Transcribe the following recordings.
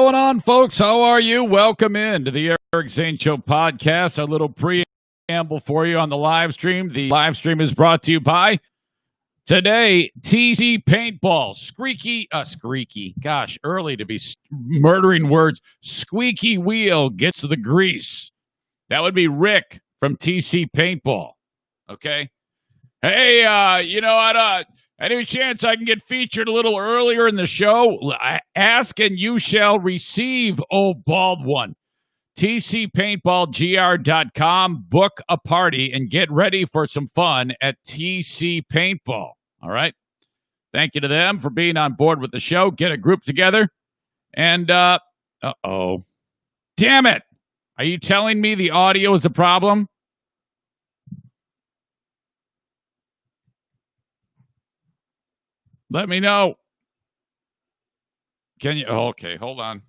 going on, folks? How are you? Welcome in to the Eric Zane Show podcast. A little preamble for you on the live stream. The live stream is brought to you by today, TC Paintball. Squeaky. Gosh, early to be murdering words. Squeaky wheel gets the grease. That would be Rick from TC Paintball. Okay? Hey, you know what? Any chance I can get featured a little earlier in the show? Ask and you shall receive, oh bald one. TCPaintballGR.com. Book a party and get ready for some fun at TC Paintball. All right? Thank you to them for being on board with the show. Get a group together. And, uh-oh. Damn it! Are you telling me the audio is a problem? Let me know. Can you? Okay, hold on.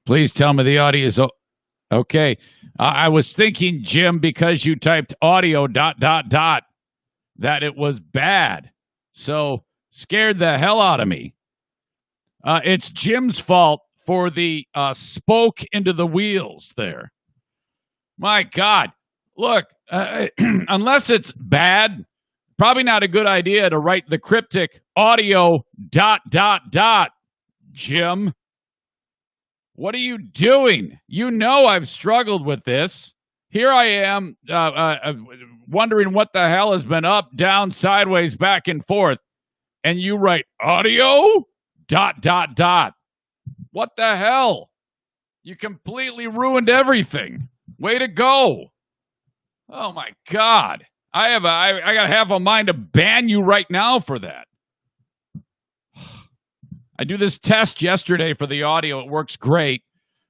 Please tell me the audio is okay. I was thinking, Jim, because you typed audio ... that it was bad. So scared the hell out of me. It's Jim's fault for the spoke into the wheels there. My God. Look, unless it's bad, probably not a good idea to write the cryptic audio ... Jim. What are you doing? You know I've struggled with this. Here I am wondering what the hell has been up, down, sideways, back and forth. And you write audio ... What the hell? You completely ruined everything. Way to go. Oh, my God. I got half a mind to ban you right now for that. I do this test yesterday for the audio. It works great.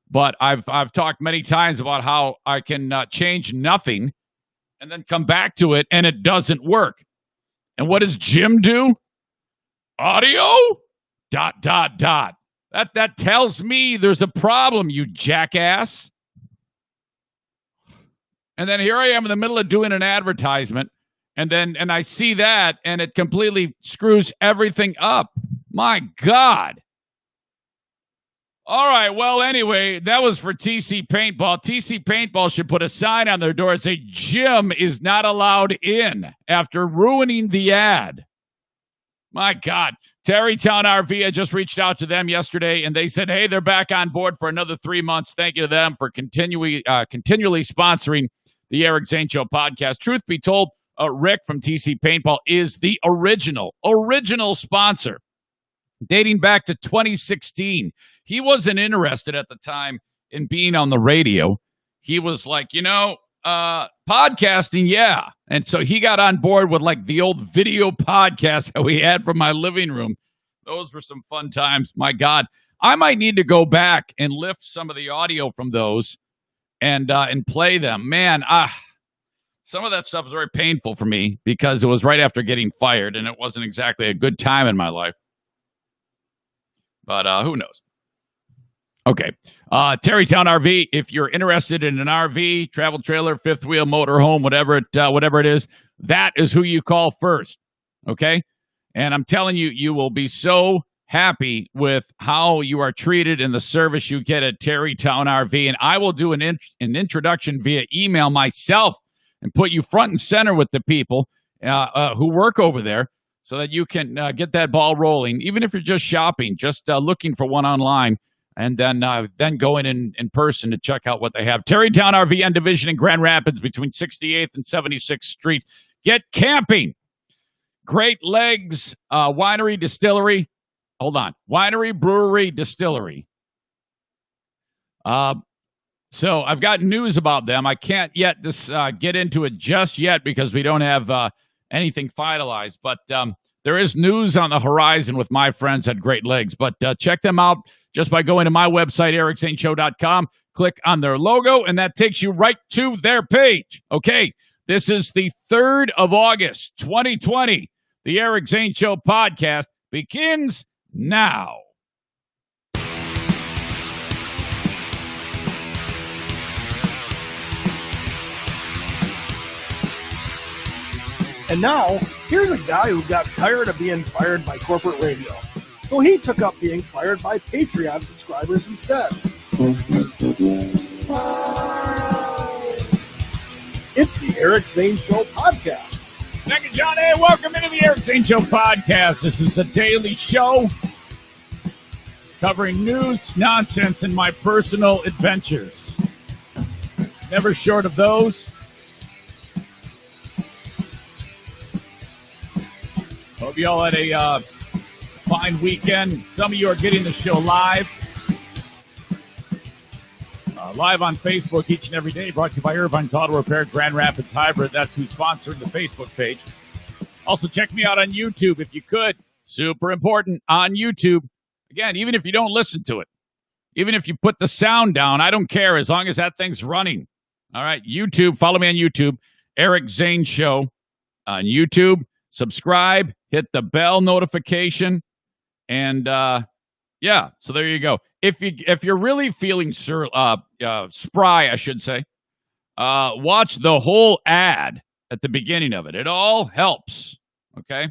But I've talked many times about how I can change nothing and then come back to it, and it doesn't work. And what does Jim do? Audio ... That tells me there's a problem, you jackass. And then here I am in the middle of doing an advertisement, and I see that, and it completely screws everything up. My God. All right, well, anyway, that was for TC Paintball. TC Paintball should put a sign on their door and say, Jim is not allowed in after ruining the ad. My God. Terrytown RV, I just reached out to them yesterday, and they said, hey, they're back on board for another 3 months. Thank you to them for continually sponsoring the Eric Zane Show podcast. Truth be told, Rick from TC Paintball is the original sponsor, dating back to 2016. He wasn't interested at the time in being on the radio. He was like, podcasting, yeah. And so he got on board with like the old video podcast that we had from my living room. Those were some fun times. My God, I might need to go back and lift some of the audio from those and play them. Man, some of that stuff is very painful for me because it was right after getting fired and it wasn't exactly a good time in my life. But who knows? Okay. Terrytown RV, if you're interested in an RV, travel trailer, fifth wheel, motorhome, whatever it is, that is who you call first. Okay? And I'm telling you, you will be so happy with how you are treated and the service you get at Terrytown RV. And I will do an introduction via email myself and put you front and center with the people who work over there so that you can get that ball rolling, even if you're just shopping, just looking for one online. And then going in person to check out what they have. Terrytown RV on Division in Grand Rapids between 68th and 76th Street. Get camping. Great Legs Winery Distillery. Hold on. Winery, Brewery, Distillery. So I've got news about them. I can't yet get into it just yet because we don't have anything finalized. But there is news on the horizon with my friends at Great Legs. But check them out just by going to my website, ericzaneshow.com. Click on their logo, and that takes you right to their page. Okay, this is the 3rd of August, 2020. The Eric Zane Show podcast begins now. And now, here's a guy who got tired of being fired by corporate radio. So he took up being fired by Patreon subscribers instead. It's the Eric Zane Show podcast. Thank you, Johnny. Welcome into the Eric Zane Show podcast. This is the daily show covering news, nonsense, and my personal adventures. Never short of those. Hope you all had a fine weekend. Some of you are getting the show live. Live on Facebook each and every day. Brought to you by Irvine's Auto Repair, Grand Rapids Hybrid. That's who's sponsoring the Facebook page. Also, check me out on YouTube if you could. Super important on YouTube. Again, even if you don't listen to it. Even if you put the sound down, I don't care as long as that thing's running. All right, YouTube. Follow me on YouTube. Eric Zane Show on YouTube. Subscribe. Hit the bell notification. And, yeah, so there you go. If you're really feeling spry, I should say, watch the whole ad at the beginning of it. It all helps, okay?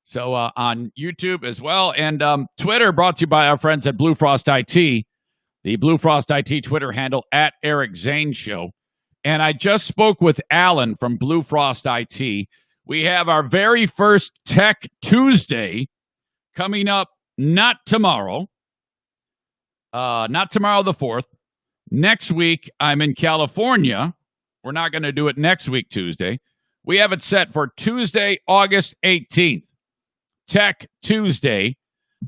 So on YouTube as well. And Twitter brought to you by our friends at Blue Frost IT, the Blue Frost IT Twitter handle at Eric Zane Show. And I just spoke with Alan from Blue Frost IT. We have our very first Tech Tuesday coming up, not tomorrow the 4th. Next week, I'm in California. We're not going to do it next week, Tuesday. We have it set for Tuesday, August 18th. Tech Tuesday,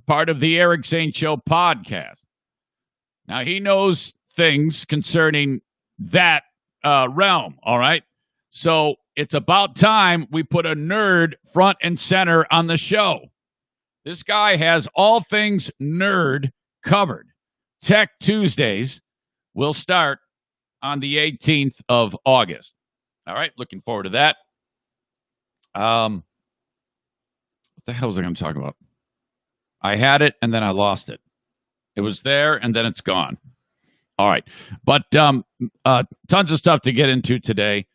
part of the Eric Zane Show podcast. Now, he knows things concerning that realm, all right? So it's about time we put a nerd front and center on the show. This guy has all things nerd covered. Tech Tuesdays will start on the 18th of August. All right, looking forward to that. What the hell was I going to talk about? I had it, and then I lost it. It was there, and then it's gone. All right, but tons of stuff to get into today.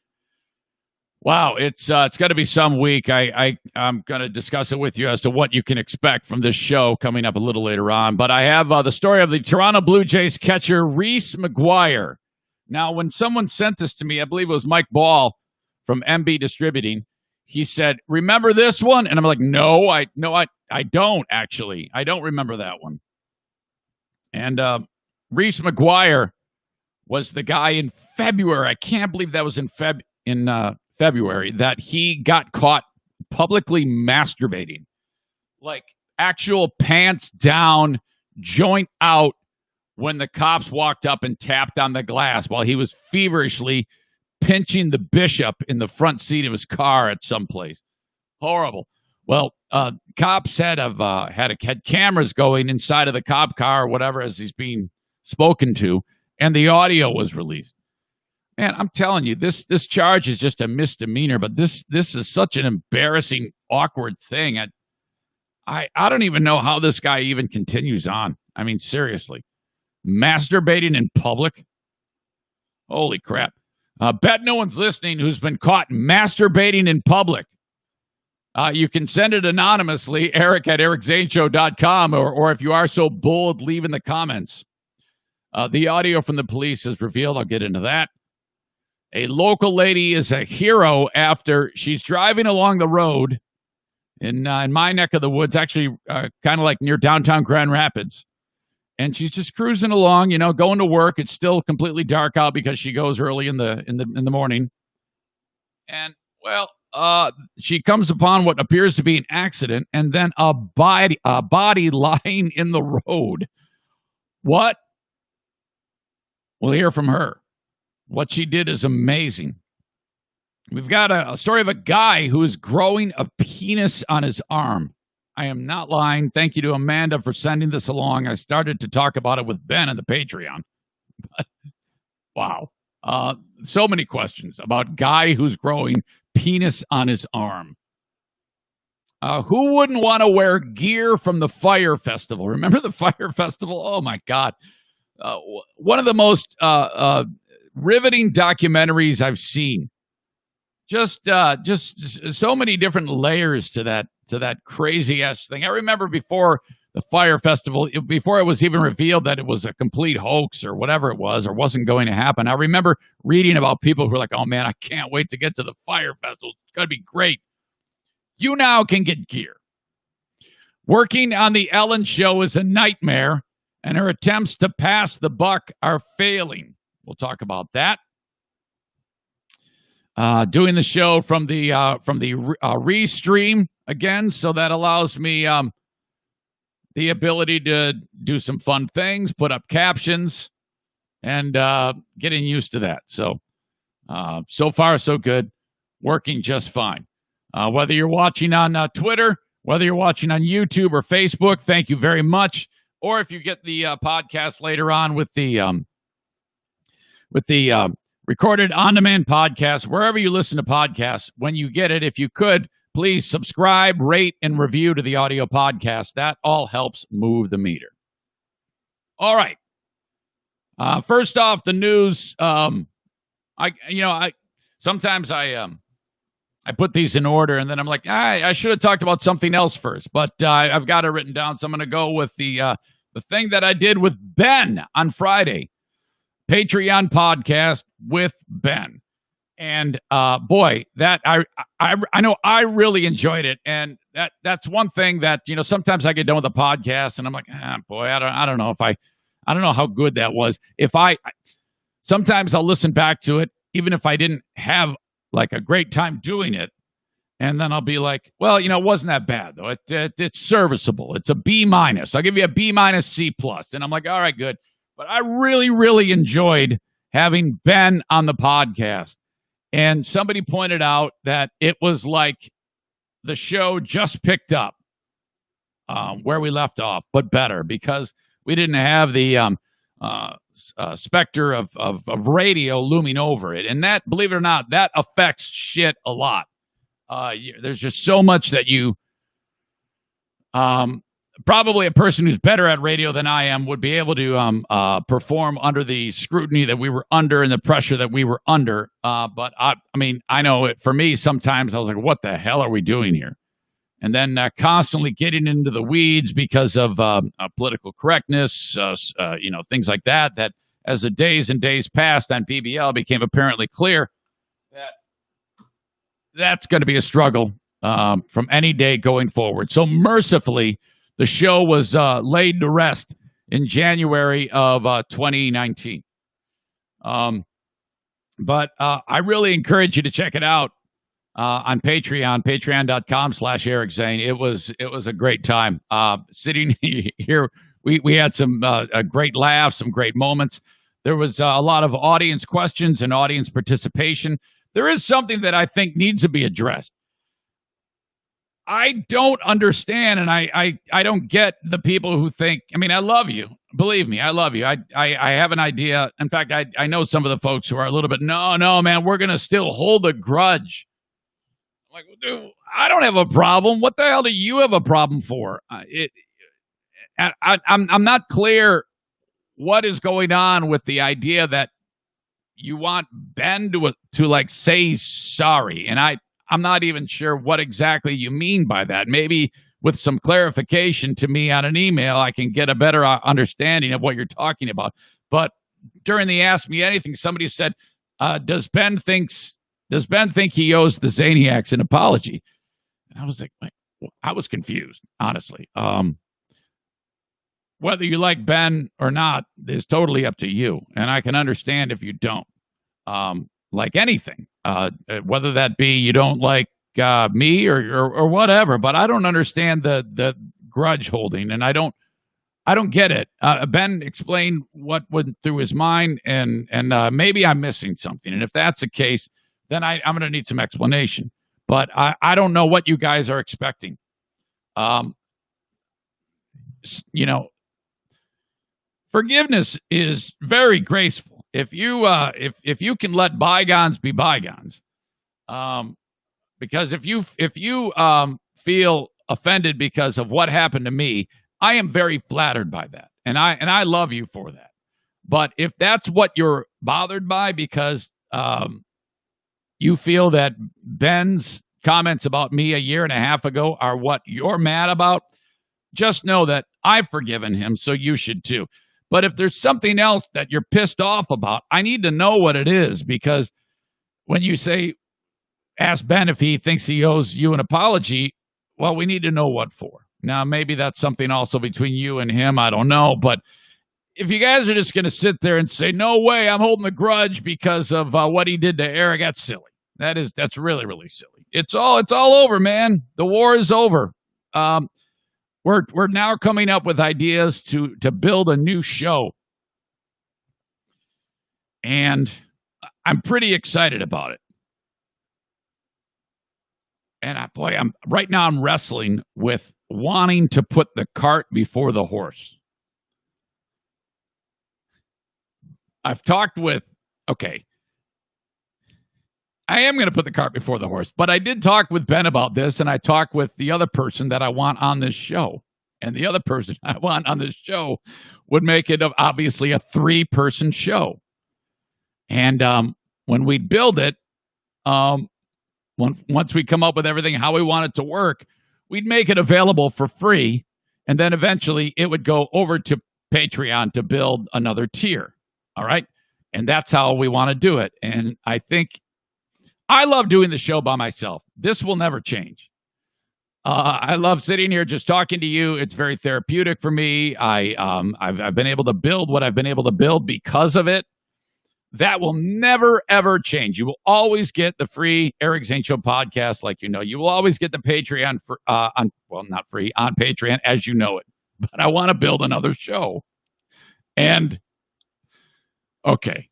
Wow, it's going to be some week. I'm going to discuss it with you as to what you can expect from this show coming up a little later on. But I have the story of the Toronto Blue Jays catcher Hes McGuire. Now, when someone sent this to me, I believe it was Mike Ball from MB Distributing. He said, "Remember this one?" And I'm like, "No, I don't actually. I don't remember that one." And Hes McGuire was the guy in February. I can't believe that was in February that he got caught publicly masturbating, like actual pants down, joint out, when the cops walked up and tapped on the glass while he was feverishly pinching the bishop in the front seat of his car at some place. Horrible. Well, cops had cameras going inside of the cop car or whatever as he's being spoken to, and the audio was released. Man, I'm telling you, this charge is just a misdemeanor, but this is such an embarrassing, awkward thing. I don't even know how this guy even continues on. I mean, seriously. Masturbating in public? Holy crap. Bet no one's listening who's been caught masturbating in public. You can send it anonymously, eric@ericzaneshow.com, or if you are so bold, leave in the comments. The audio from the police is revealed. I'll get into that. A local lady is a hero after she's driving along the road in my neck of the woods, actually kind of like near downtown Grand Rapids. And she's just cruising along, going to work. It's still completely dark out because she goes early in the morning. And, well, she comes upon what appears to be an accident and then a body lying in the road. What? We'll hear from her. What she did is amazing. We've got a story of a guy who is growing a penis on his arm. I am not lying. Thank you to Amanda for sending this along. I started to talk about it with Ben on the Patreon. But, wow. So many questions about guy who's growing penis on his arm. Who wouldn't want to wear gear from the Fire Festival? Remember the Fire Festival? Oh, my God. One of the most riveting documentaries I've seen. just so many different layers to that crazy ass thing. I remember before the Fire Festival, before it was even revealed that it was a complete hoax or whatever it was or wasn't going to happen. I remember reading about people who were like, "Oh man, I can't wait to get to the Fire Festival. It's gonna be great." You now can get gear. Working on the Ellen Show is a nightmare, and her attempts to pass the buck are failing. We'll talk about that. Doing the show from the restream again, so that allows me the ability to do some fun things, put up captions, and getting used to that. So far so good, working just fine. Whether you're watching on Twitter, whether you're watching on YouTube or Facebook, thank you very much. Or if you get the podcast later on with the recorded on-demand podcast, wherever you listen to podcasts, when you get it, if you could, please subscribe, rate, and review to the audio podcast. That all helps move the meter. All right. First off, the news. Sometimes I put these in order, and then I'm like, I should have talked about something else first, but I've got it written down, so I'm going to go with the thing that I did with Ben on Friday. Patreon podcast with Ben. And boy, that I know I really enjoyed it. And that's one thing that, sometimes I get done with a podcast and I'm like, boy, I don't know how good that was. Sometimes I'll listen back to it, even if I didn't have like a great time doing it. And then I'll be like, well, it wasn't that bad though. It's serviceable. It's a B-. I'll give you a B-, C+. And I'm like, all right, good. But I really, really enjoyed having Ben on the podcast. And somebody pointed out that it was like the show just picked up where we left off, but better, because we didn't have the specter of radio looming over it. And that, believe it or not, that affects shit a lot. There's just so much that you... probably a person who's better at radio than I am would be able to perform under the scrutiny that we were under and the pressure that we were under. But I know it, for me, sometimes I was like, what the hell are we doing here? And then constantly getting into the weeds because of political correctness, things like that, that as the days and days passed on PBL, became apparently clear that that's going to be a struggle from any day going forward. So mercifully, the show was laid to rest in January of 2019. But I really encourage you to check it out on Patreon, patreon.com/Eric Zane. It was a great time. Sitting here, we had some great laughs, some great moments. There was a lot of audience questions and audience participation. There is something that I think needs to be addressed. I don't understand, and I don't get the people who think, I love you. Believe me, I love you. I have an idea. In fact, I know some of the folks who are a little bit, no, man, we're going to still hold a grudge. I'm like, well, dude, I don't have a problem. What the hell do you have a problem for? I'm not clear what is going on with the idea that you want Ben to like say sorry, and I'm not even sure what exactly you mean by that. Maybe with some clarification to me on an email, I can get a better understanding of what you're talking about. But during the Ask Me Anything, somebody said, does Ben think he owes the Zaniacs an apology? And I was like, I was confused, honestly. Whether you like Ben or not is totally up to you. And I can understand if you don't. Like anything, whether that be you don't like me or whatever, but I don't understand the grudge holding, and I don't get it. Ben explained what went through his mind, and maybe I'm missing something, and if that's the case, then I'm going to need some explanation. But I don't know what you guys are expecting. Forgiveness is very graceful. If you can let bygones be bygones, because if you feel offended because of what happened to me, I am very flattered by that, and I love you for that. But if that's what you're bothered by, because you feel that Ben's comments about me a year and a half ago are what you're mad about, just know that I've forgiven him, so you should too. But if there's something else that you're pissed off about, I need to know what it is, because when you say, ask Ben if he thinks he owes you an apology, well, we need to know what for. Now, maybe that's something also between you and him. I don't know. But if you guys are just going to sit there and say, no way, I'm holding a grudge because of what he did to Eric, that's silly. That's really, really silly. It's all over, man. The war is over. We're now coming up with ideas to build a new show. And I'm pretty excited about it. And I'm wrestling with wanting to put the cart before the horse. I've talked with, I am going to put the cart before the horse, but I did talk with Ben about this, and I talked with the other person that I want on this show. And the other person I want on this show would make it obviously a 3-person show. And when we build it, once we come up with everything, how we want it to work, we'd make it available for free. And then eventually it would go over to Patreon to build another tier. All right. And that's how we want to do it. And I think I love doing the show by myself. This will never change. I love sitting here just talking to you. It's very therapeutic for me. I've been able to build what I've been able to build because of it. That will never, ever change. You will always get the free Eric Zane Show podcast, like you know. You will always get the Patreon not free, on Patreon, as you know it. But I want to build another show. And, okay.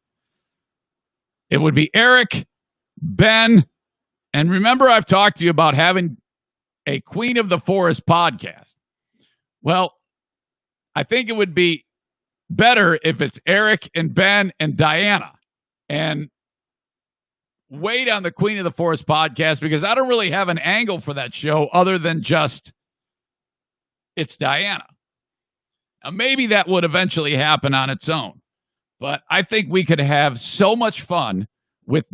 It would be Eric, Ben, and remember I've talked to you about having a Queen of the Forest podcast. Well, I think it would be better if it's Eric and Ben and Diana, and wait on the Queen of the Forest podcast, because I don't really have an angle for that show other than just it's Diana. Now, maybe that would eventually happen on its own, but I think we could have so much fun with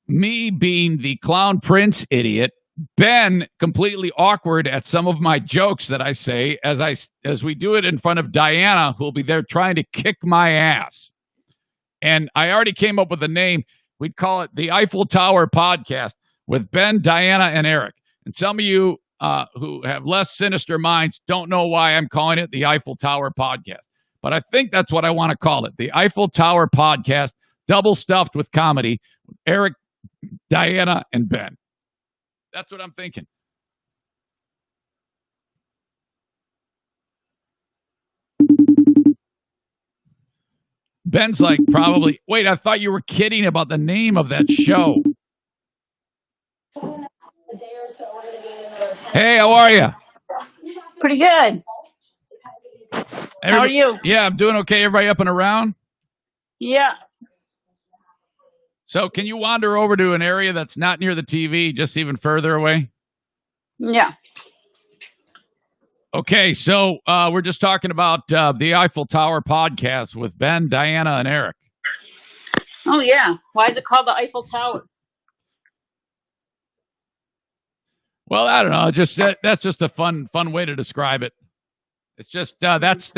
me being the clown prince idiot, Ben completely awkward at some of my jokes that I say as we do it in front of Diana, who'll be there trying to kick my ass. And I already came up with a name. We'd call it the Eiffel Tower Podcast with Ben, Diana, and Eric. And some of you who have less sinister minds don't know why I'm calling it the Eiffel Tower Podcast. But I think that's what I want to call it. The Eiffel Tower Podcast, double stuffed with comedy, with Eric, Diana, and Ben. That's what I'm thinking. Ben's like, probably, wait, I thought you were kidding about the name of that show. Hey, how are you? Pretty good. How are you? Yeah, I'm doing okay. Everybody up and around? Yeah. So can you wander over to an area that's not near the TV, just even further away? Yeah. Okay, so we're just talking about the Eiffel Tower podcast with Ben, Diana, and Eric. Oh, yeah. Why is it called the Eiffel Tower? Well, I don't know. That's just a fun way to describe it. It's just that's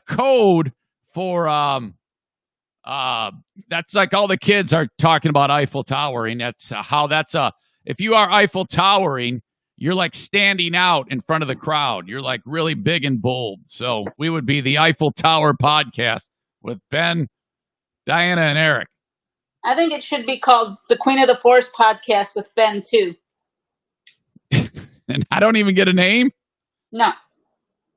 code for that's like all the kids are talking about Eiffel Towering. That's if you are Eiffel Towering, you're like standing out in front of the crowd. You're like really big and bold. So we would be the Eiffel Tower podcast with Ben, Diana, and Eric. I think it should be called the Queen of the Forest podcast with Ben too. And I don't even get a name? No.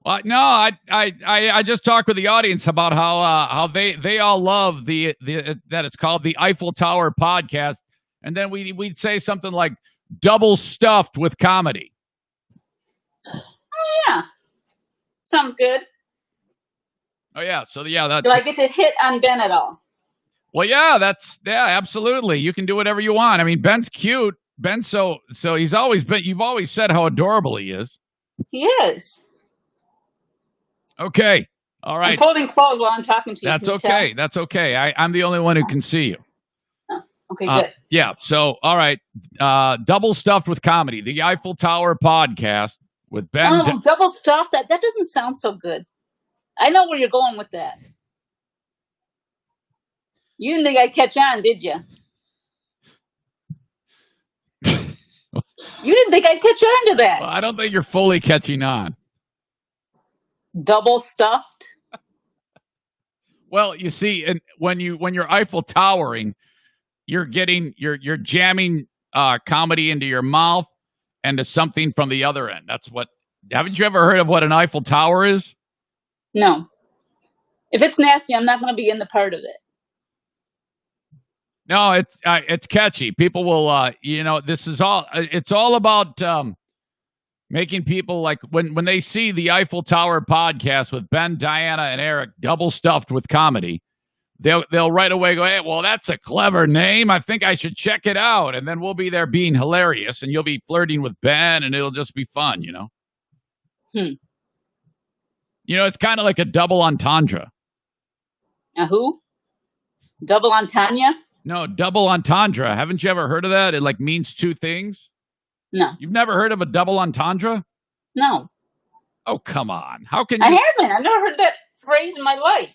Well, no, I just talked with the audience about how they all love that it's called the Eiffel Tower podcast, and then we'd say something like double stuffed with comedy. Oh yeah, sounds good. Oh yeah, so yeah, that. Do I get to hit on Ben at all? Well, yeah, absolutely. You can do whatever you want. I mean, Ben's cute. Ben's so he's always been. You've always said how adorable he is. He is. Okay. All right. I'm folding clothes while I'm talking to you. That's okay. That's okay. I'm the only one who can see you. Oh. Okay, good. Yeah. So, all right. Double stuffed with comedy, the Eiffel Tower podcast with Ben. Double stuffed? That doesn't sound so good. I know where you're going with that. You didn't think I'd catch on, did you? You didn't think I'd catch on to that. Well, I don't think you're fully catching on. Double stuffed? Well, you see, and when you're Eiffel Towering, you're jamming comedy into your mouth and to something from the other end. That's what. Haven't you ever heard of what an Eiffel Tower is? No. If it's nasty, I'm not going to be in the part of it. No, it's catchy. People will, this is all. It's all about making people like when they see the Eiffel Tower podcast with Ben, Diana, and Eric, double stuffed with comedy. They'll right away go, hey, well, that's a clever name. I think I should check it out. And then we'll be there being hilarious, and you'll be flirting with Ben, and it'll just be fun, It's kind of like a double entendre. A who? Double entendre? No, double entendre. Haven't you ever heard of that? It means two things. No. You've never heard of a double entendre? No. Oh, come on. How can you? I haven't. I've never heard that phrase in my life.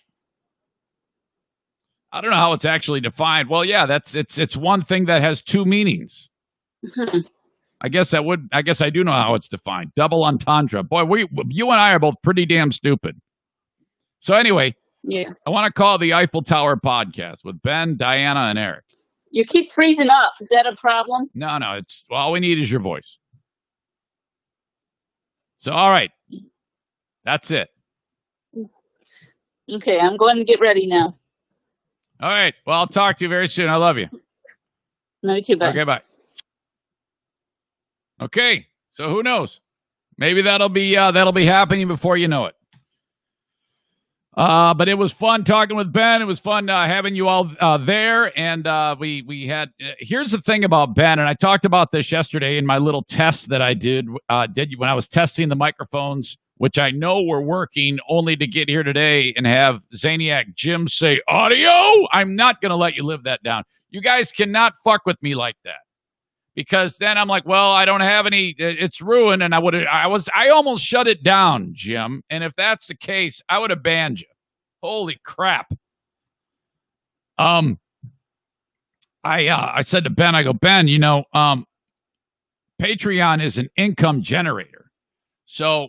I don't know how it's actually defined. Well, yeah, it's one thing that has two meanings. Mm-hmm. I guess I do know how it's defined. Double entendre. Boy, you and I are both pretty damn stupid. So anyway, yeah, I want to call the Eiffel Tower podcast with Ben, Diana, and Eric. You keep freezing up. Is that a problem? No, it's all we need is your voice. So, all right. That's it. Okay, I'm going to get ready now. All right. Well, I'll talk to you very soon. I love you. Love you too. Bye. Okay, bye. Okay. So who knows? Maybe that'll be happening before you know it. But it was fun talking with Ben. It was fun having you all there. And we had. Here's the thing about Ben, and I talked about this yesterday in my little test that I did when I was testing the microphones, which I know were working, only to get here today and have Zaniac Jim say audio. I'm not going to let you live that down. You guys cannot fuck with me like that, because then I'm like, well, I don't have any. It's ruined, and I almost shut it down, Jim. And if that's the case, I would have banned you. Holy crap! I said to Ben, I go, Ben, Patreon is an income generator, so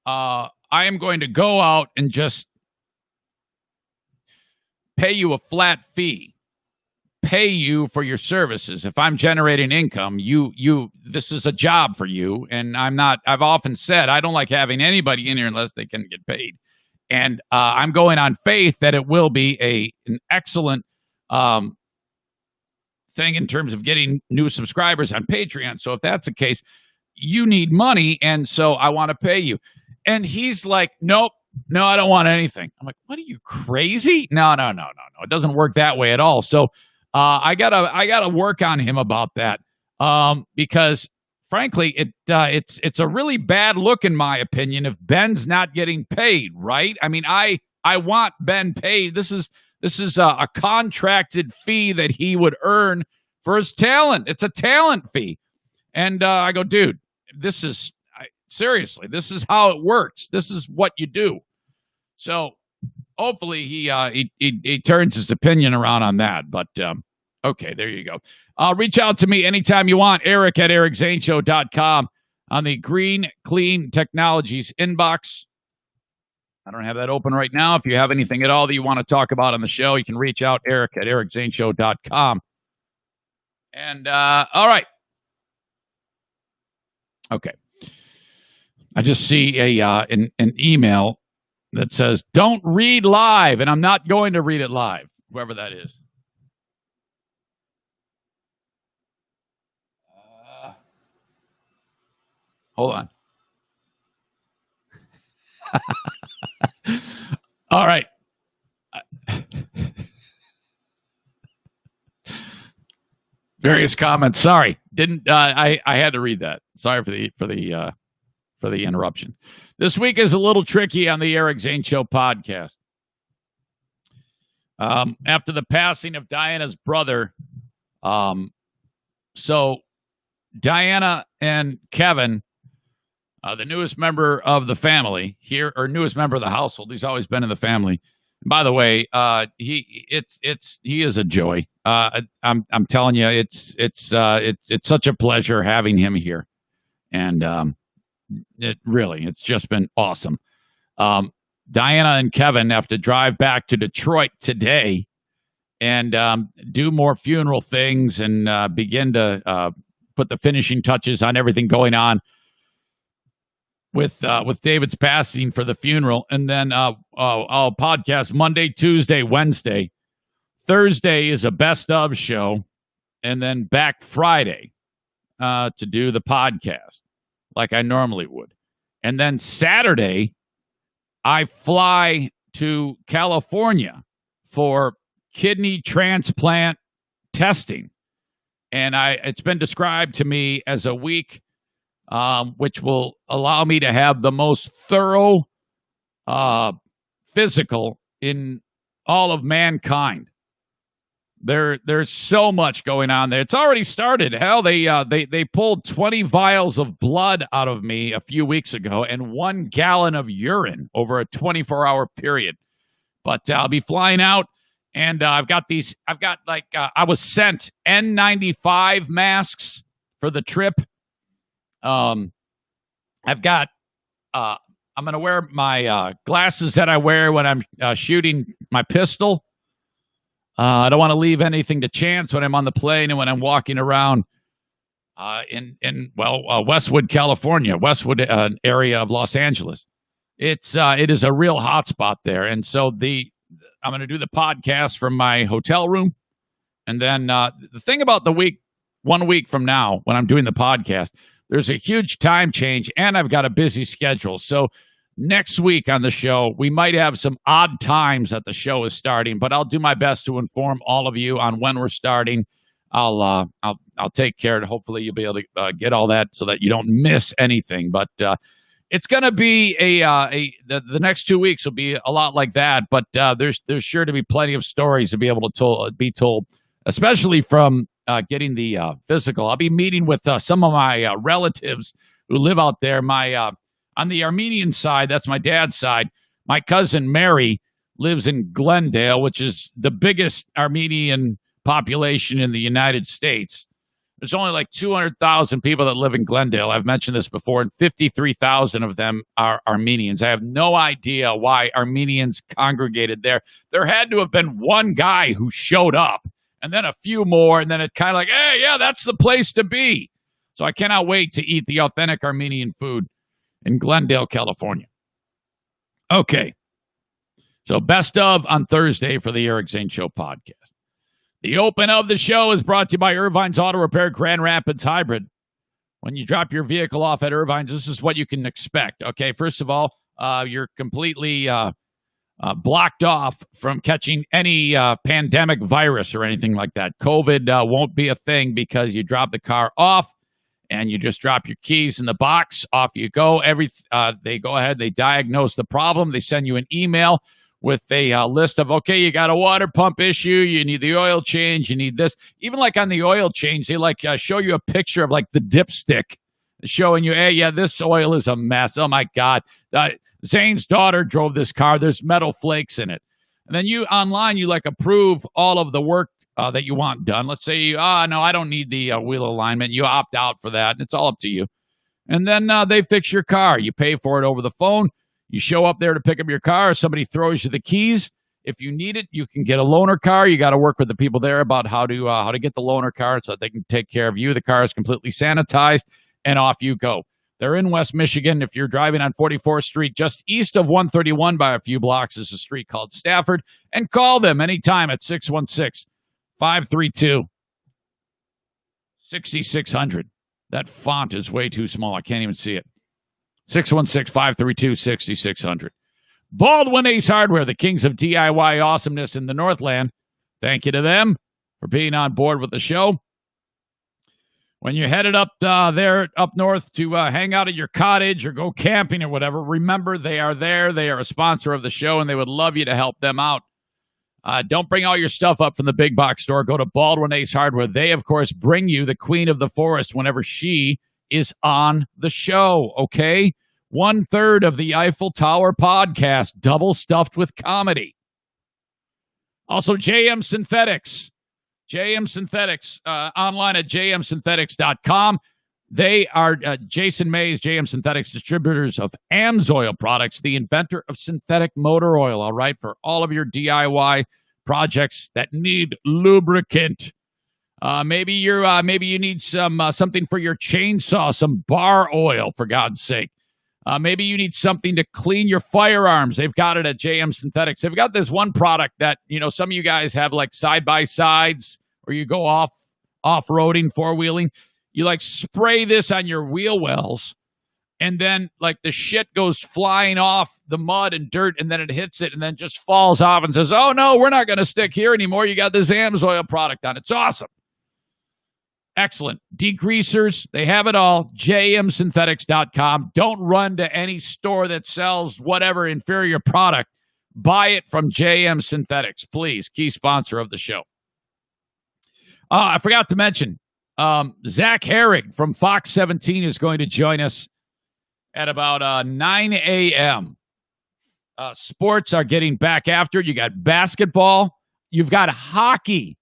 I am going to go out and just pay you a flat fee. Pay you for your services. If I'm generating income, this is a job for you. And I've often said, I don't like having anybody in here unless they can get paid. And I'm going on faith that it will be an excellent thing in terms of getting new subscribers on Patreon. So if that's the case, you need money. And so I want to pay you. And he's like, nope. No, I don't want anything. I'm like, what, are you crazy? No. It doesn't work that way at all. So I gotta work on him about that, because frankly, it's a really bad look, in my opinion, if Ben's not getting paid. Right? I mean, I want Ben paid. This is a contracted fee that he would earn for his talent. It's a talent fee, and I go, dude, seriously, this is how it works. This is what you do. So hopefully he turns his opinion around on that. But okay, there you go. Reach out to me anytime you want. Eric at ericzaneshow.com on the Green Clean Technologies inbox. I don't have that open right now. If you have anything at all that you want to talk about on the show, you can reach out, Eric at ericzaneshow.com. And all right. Okay. I just see an email that says, don't read live, and I'm not going to read it live, whoever that is. Hold on. All right. Various comments. Sorry, didn't I had to read that. Sorry for the interruption. This week is a little tricky on the Eric Zane Show podcast. After the passing of Diana's brother, So Diana and Kevin, the newest member of the family here, or newest member of the household. He's always been in the family. By the way, he is a joy. I'm telling you, it's such a pleasure having him here, and it's just been awesome. Diana and Kevin have to drive back to Detroit today and do more funeral things and begin to put the finishing touches on everything going on with David's passing for the funeral. And then I'll podcast Monday, Tuesday, Wednesday. Thursday is a best of show, and then back Friday to do the podcast like I normally would. And then Saturday, I fly to California for kidney transplant testing. And it's been described to me as a week which will allow me to have the most thorough physical in all of mankind. There's so much going on there. It's already started. Hell, they pulled 20 vials of blood out of me a few weeks ago and 1 gallon of urine over a 24-hour period. But I'll be flying out, and I was sent N95 masks for the trip. I'm going to wear my glasses that I wear when I'm shooting my pistol. I don't want to leave anything to chance when I'm on the plane and when I'm walking around in Westwood, California, Westwood area of Los Angeles. It is a real hot spot there, and so I'm going to do the podcast from my hotel room, and then the thing about 1 week from now when I'm doing the podcast, there's a huge time change, and I've got a busy schedule. So next week on the show, we might have some odd times that the show is starting, but I'll do my best to inform all of you on when we're starting. I'll take care, and hopefully you'll be able to get all that so that you don't miss anything. But it's going to be the next 2 weeks will be a lot like that. But there's sure to be plenty of stories to be able to be told, especially from getting the physical. I'll be meeting with some of my relatives who live out there. On the Armenian side, that's my dad's side, my cousin Mary lives in Glendale, which is the biggest Armenian population in the United States. There's only like 200,000 people that live in Glendale. I've mentioned this before, and 53,000 of them are Armenians. I have no idea why Armenians congregated there. There had to have been one guy who showed up, and then a few more, and then it kind of like, hey, yeah, that's the place to be. So I cannot wait to eat the authentic Armenian food in Glendale, California. Okay. So best of on Thursday for the Eric Zane Show podcast. The open of the show is brought to you by Irvine's Auto Repair Grand Rapids Hybrid. When you drop your vehicle off at Irvine's, this is what you can expect. Okay, first of all, you're completely blocked off from catching any pandemic virus or anything like that. COVID won't be a thing because you drop the car off and you just drop your keys in the box. Off you go. They go ahead, they diagnose the problem. They send you an email with a list of, okay, you got a water pump issue, you need the oil change, you need this. Even like on the oil change, they show you a picture of like the dipstick showing you, hey, yeah, this oil is a mess. Oh my God. Zane's daughter drove this car. There's metal flakes in it. And then you online, you approve all of the work that you want done. Let's say, no, I don't need the wheel alignment. You opt out for that, and it's all up to you. And then they fix your car. You pay for it over the phone. You show up there to pick up your car. Somebody throws you the keys. If you need it, you can get a loaner car. You got to work with the people there about how to get the loaner car so that they can take care of you. The car is completely sanitized, and off you go. They're in West Michigan. If you're driving on 44th Street, just east of 131 by a few blocks, is a street called Stafford. And call them anytime at 616-532-6600. That font is way too small. I can't even see it. 616-532-6600. Baldwin Ace Hardware, the kings of DIY awesomeness in the Northland. Thank you to them for being on board with the show. When you're headed up there up north to hang out at your cottage or go camping or whatever, remember they are there. They are a sponsor of the show, and they would love you to help them out. Don't bring all your stuff up from the big box store. Go to Baldwin Ace Hardware. They, of course, bring you the Queen of the Forest whenever she is on the show, okay? 1/3 of the Eiffel Tower podcast, double stuffed with comedy. Also, JM Synthetics. JM Synthetics, online at jmsynthetics.com. They are Jason Mays, JM Synthetics, distributors of AMSOIL products, the inventor of synthetic motor oil, all right, for all of your DIY projects that need lubricant. Maybe you need something for your chainsaw, some bar oil, for God's sake. Maybe you need something to clean your firearms. They've got it at JM Synthetics. They've got this one product that, some of you guys have like side-by-sides or you go off-roading, four-wheeling. You like spray this on your wheel wells and then like the shit goes flying off the mud and dirt and then it hits it and then just falls off and says, oh no, we're not going to stick here anymore. You got this AMSOIL product on. It's awesome. Excellent. Degreasers, they have it all. jmsynthetics.com. Don't run to any store that sells whatever inferior product. Buy it from JM Synthetics, please. Key sponsor of the show. I forgot to mention, Zach Herring from Fox 17 is going to join us at about 9 a.m. Sports are getting back after it. You got basketball. You've got hockey.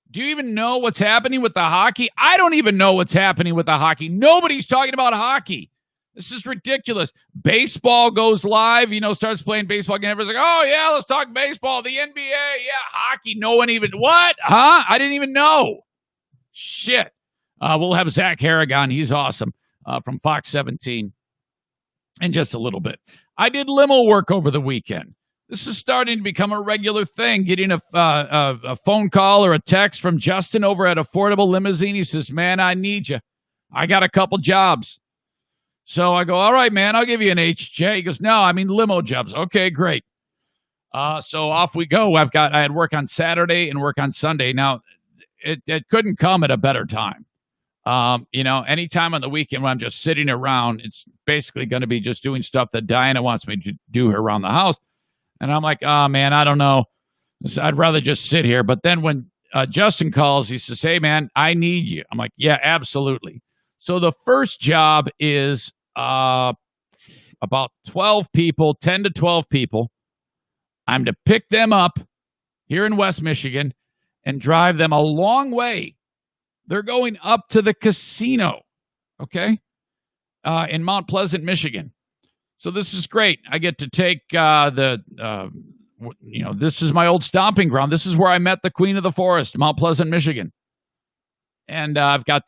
Do you even know what's happening with the hockey? I don't even know what's happening with the hockey. Nobody's talking about hockey. This is ridiculous. Baseball goes live, starts playing baseball again. Everyone's like, oh, yeah, let's talk baseball. The NBA, yeah, hockey. No one even, what? Huh? I didn't even know. Shit. We'll have Zach Harrigan. He's awesome from Fox 17 in just a little bit. I did limo work over the weekend. This is starting to become a regular thing, getting a phone call or a text from Justin over at Affordable Limousine. He says, man, I need you. I got a couple jobs. So I go, all right, man, I'll give you an HJ. He goes, no, I mean limo jobs. Okay, great. So off we go. I had work on Saturday and work on Sunday. Now, it couldn't come at a better time. Anytime on the weekend when I'm just sitting around, it's basically going to be just doing stuff that Diana wants me to do around the house. And I'm like, oh, man, I don't know. I'd rather just sit here. But then when Justin calls, he says, hey, man, I need you. I'm like, yeah, absolutely. So the first job is about 12 people, 10 to 12 people. I'm to pick them up here in West Michigan and drive them a long way. They're going up to the casino, okay, in Mount Pleasant, Michigan. So this is great. I get to take this is my old stomping ground. This is where I met the Queen of the Forest, Mount Pleasant, Michigan. And I've got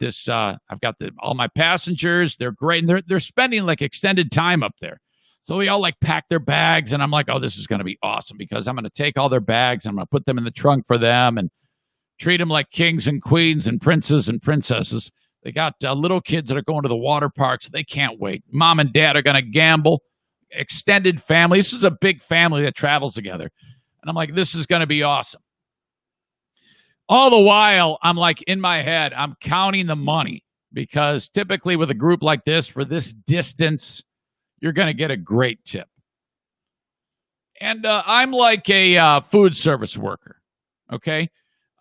all my passengers. They're great. And they're spending like extended time up there. So they all like pack their bags. And I'm like, oh, this is going to be awesome because I'm going to take all their bags. And I'm going to put them in the trunk for them and treat them like kings and queens and princes and princesses. They got little kids that are going to the water parks. They can't wait. Mom and dad are going to gamble. Extended family. This is a big family that travels together. And I'm like, this is going to be awesome. All the while, I'm like in my head, I'm counting the money because typically with a group like this, for this distance, you're going to get a great tip. And I'm like a food service worker, okay?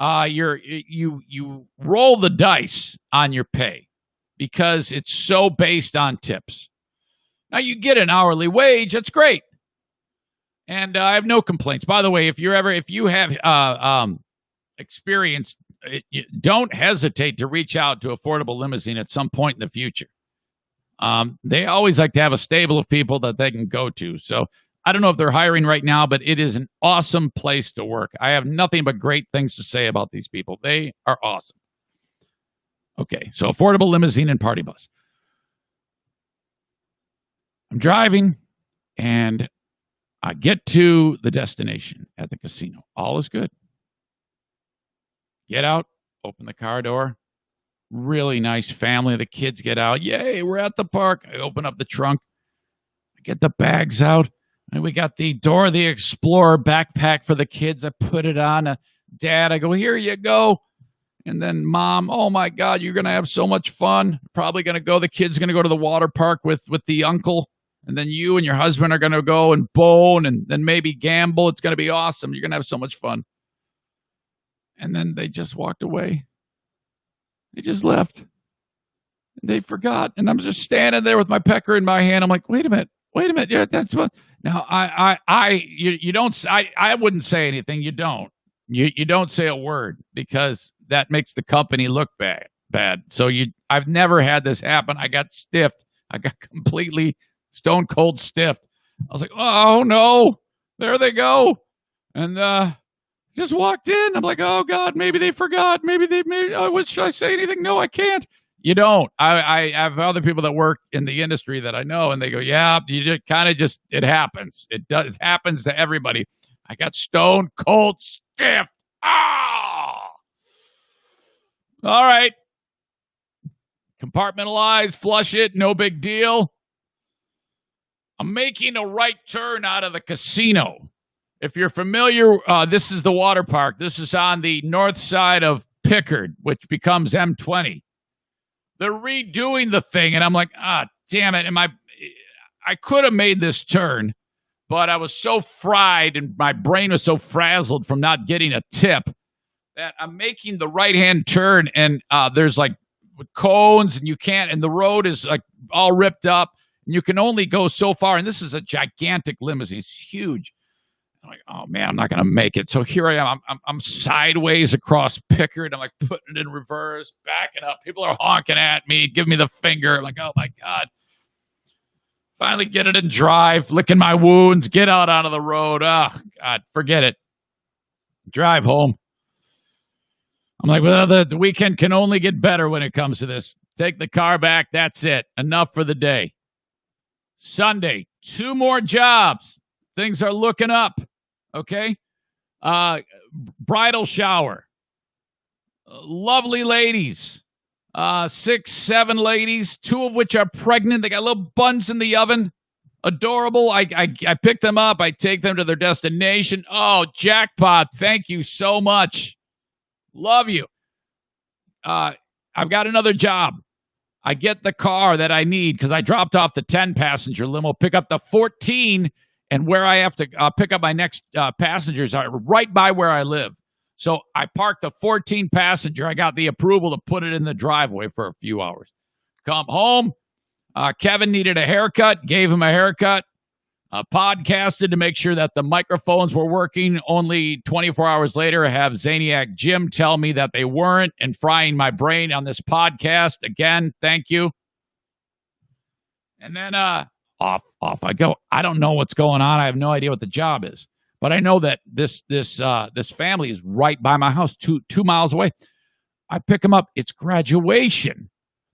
You roll the dice on your pay because it's so based on tips. Now you get an hourly wage, that's great, and I have no complaints. By the way, if you have experience, don't hesitate to reach out to Affordable Limousine at some point in the future. They always like to have a stable of people that they can go to. So I don't know if they're hiring right now, but it is an awesome place to work. I have nothing but great things to say about these people. They are awesome. Okay, so Affordable Limousine and Party Bus. I'm driving, and I get to the destination at the casino. All is good. Get out, open the car door. Really nice family. The kids get out. Yay, we're at the park. I open up the trunk. I get the bags out. And we got the Dora the Explorer backpack for the kids. I put it on. Dad, I go, here you go. And then Mom, oh my God, you're going to have so much fun. Probably going to go. The kid's going to go to the water park with the uncle. And then you and your husband are going to go and bone and then maybe gamble. It's going to be awesome. You're going to have so much fun. And then they just walked away. They just left. They forgot. And I'm just standing there with my pecker in my hand. I'm like, wait a minute. Yeah, that's what. Now, you don't, I wouldn't say anything. You don't. You don't say a word because that makes the company look bad. So I've never had this happen. I got stiffed. I got completely stone cold stiffed. I was like, oh no, there they go. And just walked in. I'm like, oh God, maybe they forgot. Maybe should I say anything? No, I can't. You don't. I have other people that work in the industry that I know, and they go, yeah, you just kind of it happens. It happens to everybody. I got stone cold stiffed. Ah! All right. Compartmentalize, flush it, no big deal. I'm making a right turn out of the casino. If you're familiar, this is the water park. This is on the north side of Pickard, which becomes M20. They're redoing the thing, and I'm like, damn it. I could have made this turn, but I was so fried and my brain was so frazzled from not getting a tip that I'm making the right-hand turn, and there's like cones, and you can't, and the road is like all ripped up, and you can only go so far, and this is a gigantic limousine. It's huge. I'm like, oh man, I'm not going to make it. So here I am. I'm sideways across Pickard. I'm like putting it in reverse, backing up. People are honking at me, giving me the finger. I'm like, oh my God. Finally get it in drive, licking my wounds, get out onto the road. Oh God, forget it. Drive home. I'm like, well, the weekend can only get better when it comes to this. Take the car back. That's it. Enough for the day. Sunday, 2 more jobs. Things are looking up. Okay. Bridal shower. Lovely ladies. 6, 7 ladies, 2 of which are pregnant. They got little buns in the oven. Adorable. I pick them up. I take them to their destination. Oh, jackpot. Thank you so much. Love you. I've got another job. I get the car that I need because I dropped off the 10-passenger limo, pick up the 14, and where I have to pick up my next passengers are right by where I live. So I parked the 14-passenger. I got the approval to put it in the driveway for a few hours. Come home. Kevin needed a haircut. Gave him a haircut. Podcasted to make sure that the microphones were working. Only 24 hours later, I have Zaniac Jim tell me that they weren't and frying my brain on this podcast. Again, thank you. And then off I go. I don't know what's going on. I have no idea what the job is. But I know that this family is right by my house, 2 miles away. I pick them up. It's graduation.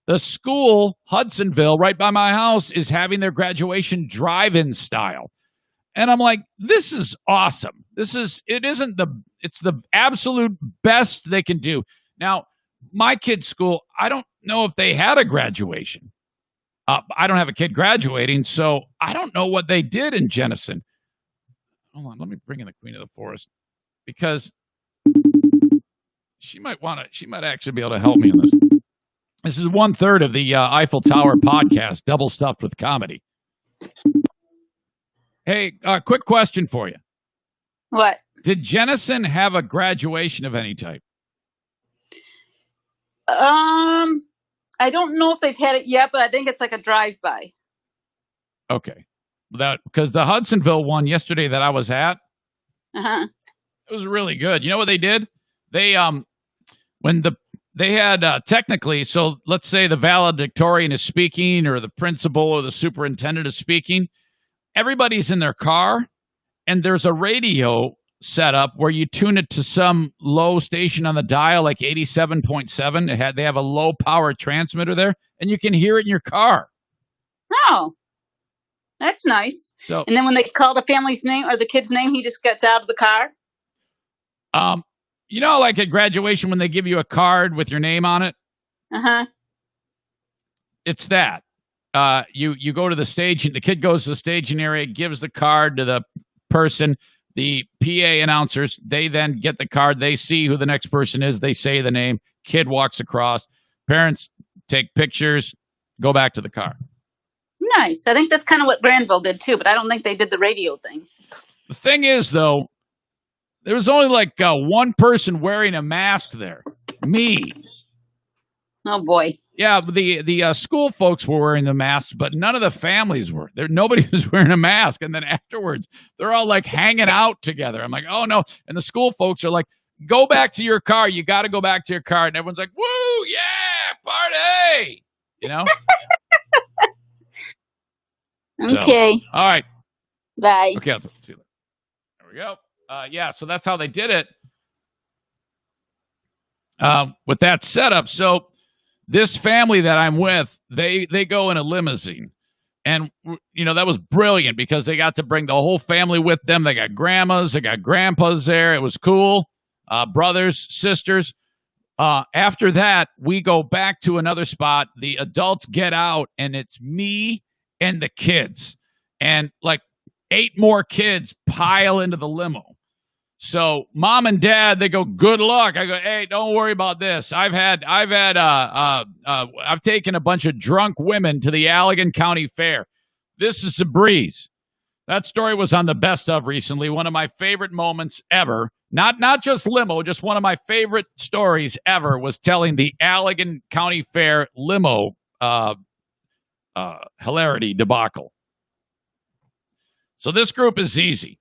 The school, Hudsonville, right by my house, is having their graduation drive-in style. And I'm like, this is awesome. It's the absolute best they can do. Now, my kid's school, I don't know if they had a graduation. I don't have a kid graduating, so I don't know what they did in Jenison. Hold on, let me bring in the Queen of the Forest because she might actually be able to help me on this. This is 1/3 of the Eiffel Tower podcast, double stuffed with comedy. Hey, quick question for you. What? Did Jenison have a graduation of any type? I don't know if they've had it yet, but I think it's like a drive-by. Okay. Because the Hudsonville one yesterday that I was at, it was really good. You know what they did? They had technically, so let's say the valedictorian is speaking or the principal or the superintendent is speaking. Everybody's in their car, and there's a radio set up where you tune it to some low station on the dial, like 87.7. They have a low power transmitter there, and you can hear it in your car. Oh, that's nice. So, and then when they call the family's name or the kid's name, he just gets out of the car? You know, like at graduation when they give you a card with your name on it? Uh-huh. It's that. You go to the stage, the kid goes to the staging area, gives the card to the person, the PA announcers, they then get the card, they see who the next person is, they say the name, kid walks across, parents take pictures, go back to the car. Nice. I think that's kind of what Granville did too, but I don't think they did the radio thing. The thing is, though, there was only like one person wearing a mask there. Me. Oh boy. Yeah, the school folks were wearing the masks, but none of the families were. Nobody was wearing a mask. And then afterwards, they're all like hanging out together. I'm like, oh no. And the school folks are like, go back to your car. You got to go back to your car. And everyone's like, woo, yeah, party. You know? Okay. So, all right. Bye. Okay, I'll see you later. There we go. Yeah, so that's how they did it. With that setup, so this family that I'm with, they go in a limousine. And, that was brilliant because they got to bring the whole family with them. They got grandmas, they got grandpas there. It was cool. Brothers, sisters. After that, we go back to another spot. The adults get out, and it's me and the kids. And like 8 more kids pile into the limo. So mom and dad, they go, good luck. I go, hey, don't worry about this. I've taken a bunch of drunk women to the Allegan County Fair. This is a breeze. That story was on the best of recently. One of my favorite moments ever. Not just limo, just one of my favorite stories ever was telling the Allegan County Fair limo hilarity debacle. So this group is easy.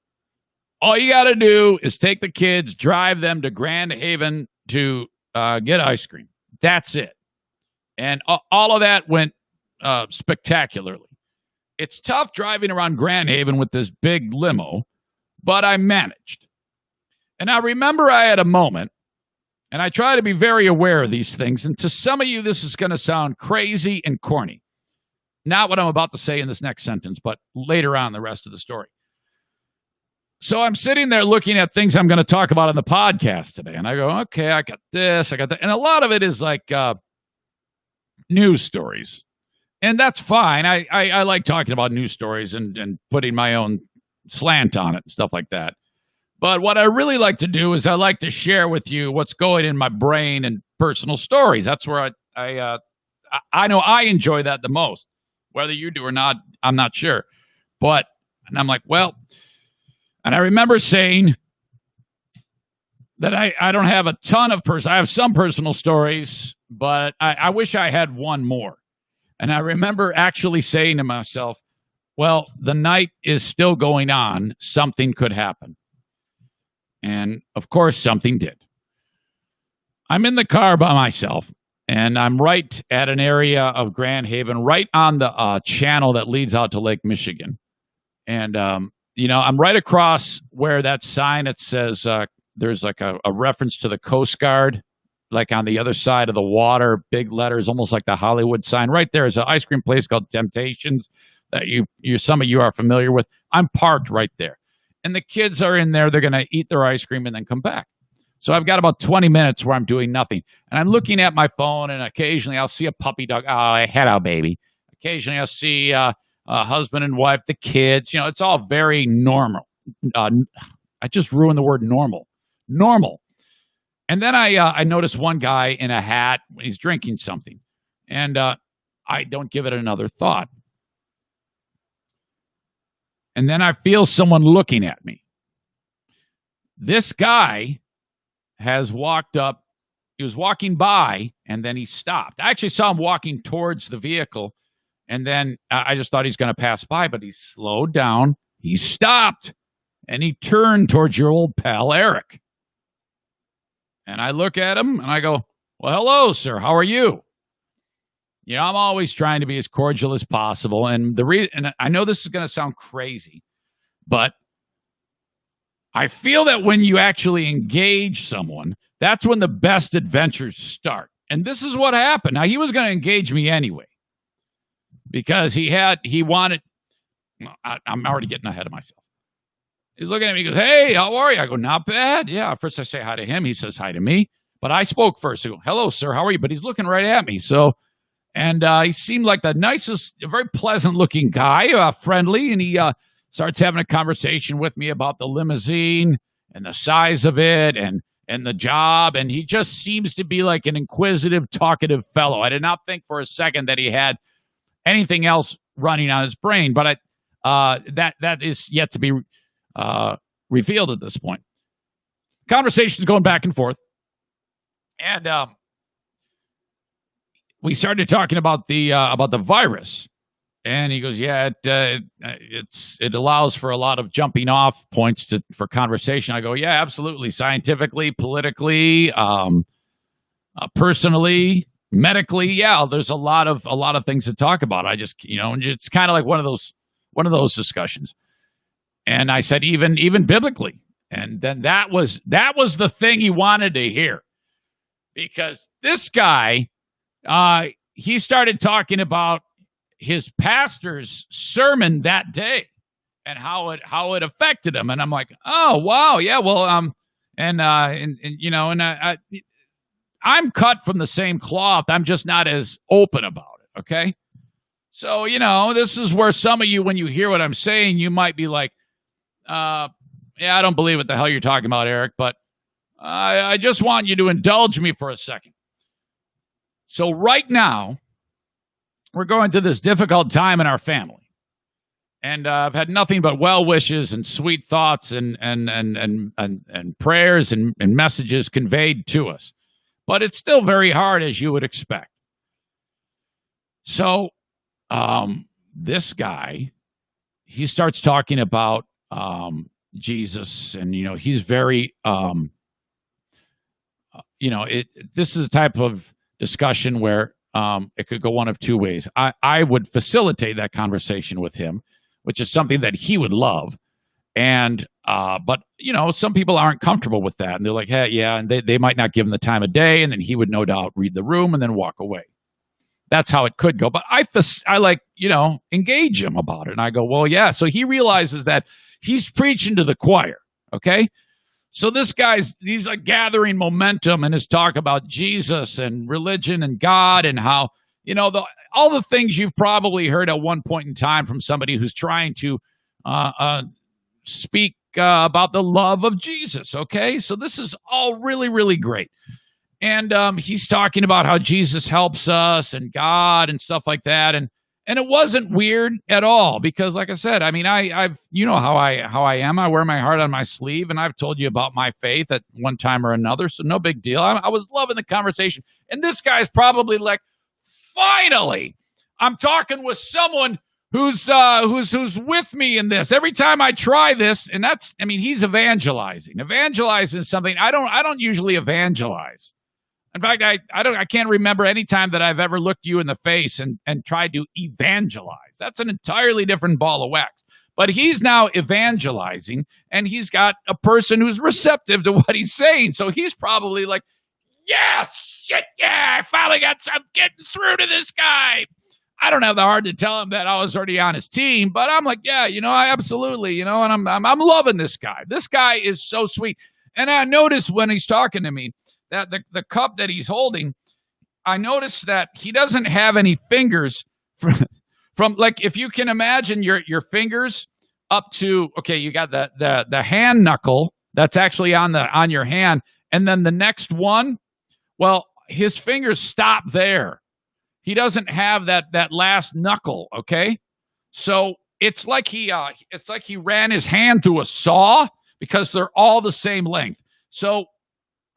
All you got to do is take the kids, drive them to Grand Haven to get ice cream. That's it. And all of that went spectacularly. It's tough driving around Grand Haven with this big limo, but I managed. And I remember I had a moment, and I try to be very aware of these things. And to some of you, this is going to sound crazy and corny. Not what I'm about to say in this next sentence, but later on the rest of the story. So I'm sitting there looking at things I'm going to talk about on the podcast today. And I go, okay, I got this, I got that. And a lot of it is like news stories. And that's fine. I like talking about news stories and putting my own slant on it and stuff like that. But what I really like to do is I like to share with you what's going in my brain and personal stories. That's where I know I enjoy that the most. Whether you do or not, I'm not sure. And I'm like, well... And I remember saying that I don't have a ton of I have some personal stories, but I wish I had one more. And I remember actually saying to myself, well, the night is still going on. Something could happen. And, of course, something did. I'm in the car by myself, and I'm right at an area of Grand Haven, right on the channel that leads out to Lake Michigan. And, I'm right across where that sign that says there's like a reference to the Coast Guard, like on the other side of the water, big letters, almost like the Hollywood sign. Right there is an ice cream place called Temptations that some of you are familiar with. I'm parked right there. And the kids are in there. They're going to eat their ice cream and then come back. So I've got about 20 minutes where I'm doing nothing. And I'm looking at my phone, and occasionally I'll see a puppy dog. Oh, hello, baby. Occasionally I'll see... husband and wife, the kids, it's all very normal. I just ruined the word normal. Normal. And then I notice one guy in a hat. He's drinking something. And I don't give it another thought. And then I feel someone looking at me. This guy has walked up. He was walking by, and then he stopped. I actually saw him walking towards the vehicle. And then I just thought he's going to pass by, but he slowed down. He stopped, and he turned towards your old pal, Eric. And I look at him, and I go, well, hello, sir. How are you? I'm always trying to be as cordial as possible. And and I know this is going to sound crazy, but I feel that when you actually engage someone, that's when the best adventures start. And this is what happened. Now, he was going to engage me anyway. Because he wanted, I'm already getting ahead of myself. He's looking at me, he goes, hey, how are you? I go, not bad. Yeah, first I say hi to him. He says hi to me. But I spoke first. I go, hello, sir, how are you? But he's looking right at me. And he seemed like the nicest, very pleasant-looking guy, friendly. And he starts having a conversation with me about the limousine and the size of it and the job. And he just seems to be like an inquisitive, talkative fellow. I did not think for a second that he had anything else running on his brain, but that is yet to be revealed at this point. Conversations going back and forth, and we started talking about the virus, and he goes, "Yeah, it allows for a lot of jumping off points for conversation." I go, "Yeah, absolutely, scientifically, politically, personally, medically, yeah. There's a lot of things to talk about. I just, it's kind of like one of those discussions." And I said, even biblically, and then that was the thing he wanted to hear, because this guy, he started talking about his pastor's sermon that day and how it affected him, and I'm like, oh wow, yeah, well, I'm cut from the same cloth. I'm just not as open about it. Okay, so this is where some of you, when you hear what I'm saying, you might be like, yeah, I don't believe what the hell you're talking about, Eric, but I just want you to indulge me for a second. So right now, we're going through this difficult time in our family, and I've had nothing but well wishes and sweet thoughts and prayers and messages conveyed to us, but it's still very hard, as you would expect. So, this guy, he starts talking about Jesus, and he's very this is a type of discussion where it could go one of two ways. I would facilitate that conversation with him, which is something that he would love, and but some people aren't comfortable with that, and they're like, hey, yeah, and they might not give him the time of day, and then he would no doubt read the room and then walk away. That's how it could go. But I like, engage him about it. And I go, well, yeah. So he realizes that he's preaching to the choir. Okay. So he's like gathering momentum in his talk about Jesus and religion and God, and how, all the things you've probably heard at one point in time from somebody who's trying to speak about the love of Jesus. Okay. So this is all really, really great. And he's talking about how Jesus helps us and God and stuff like that, and it wasn't weird at all, because, like I said, I mean, I've how I am. I wear my heart on my sleeve, and I've told you about my faith at one time or another, so no big deal. I was loving the conversation, and this guy's probably like, finally, I'm talking with someone who's with me in this. Every time I try this, and he's evangelizing. Evangelizing is something I don't usually evangelize. In fact, I can't remember any time that I've ever looked you in the face and tried to evangelize. That's an entirely different ball of wax. But he's now evangelizing, and he's got a person who's receptive to what he's saying. So he's probably like, yes, shit, yeah, I finally got some getting through to this guy. I don't have the heart to tell him that I was already on his team, but I'm like, yeah, I absolutely, and I'm loving this guy. This guy is so sweet. And I notice when he's talking to me, that the cup that he's holding, I noticed that he doesn't have any fingers from like, if you can imagine your fingers up to, okay, you got the hand knuckle that's actually on your hand, and then the next one, well, his fingers stop there. He doesn't have that last knuckle, okay? So it's like he ran his hand through a saw, because they're all the same length. So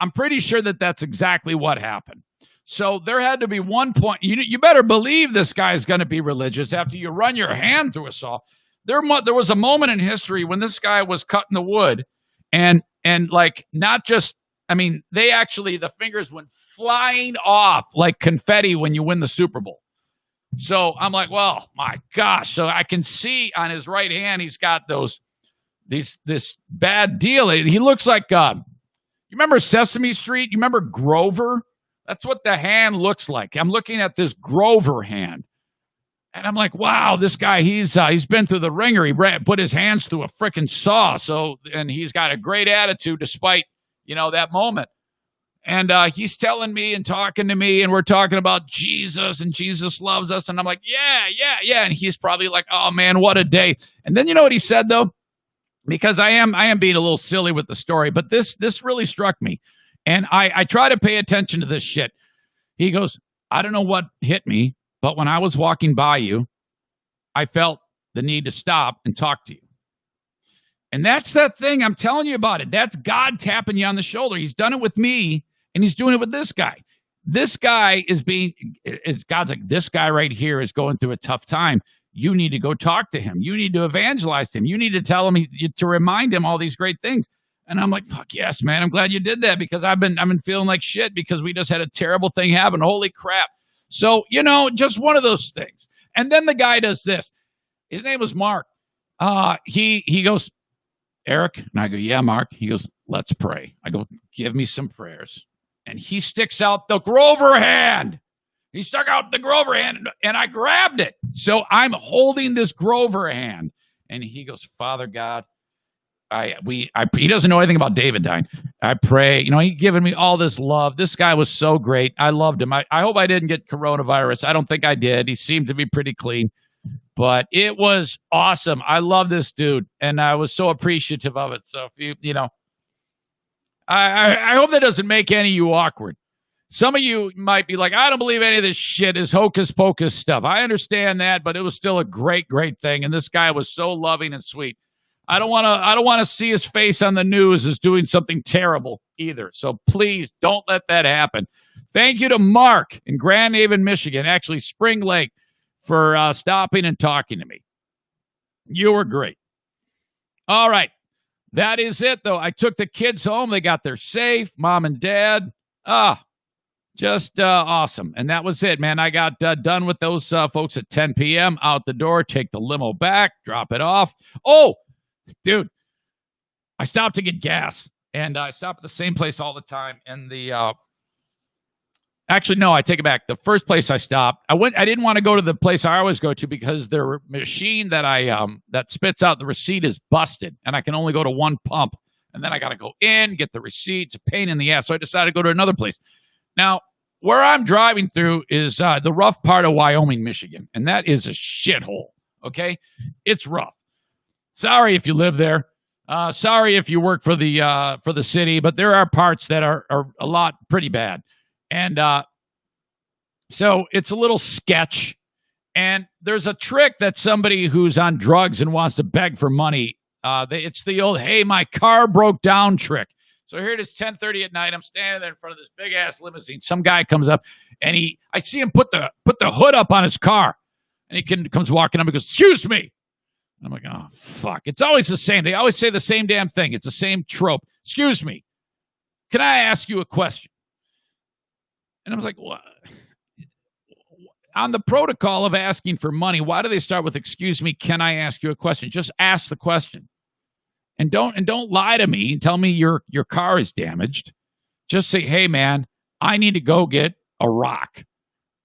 I'm pretty sure that that's exactly what happened. So there had to be one point. You better believe this guy's going to be religious after you run your hand through a saw. There was a moment in history when this guy was cutting the wood, and like, not just, the fingers went flying off like confetti when you win the Super Bowl. So I'm like, well, my gosh. So I can see on his right hand, he's got this bad deal. He looks like, you remember Sesame Street? You remember Grover? That's what the hand looks like. I'm looking at this Grover hand, and I'm like, wow, this guy, he's been through the ringer. He put his hands through a freaking saw. And he's got a great attitude despite, that moment. And he's telling me and talking to me, and we're talking about Jesus, and Jesus loves us. And I'm like, yeah. And he's probably like, oh man, what a day. And then you know what he said though? Because I am being a little silly with the story, but this really struck me. And I try to pay attention to this shit. He goes, I don't know what hit me, but when I was walking by you, I felt the need to stop and talk to you. And that's that thing. I'm telling you about it. That's God tapping you on the shoulder. He's done it with me, and he's doing it with this guy. This guy God's like, this guy right here is going through a tough time. You need to go talk to him. You need to evangelize him. You need to tell him, to remind him all these great things. And I'm like, fuck yes, man. I'm glad you did that, because I've been feeling like shit because we just had a terrible thing happen. Holy crap. So, just one of those things. And then the guy does this. His name was Mark. He goes, Eric, and I go, yeah, Mark. He goes, let's pray. I go, give me some prayers. And he sticks out the Grover hand. He stuck out the Grover hand, and I grabbed it. So I'm holding this Grover hand, and he goes, Father God, he doesn't know anything about David dying. I pray, he given me all this love. This guy was so great. I loved him. I hope I didn't get coronavirus. I don't think I did. He seemed to be pretty clean. But it was awesome. I love this dude, and I was so appreciative of it. So if I hope that doesn't make any of you awkward. Some of you might be like, I don't believe any of this shit is hocus pocus stuff. I understand that, but it was still a great, great thing. And this guy was so loving and sweet. I don't want to see his face on the news as doing something terrible either. So please don't let that happen. Thank you to Mark in Grand Haven, Michigan, actually Spring Lake, for stopping and talking to me. You were great. All right. That is it, though. I took the kids home. They got there safe, mom and dad. Just awesome. And that was it, man. I got done with those folks at 10 p.m. Out the door, take the limo back, drop it off. Oh, dude, I stopped to get gas, and I stop at the same place all the time. And actually, no, I take it back. The first place I stopped, I didn't want to go to the place I always go to because their machine that that spits out the receipt is busted, and I can only go to one pump. And then I got to go in, get the receipt. It's a pain in the ass. So I decided to go to another place. Now, where I'm driving through is the rough part of Wyoming, Michigan, and that is a shithole. Okay, it's rough. Sorry if you live there. Sorry if you work for the city, but there are parts that are a lot pretty bad. And so it's a little sketch. And there's a trick that somebody who's on drugs and wants to beg for money, it's the old, hey, my car broke down trick. So here it is, 10:30 at night. I'm standing there in front of this big-ass limousine. Some guy comes up, and I see him put the hood up on his car. And he comes walking up and goes, excuse me. And I'm like, oh, fuck. It's always the same. They always say the same damn thing. It's the same trope. Excuse me. Can I ask you a question? And I was like, what? On the protocol of asking for money, why do they start with, excuse me, can I ask you a question? Just ask the question. And don't lie to me and tell me your car is damaged. Just say, hey, man, I need to go get a rock.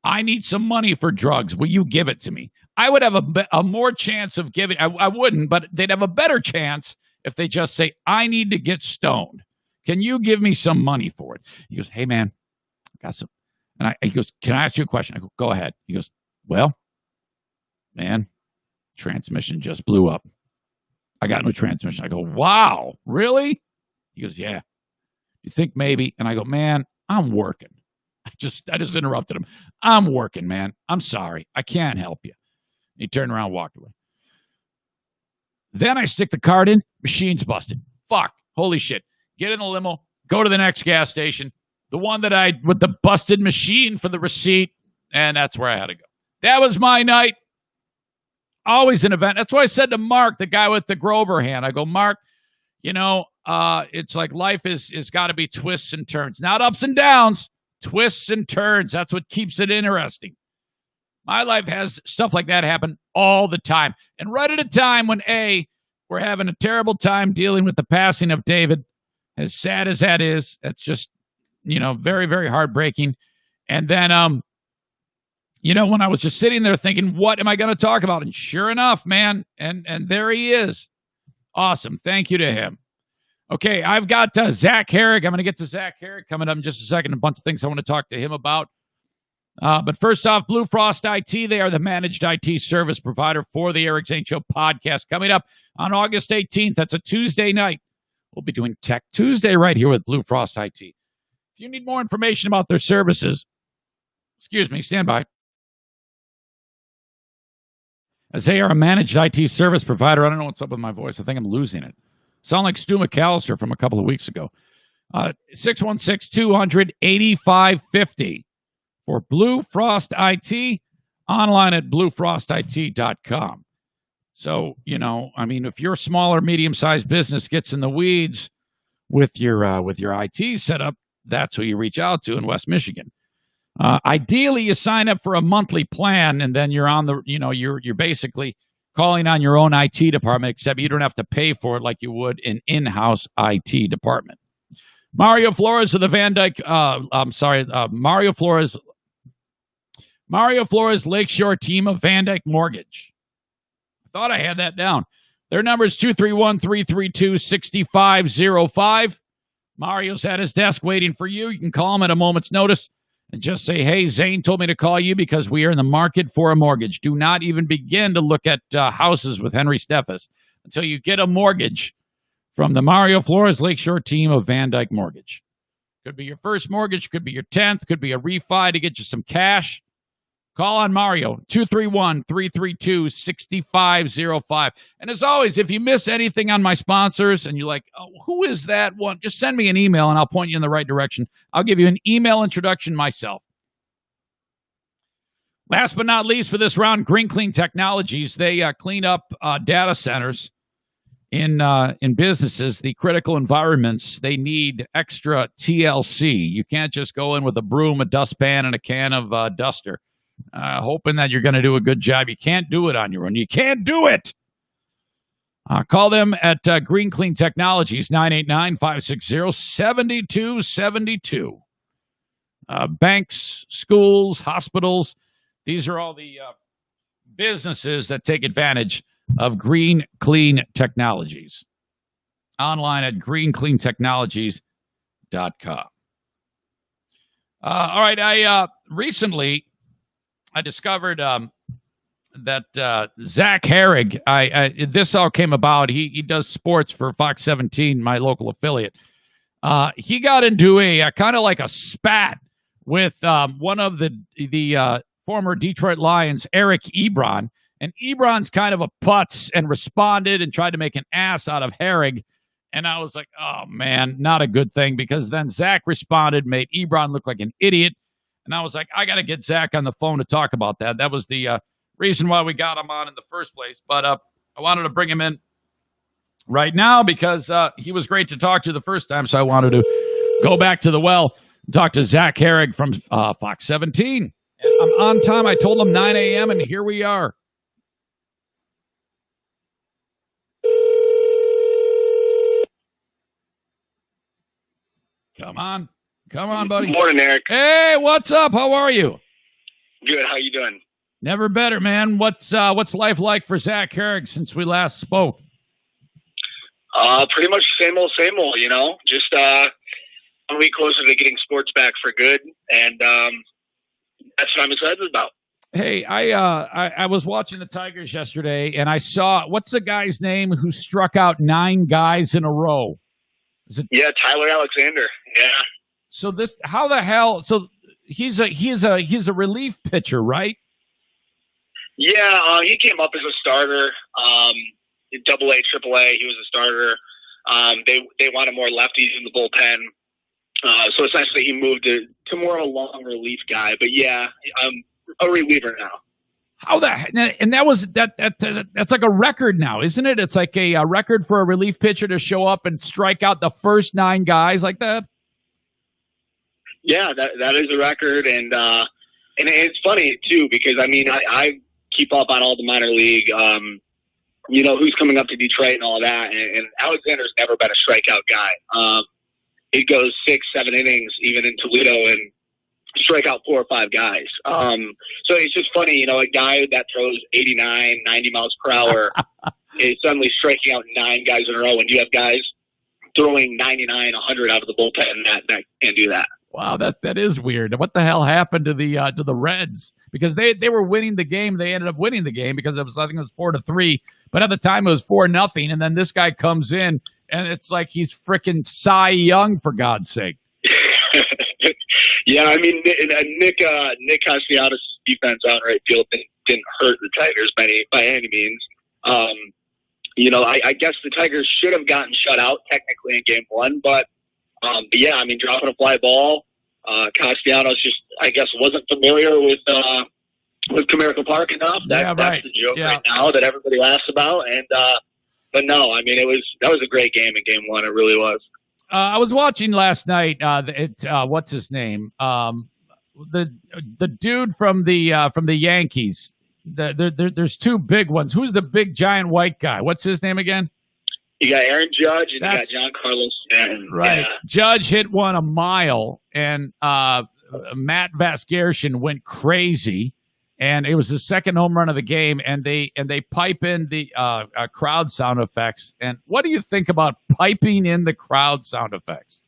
I need some money for drugs. Will you give it to me? I would have a more chance of giving. I wouldn't, but they'd have a better chance if they just say, I need to get stoned. Can you give me some money for it? He goes, hey, man, I got some. And he goes, can I ask you a question? I go, go ahead. He goes, well, man, transmission just blew up. I got no transmission. I go, wow, really? He goes, yeah. You think maybe? And I go, man, I'm working. I just interrupted him. I'm working, man. I'm sorry. I can't help you. He turned around and walked away. Then I stick the card in. Machine's busted. Fuck. Holy shit. Get in the limo. Go to the next gas station. The one with the busted machine for the receipt. And that's where I had to go. That was my night. Always an event. That's why I said to Mark, the guy with the Grover hand, I go, Mark, it's like life is got to be twists and turns. Not ups and downs. Twists and turns. That's what keeps it interesting. My life has stuff like that happen all the time. And right at a time when, we're having a terrible time dealing with the passing of David, as sad as that is, that's just, very, very heartbreaking. And then, when I was just sitting there thinking, what am I going to talk about? And sure enough, man, and there he is. Awesome. Thank you to him. Okay, I've got Zach Herrick. I'm going to get to Zach Herrick coming up in just a second. A bunch of things I want to talk to him about. But first off, Blue Frost IT. They are the managed IT service provider for the Eric Zane Show podcast. Coming up on August 18th, that's a Tuesday night. We'll be doing Tech Tuesday right here with Blue Frost IT. If you need more information about their services, stand by. as they are a managed IT service provider. I don't know what's up with my voice. I think I'm losing it. Sound like Stu McAllister from a couple of weeks ago. 616-200-8550 for Blue Frost IT, online at bluefrostit.com. So, if your small or medium-sized business gets in the weeds with your IT setup, that's who you reach out to in West Michigan. Ideally, you sign up for a monthly plan, and then you're on the, you're basically calling on your own IT department, except you don't have to pay for it like you would an in-house IT department. Mario Flores of the Van Dyke, Mario Flores Lakeshore team of Van Dyke Mortgage. I thought I had that down. Their number is 231-332-6505. Mario's at his desk waiting for you. You can call him at a moment's notice and just say, hey, Zane told me to call you because we are in the market for a mortgage. Do not even begin to look at houses with Henry Steffes until you get a mortgage from the Mario Flores Lakeshore team of Van Dyke Mortgage. Could be your first mortgage, could be your 10th, could be a refi to get you some cash. Call on Mario, 231-332-6505. And as always, if you miss anything on my sponsors and you're like, oh, who is that one? Just send me an email and I'll point you in the right direction. I'll give you an email introduction myself. Last but not least for this round, Green Clean Technologies. They clean up data centers in businesses, the critical environments. They need extra TLC. You can't just go in with a broom, a dustpan, and a can of duster, hoping that you're going to do a good job. You can't do it on your own. You can't do it. Call them at Green Clean Technologies, 989-560-7272. Banks, schools, hospitals, these are all the businesses that take advantage of Green Clean Technologies. Online at greencleantechnologies.com. All right, I recently discovered that Zach Herrig, this all came about. He does sports for Fox 17, my local affiliate. He got into a kind of like a spat with one of the former Detroit Lions, Eric Ebron. And Ebron's kind of a putz and responded and tried to make an ass out of Herrig. And I was like, oh, man, not a good thing, because then Zach responded, made Ebron look like an idiot. And I was like, I got to get Zach on the phone to talk about that. That was the reason why we got him on in the first place. But I wanted to bring him in right now because he was great to talk to the first time. So I wanted to go back to the well and talk to Zach Herrig from Fox 17. And I'm on time. I told him 9 a.m. and here we are. Come on, buddy. Good morning, Eric. Hey, what's up? How are you? Good. How you doing? Never better, man. What's life like for Zach Herrig since we last spoke? Pretty much same old, you know. Just a week closer to getting sports back for good, and that's what I'm excited about. Hey, I was watching the Tigers yesterday, and I saw, what's the guy's name who struck out 9 guys in a row? Yeah, Tyler Alexander. Yeah. So how the hell? So he's a relief pitcher, right? Yeah, he came up as a starter, in AA, AAA. He was a starter. They wanted more lefties in the bullpen, so essentially he moved to more of a long relief guy. But yeah, I'm a reliever now. How and that's like a record now, isn't it? It's like a record for a relief pitcher to show up and strike out the first 9 guys like that. Yeah, that is a record, and it's funny too because I mean I keep up on all the minor league, you know, who's coming up to Detroit and all that, and Alexander's never been a strikeout guy. He goes 6-7 innings even in Toledo and strike out 4 or 5 guys. So it's just funny, you know, a guy that throws 89, 90 miles per hour is suddenly striking out 9 guys in a row, and you have guys throwing 99, 100 out of the bullpen that can't do that. Wow, that is weird. What the hell happened to the Reds? Because they were winning the game. They ended up winning the game because I think it was 4-3. But at the time it was 4-0. And then this guy comes in and it's like he's freaking Cy Young, for God's sake. Yeah, I mean, Nick Castellanos defense out in right field didn't hurt the Tigers by any means. I guess the Tigers should have gotten shut out technically in game one, but yeah, I mean, dropping a fly ball, Castellanos just, I guess, wasn't familiar with Comerica Park enough. That's the joke right now that everybody laughs about. And but no, I mean, that was a great game in game one. It really was. I was watching last night. What's his name? The dude from the Yankees. There's two big ones. Who's the big giant white guy? What's his name again? You got Aaron Judge and you got John Carlos Stanton. Right. Yeah. Judge hit one a mile, and Matt Vasgersian went crazy, and it was the second home run of the game. And they pipe in the crowd sound effects. And what do you think about piping in the crowd sound effects?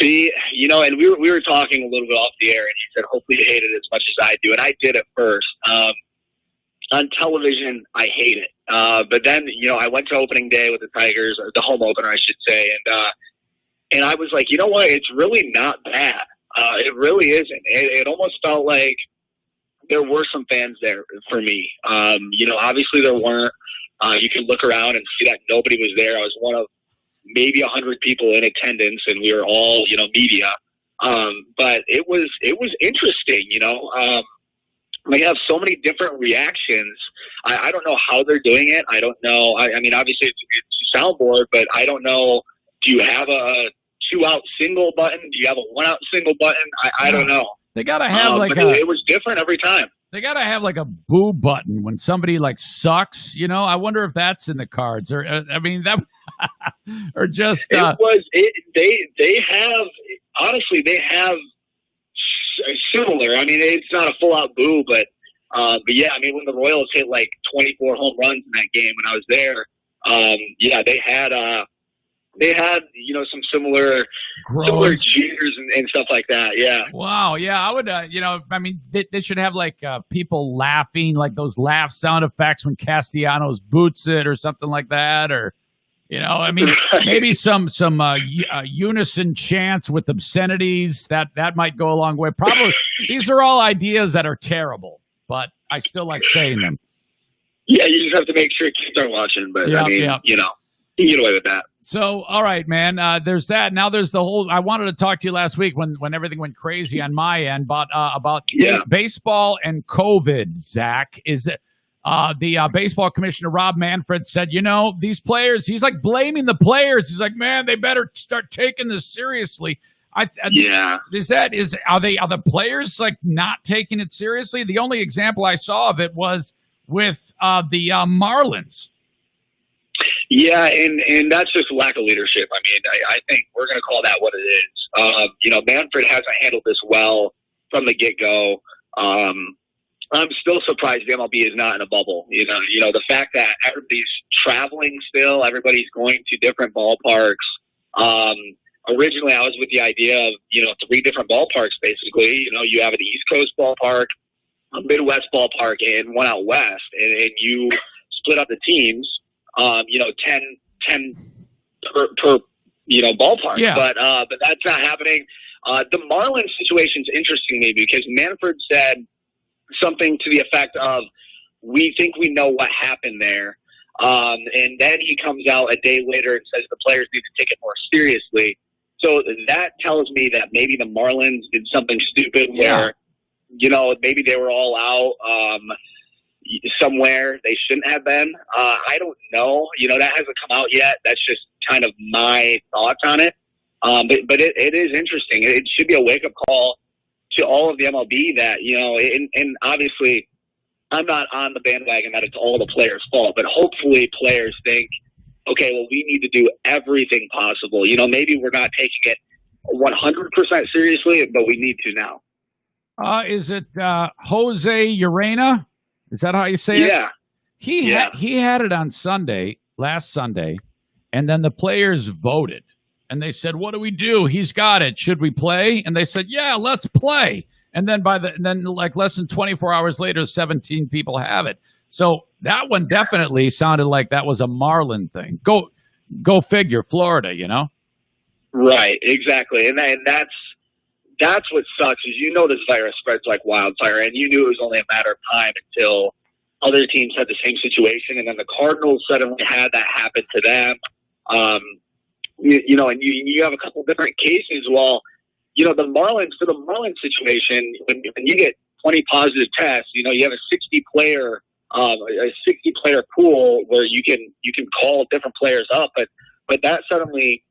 See, and we were talking a little bit off the air, and he said, hopefully you hate it as much as I do. And I did at first. On television, I hate it. But then, I went to opening day with the Tigers, or the home opener, I should say. And I was like, you know what? It's really not bad. It really isn't. It almost felt like there were some fans there for me. Obviously there weren't. You can look around and see that nobody was there. I was one of maybe 100 people in attendance, and we were all, media. But it was interesting, They have so many different reactions. I don't know how they're doing it. I don't know. I mean, obviously it's a soundboard, but I don't know. Do you have a 2-out single button? Do you have a 1-out single button? I don't know. They gotta have it was different every time. They gotta have like a boo button when somebody sucks. I wonder if that's in the cards, or I mean that, or just They have similar. I mean, it's not a full out boo, but yeah, I mean, when the Royals hit 24 home runs in that game when I was there, they had some similar cheers and stuff like that. Yeah. Wow. Yeah, I would. I mean, they should have people laughing, like those laugh sound effects when Castellanos boots it or something like that, or. I mean, maybe some unison chants with obscenities that might go a long way. Probably these are all ideas that are terrible, but I still like saying them. Yeah, you just have to make sure kids are watching. But I mean, you can get away with that. So, all right, man. There's that. Now there's the whole. I wanted to talk to you last week when everything went crazy on my end, but about baseball and COVID. Zach, is it? The baseball commissioner, Rob Manfred, said, these players, he's blaming the players. He's like, man, they better start taking this seriously. Are the players not taking it seriously? The only example I saw of it was with the Marlins. Yeah, and that's just lack of leadership. I mean, I think we're going to call that what it is. Manfred hasn't handled this well from the get-go. I'm still surprised the MLB is not in a bubble. The fact that everybody's traveling still, everybody's going to different ballparks. Originally, I was with the idea of 3 different ballparks. Basically, you have an East Coast ballpark, a Midwest ballpark, and one out west, and you split up the teams. 10 per ballpark. Yeah. But that's not happening. The Marlins situation's interesting to me because Manfred said something to the effect of, we think we know what happened there. And then he comes out a day later and says the players need to take it more seriously. So that tells me that maybe the Marlins did something stupid where, maybe they were all out somewhere they shouldn't have been. I don't know. That hasn't come out yet. That's just kind of my thoughts on it. But it is interesting. It should be a wake-up call to all of the MLB that, and obviously I'm not on the bandwagon that it's all the players' fault, but hopefully players think, okay, well, we need to do everything possible. Maybe we're not taking it 100% seriously, but we need to now. Is it Jose Urena? Is that how you say it? Yeah. He had it on last Sunday, and then the players voted. And they said, what do we do? He's got it. Should we play? And they said, yeah, let's play. And then less than 24 hours later, 17 people have it. So that one definitely sounded like that was a Marlin thing. Go figure, Florida, Right, exactly. And that's that's what sucks is this virus spreads like wildfire, and you knew it was only a matter of time until other teams had the same situation, and then the Cardinals suddenly had that happen to them. And you have a couple different cases. Well, the Marlins, for the Marlins situation, when you get 20 positive tests, you have a 60 player pool where you can call different players up, but that suddenly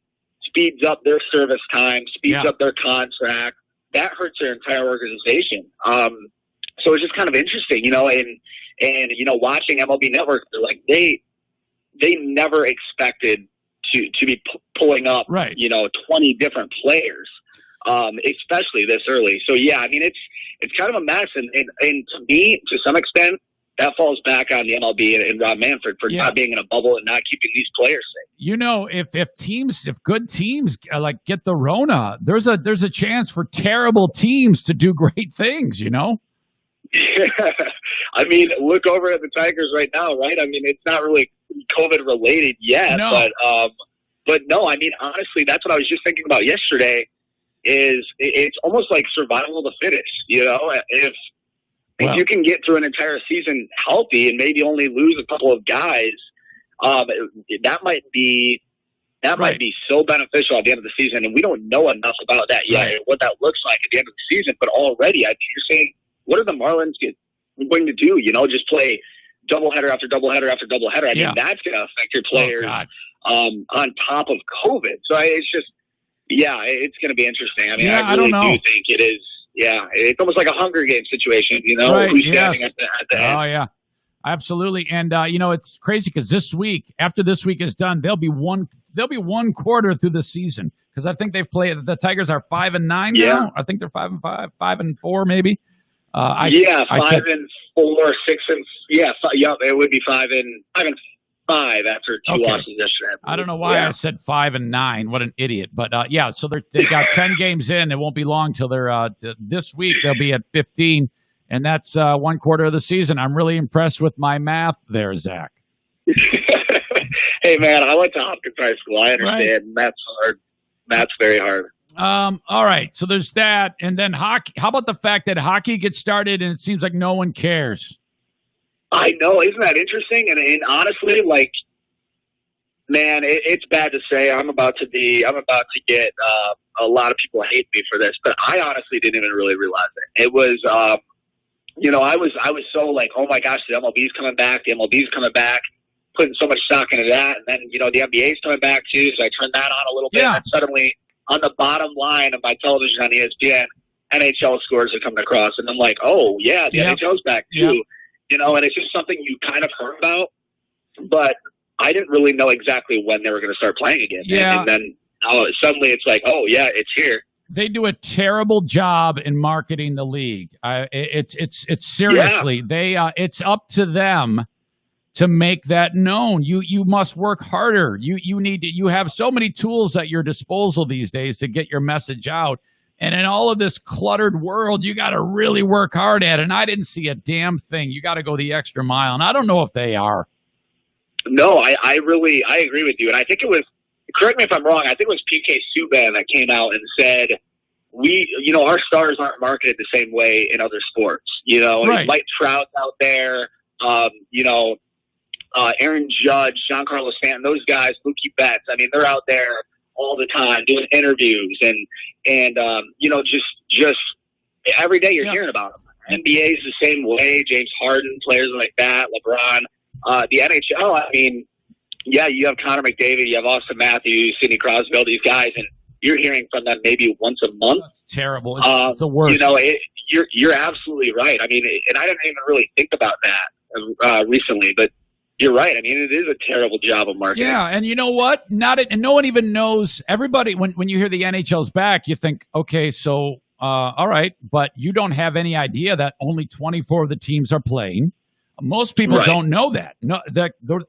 speeds up their service time, speeds up their contract. That hurts their entire organization. So it's just kind of interesting, and watching MLB Network, they're like they never expected to be pulling up, 20 different players, especially this early. So yeah, I mean it's kind of a mess, and to me, to some extent, that falls back on the MLB and Rob Manfred for not being in a bubble and not keeping these players safe. If good teams like get the Rona, there's a chance for terrible teams to do great things. Yeah. I mean, look over at the Tigers right now, right? I mean, it's not really COVID related yet, but no, I mean, honestly, that's what I was just thinking about yesterday. It's almost like survival of the fittest. If you can get through an entire season healthy and maybe only lose a couple of guys, that might be so beneficial at the end of the season. And we don't know enough about that yet, what that looks like at the end of the season. But already, I think you're saying, what are the Marlins going to do? Just play doubleheader after doubleheader after doubleheader. I mean, that's going to affect your players on top of COVID. So it's just, it's going to be interesting. I mean, I really do think it is. Yeah, it's almost like a Hunger Games situation, who's standing at the end. Oh, yeah, absolutely. And, it's crazy because after this week is done, there'll be one quarter through the season because I think they've played – the Tigers are 5-9 now. I think they're 5-5, 5-4 maybe. 5-4, 6 and – it would be 5-5 after two losses yesterday. I don't know why I said 5-9. What an idiot! But so they got 10 games in. It won't be long till they're this week. They'll be at 15, and that's one quarter of the season. I'm really impressed with my math there, Zach. Hey man, I went to Hopkins High School. I understand. Math's hard. Math's very hard. All right. So there's that, and then hockey. How about the fact that hockey gets started and it seems like no one cares? I know, isn't that interesting? And honestly, man, it's bad to say. I'm about to get a lot of people hate me for this, but I honestly didn't even really realize it. It was, I was so like, oh my gosh, the MLB's coming back, putting so much stock into that, and then the NBA's coming back too. So I turned that on a little bit, and suddenly on the bottom line of my television on ESPN, NHL scores are coming across, and I'm like, oh yeah, the NHL's back too. And it's just something you kind of heard about, but I didn't really know exactly when they were going to start playing again. Yeah. And then suddenly it's like, oh, yeah, it's here. They do a terrible job in marketing the league. It's seriously, it's up to them to make that known. You must work harder. You have so many tools at your disposal these days to get your message out. And in all of this cluttered world, you got to really work hard at it. And I didn't see a damn thing. You got to go the extra mile. And I don't know if they are. No, I agree with you. And I think it was, correct me if I'm wrong, I think it was PK Subban that came out and said, our stars aren't marketed the same way in other sports. Mike Trout's out there, Aaron Judge, Giancarlo Stanton, those guys, Mookie Betts. I mean, they're out there all the time doing interviews and just every day you're hearing about them. NBA is the same way. James Harden, players like that, LeBron. The NHL, I mean, you have Connor McDavid, you have Austin Matthews, Sidney Crosby, all these guys, and you're hearing from them maybe once a month. That's terrible. It's the worst. You're absolutely right. I mean, and I didn't even really think about that recently, but you're right. I mean, it is a terrible job of marketing. Yeah, and you know what? And no one even knows. Everybody, when you hear the NHL's back, you think, okay, so all right, but you don't have any idea that only 24 of the teams are playing. Most people don't know that. No,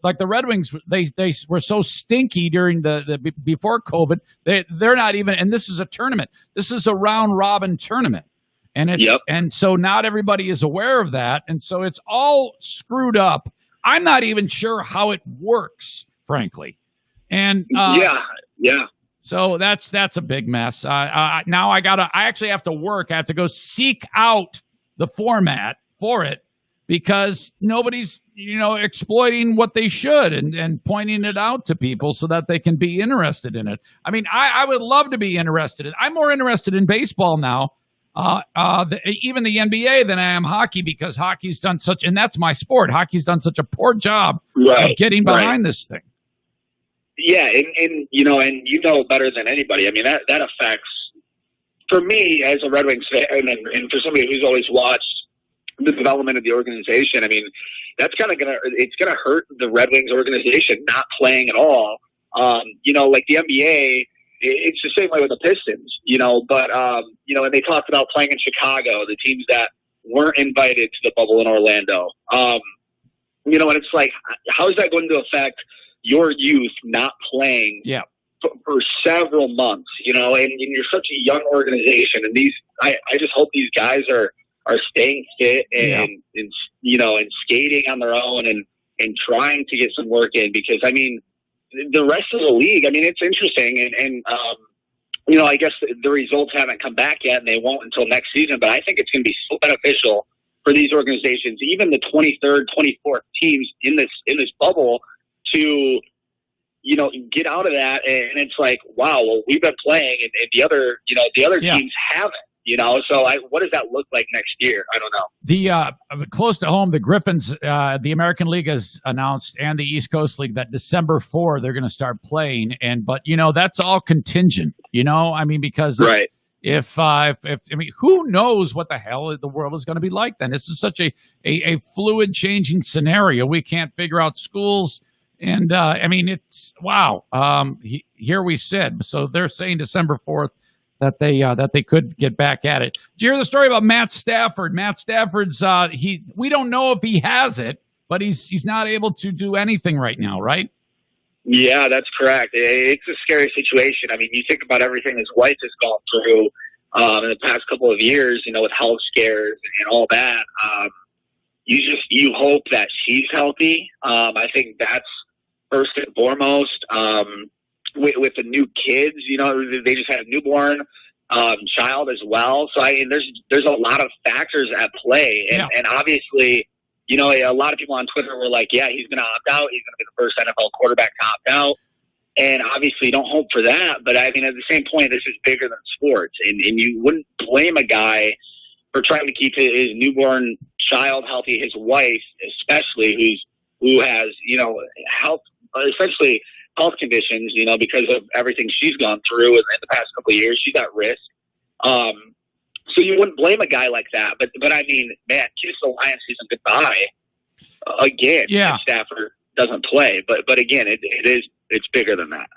like the Red Wings, they were so stinky during the before COVID. They're not even. And this is a tournament. This is a round robin tournament, and and so not everybody is aware of that, and so it's all screwed up. I'm not even sure how it works, frankly. And So that's a big mess. Now I actually have to work. I have to go seek out the format for it because nobody's, exploiting what they should and pointing it out to people so that they can be interested in it. I mean, I would love to be interested in. I'm more interested in baseball now, even the NBA than I am hockey because hockey's done such, and that's my sport. Hockey's done such a poor job of getting behind this thing. Yeah, and you know better than anybody. I mean, that affects, for me as a Red Wings fan, and for somebody who's always watched the development of the organization. I mean, that's kind of gonna hurt the Red Wings organization not playing at all. Like the NBA, it's the same way with the Pistons. But and they talked about playing in Chicago, the teams that weren't invited to the bubble in Orlando. And it's like, how is that going to affect your youth not playing for several months, and you're such a young organization, and I just hope these guys are staying fit and skating on their own and trying to get some work in because, I mean, the rest of the league, I mean, it's interesting and I guess the results haven't come back yet and they won't until next season, but I think it's going to be so beneficial for these organizations, even the 23rd, 24th teams in this bubble to, get out of that. And it's like, wow, well, we've been playing and the other teams haven't, so what does that look like next year? I don't know. The close to home, the Griffins, the American League has announced and the East Coast League that December 4, they're going to start playing. But that's all contingent, I mean, because right. If who knows what the hell the world is going to be like then? This is such a fluid changing scenario. We can't figure out schools. And I mean, it's wow. Here we sit. So they're saying December 4th that they could get back at it. Did you hear the story about Matt Stafford? Matt Stafford's we don't know if he has it, but he's not able to do anything right now, right? Yeah, that's correct. It's a scary situation. I mean, you think about everything his wife has gone through in the past couple of years, with health scares and all that. You hope that she's healthy. I think that's first and foremost. With the new kids, they just had a newborn child as well. So I mean, there's a lot of factors at play, and obviously, a lot of people on Twitter were like, "Yeah, he's going to opt out. He's going to be the first NFL quarterback to opt out." And obviously, don't hope for that. But I mean, at the same point, this is bigger than sports, and you wouldn't blame a guy for trying to keep his newborn child healthy, his wife especially, who has health, essentially health conditions, because of everything she's gone through in the past couple of years. She's at risk. So you wouldn't blame a guy like that. But I mean, man, kiss the Lions season goodbye again. Yeah. If Stafford doesn't play. But again, it's bigger than that.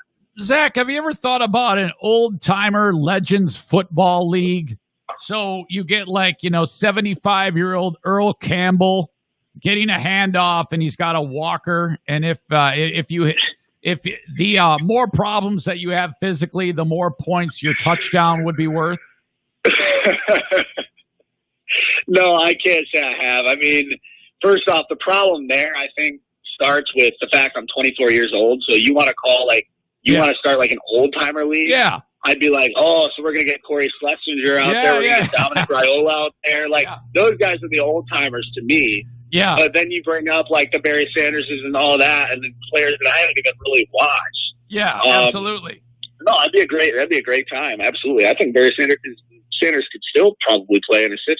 Zach, have you ever thought about an old-timer Legends football league? So you get 75-year-old Earl Campbell getting a handoff, and he's got a walker. And if the more problems that you have physically, the more points your touchdown would be worth. No, I can't say I have. I mean, first off, the problem there, I think, starts with the fact I'm 24 years old. So you want to call want to start an old timer league? Yeah. I'd be like, oh, so we're going to get Corey Schlesinger out there. We're going to get Dominic Raiola out there. Those guys are the old timers to me. Yeah. But then you bring up the Barry Sanderses and all that, and the players that I haven't even really watched. Yeah, absolutely. No, that'd be a great time. Absolutely. I think Barry Sanders could still probably play in his 50s.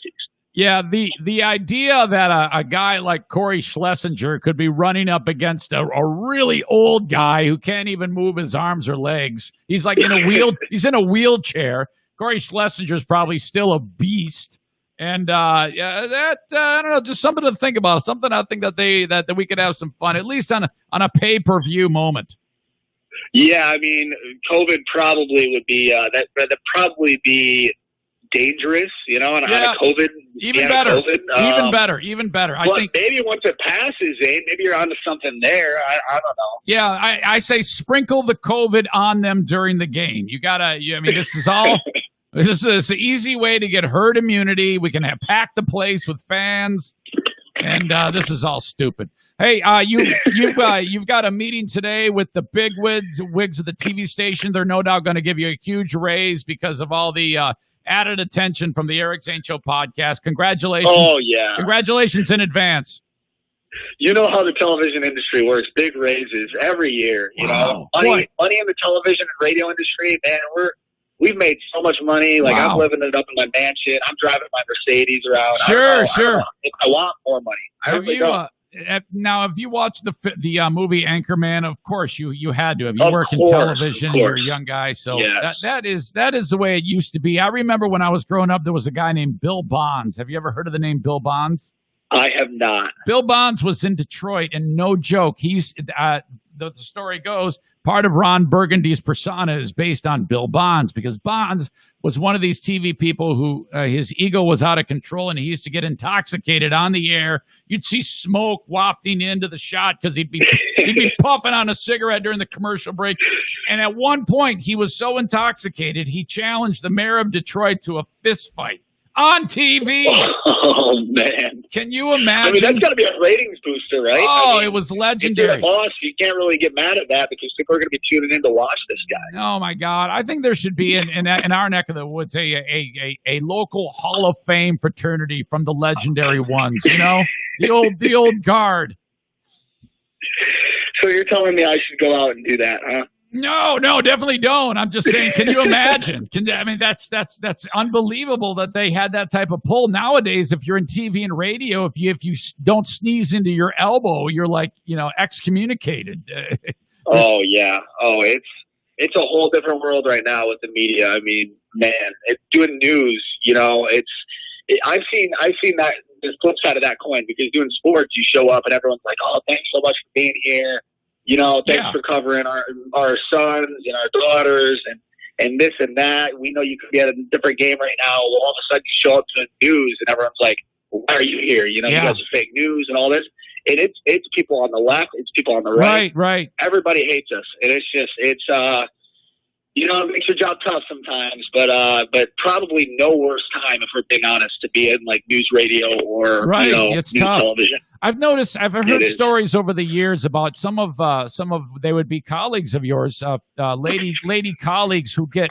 Yeah, the idea that a guy like Corey Schlesinger could be running up against a really old guy who can't even move his arms or legs. He's he's in a wheelchair. Corey Schlesinger's probably still a beast. And I don't know, just something to think about. Something I think that we could have some fun, at least on a pay-per-view moment. Yeah, I mean, COVID probably would be that'd probably be dangerous, on a COVID. Even better. Even better. I think maybe once it passes, Zane, maybe you're onto something there. I don't know. Yeah, I say sprinkle the COVID on them during the game. You gotta. I mean, this is all. This is an easy way to get herd immunity. We can pack the place with fans. And this is all stupid. Hey, you've got a meeting today with the big wigs of the TV station. They're no doubt going to give you a huge raise because of all the added attention from the Eric Zane Show podcast. Congratulations! Oh yeah, congratulations in advance. You know how the television industry works. Big raises every year. You know, money in the television and radio industry. Man, we've made so much money. Like I'm living it up in my mansion. I'm driving my Mercedes around. Sure. I want more money. Now, have you watched the movie Anchorman? Of course, you had to. Have you worked in television? You're a young guy, so that is the way it used to be. I remember when I was growing up, there was a guy named Bill Bonds. Have you ever heard of the name Bill Bonds? I have not. Bill Bonds was in Detroit, and no joke, he's the story goes, part of Ron Burgundy's persona is based on Bill Bonds, because Bonds was one of these TV people who his ego was out of control, and he used to get intoxicated on the air. You'd see smoke wafting into the shot because he'd be puffing on a cigarette during the commercial break. And at one point, he was so intoxicated, he challenged the mayor of Detroit to a fist fight on TV. Oh, man. Can you imagine? I mean, that's got to be a ratings booster, right? Oh, it was legendary. If you're the boss, you can't really get mad at that because people are going to be tuning in to watch this guy. Oh, my God. I think there should be, in our neck of the woods, a local Hall of Fame fraternity from the legendary ones, you know? the old guard. So you're telling me I should go out and do that, huh? No, definitely don't. I'm just saying, can you imagine? That's unbelievable that they had that type of pull. Nowadays, if you're in TV and radio, if you don't sneeze into your elbow, you're like, excommunicated. Oh yeah. Oh, it's a whole different world right now with the media. I mean, man, doing news. I've seen that the flip side of that coin, because doing sports, you show up and everyone's like, "Oh, thanks so much for being here. Thanks for covering our sons and our daughters and this and that. We know you could be at a different game right now." Well, all of a sudden you show up to the news and everyone's like, "Why are you here? You guys are fake news and all this." And it's people on the left, it's people on the right. Right. Everybody hates us, and it makes your job tough sometimes. But probably no worse time, if we're being honest, to be in like news radio or it's news tough. television. I've heard stories over the years about some of they would be colleagues of yours, lady colleagues who get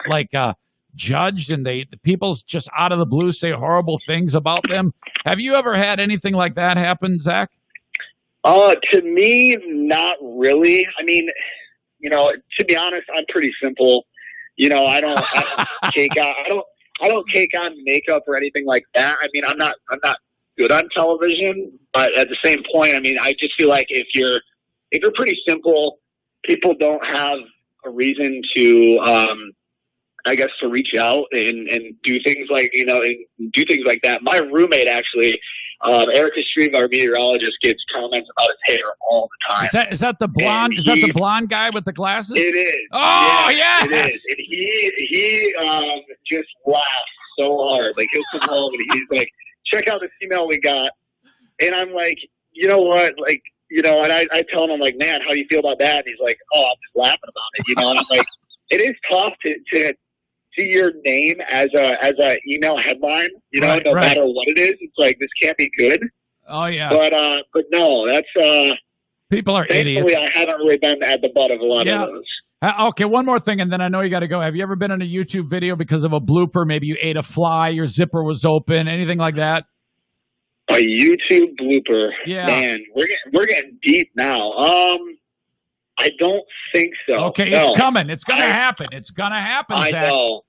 judged, and the people's just out of the blue say horrible things about them. Have you ever had anything like that happen, Zach? To me, not really. I mean, to be honest, I'm pretty simple. I don't take on makeup or anything like that. I mean, I'm not good on television, but at the same point, I mean, I just feel like if you're pretty simple, people don't have a reason to, I guess, to reach out and do things like, do things like that. My roommate actually, Eric Stream, our meteorologist, gets comments about his hair all the time. Is that the blonde? Is that the blonde guy with the glasses? It is. Oh, yes. It is. And he just laughs so hard. Like, he'll come home and he's like, "Check out this email we got." And I'm like, you know what? Like, and I tell him, I'm like, "Man, how do you feel about that?" And he's like, "Oh, I'm just laughing about it." And I'm like, it is tough to see your name as a email headline, no matter what it is. It's like, this can't be good. Oh yeah. But no, that's people are thankfully idiots. I haven't really been at the butt of a lot of those. Okay, one more thing, and then I know you got to go. Have you ever been in a YouTube video because of a blooper? Maybe you ate a fly, your zipper was open, anything like that? A YouTube blooper? Yeah. Man, we're getting deep now. I don't think so. Okay, no. It's coming. It's going to happen. It's going to happen, I Zach. know.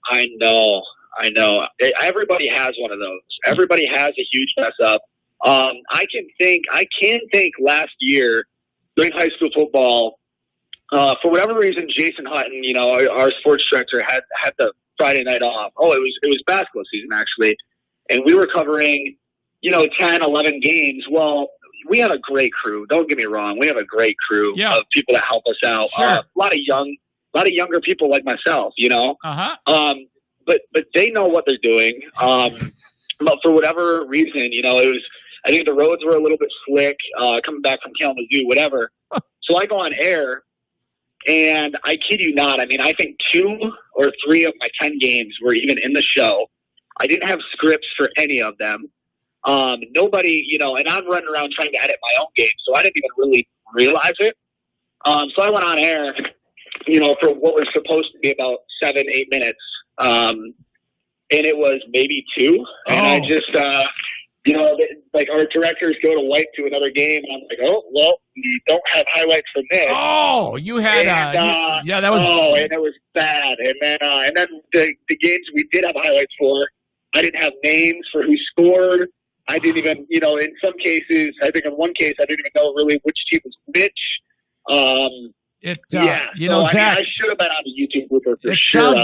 Everybody has one of those. Everybody has a huge mess up. I can think last year during high school football, for whatever reason, Jason Hutton, our sports director, had the Friday night off. Oh, it was basketball season, actually. And we were covering, 10, 11 games. Well, we have a great crew. Don't get me wrong. We have a great crew of people that help us out. Sure. A lot of younger people like myself, Uh-huh. But they know what they're doing. But for whatever reason, I think the roads were a little bit slick, coming back from Kalamazoo, whatever. So I go on air, and I kid you not, I mean, I think 2 or 3 of my 10 games were even in the show. I didn't have scripts for any of them. Nobody, and I'm running around trying to edit my own game, so I didn't even really realize it. So I went on air, for what was supposed to be about 7-8 minutes. And it was maybe 2. And I just, like our directors go to wipe to another game, and I'm like, oh, well, you don't have highlights from this. Oh, you had, that was. Oh, and it was bad. And then the games we did have highlights for, I didn't have names for who scored. I didn't even, in some cases, I think in one case, I didn't even know really which team was which. Zach, I should have been on the YouTube with her for it sure.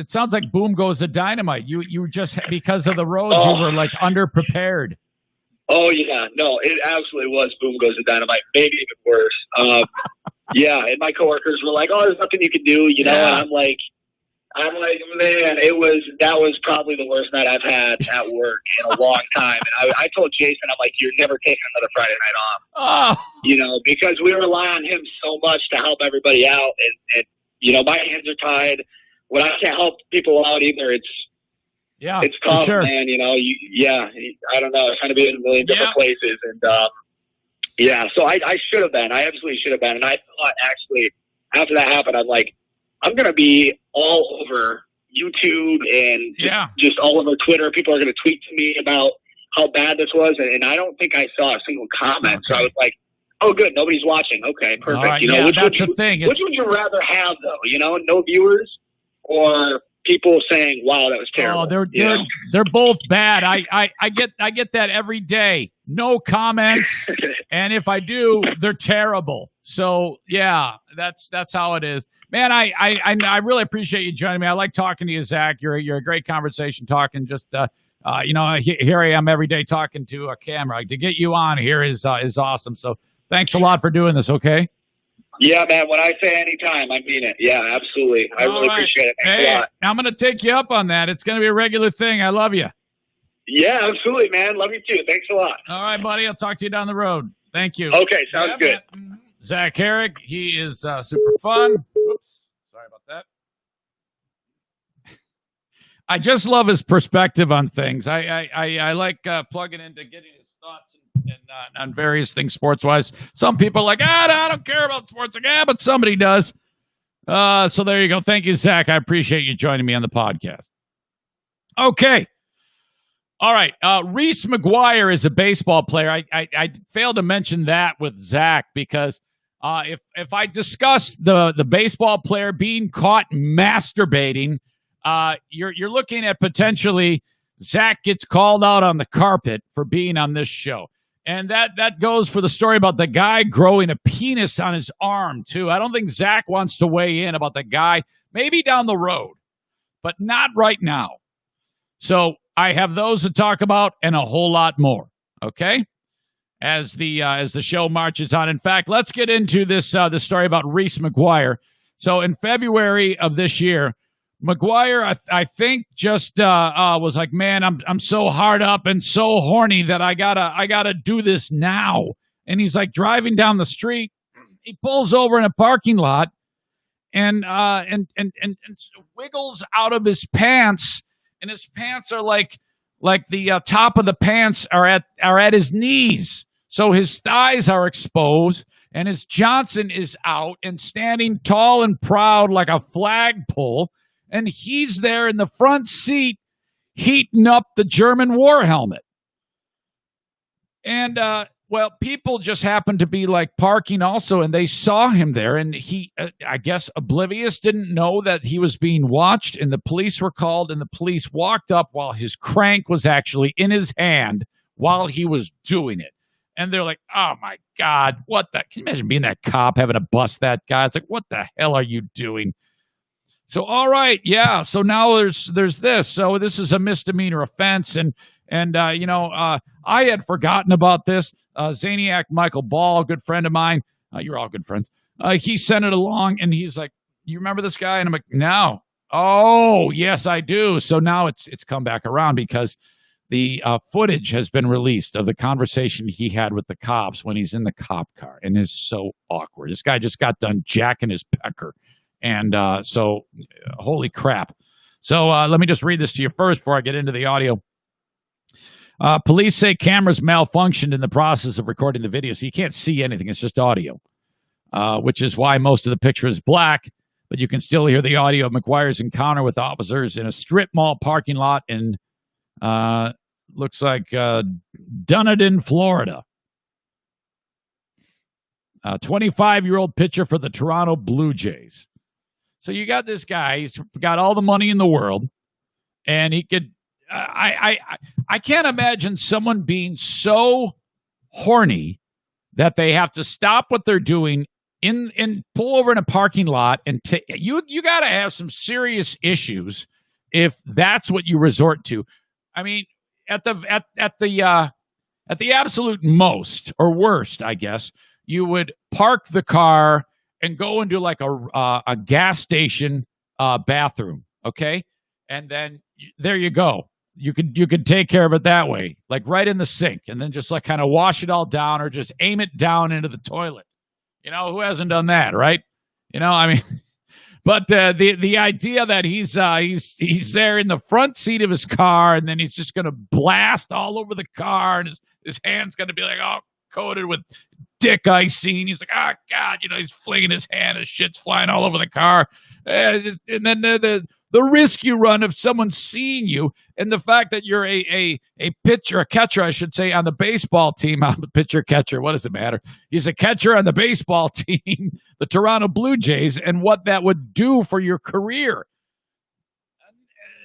Sounds like Boom Goes the Dynamite. You just, because of the roads, you were like underprepared. Oh yeah, no, it absolutely was Boom Goes the Dynamite, maybe even worse. And my coworkers were like, "Oh, there's nothing you can do," and I'm like, man, that was probably the worst night I've had at work in a long time. And I told Jason, I'm like, you're never taking another Friday night off. Oh, because we rely on him so much to help everybody out. And my hands are tied. When I can't help people out either, it's tough, sure. man. I don't know. Trying to be in a million different places. And, so I should have been. I absolutely should have been. And I thought, actually, after that happened, I'm like, I'm going to be all over YouTube and just all over Twitter. People are going to tweet to me about how bad this was. And I don't think I saw a single comment. So I was like, oh, good. Nobody's watching. Okay, perfect. Right, which would you rather have, though? No viewers or people saying, wow, that was terrible. Oh, they're both bad. I get that every day. No comments. And if I do, they're terrible. So that's how it is, man. I really appreciate you joining me. I like talking to you, Zach. You're a great conversation talking. Just here I am every day talking to a camera. To get you on here is awesome. So thanks a lot for doing this. Okay. Yeah, man. When I say anytime, I mean it. Yeah, absolutely. I really appreciate it. Thanks a lot. I'm going to take you up on that. It's going to be a regular thing. I love you. Yeah, absolutely, man. Love you too. Thanks a lot. All right, buddy. I'll talk to you down the road. Thank you. Okay, sounds good. Man. Zach Herrick, he is super fun. Oops, sorry about that. I just love his perspective on things. I like plugging into getting his thoughts and on various things sports-wise. Some people are like, I don't care about sports. Like, but somebody does. So there you go. Thank you, Zach. I appreciate you joining me on the podcast. Okay. All right. Reese McGuire is a baseball player. I failed to mention that with Zach because if I discuss the baseball player being caught masturbating, you're looking at potentially Zach gets called out on the carpet for being on this show. And that goes for the story about the guy growing a penis on his arm, too. I don't think Zach wants to weigh in about the guy, maybe down the road, but not right now. So I have those to talk about and a whole lot more, okay? As the show marches on. In fact, let's get into this story about Reese McGuire. So in February of this year, McGuire, I think, just was like, man, I'm so hard up and so horny that I gotta do this now. And he's like driving down the street. He pulls over in a parking lot and wiggles out of his pants, and his pants are like the top of the pants are at his knees, so his thighs are exposed, and his Johnson is out and standing tall and proud like a flagpole. And he's there in the front seat heating up the German war helmet. And, people just happened to be like parking also, and they saw him there. And he, I guess, oblivious, didn't know that he was being watched. And the police were called, and the police walked up while his crank was actually in his hand while he was doing it. And they're like, oh, my God, what the? Can you imagine being that cop having to bust that guy? It's like, what the hell are you doing? So, all right, yeah. So now there's this. So this is a misdemeanor offense, and I had forgotten about this. Zaniac Michael Ball, a good friend of mine. You're all good friends. He sent it along, and he's like, "You remember this guy?" And I'm like, "No." Oh, yes, I do. So now it's come back around because the footage has been released of the conversation he had with the cops when he's in the cop car, and it's so awkward. This guy just got done jacking his pecker. And holy crap. So let me just read this to you first before I get into the audio. Police say cameras malfunctioned in the process of recording the video, so you can't see anything. It's just audio, which is why most of the picture is black, but you can still hear the audio of McGuire's encounter with officers in a strip mall parking lot in, looks like, Dunedin, Florida. A 25-year-old pitcher for the Toronto Blue Jays. So you got this guy. He's got all the money in the world, and he could. I can't imagine someone being so horny that they have to stop what they're doing and pull over in a parking lot and you got to have some serious issues if that's what you resort to. I mean, at the absolute most or worst, I guess, you would park the car and go into like a gas station bathroom, okay? And then there you go. You could take care of it that way, like right in the sink, and then just like kind of wash it all down or just aim it down into the toilet. You know, who hasn't done that, right? You know, I mean, but the idea that he's there in the front seat of his car, and then he's just going to blast all over the car, and his hand's going to be like all coated with dick icing. He's like, oh God, you know, he's flinging his hand, his shit's flying all over the car, and then the risk you run of someone seeing you, and the fact that you're a pitcher, a catcher, I should say, on the baseball team. I'm the pitcher, catcher. What does it matter? He's a catcher on the baseball team, the Toronto Blue Jays, and what that would do for your career.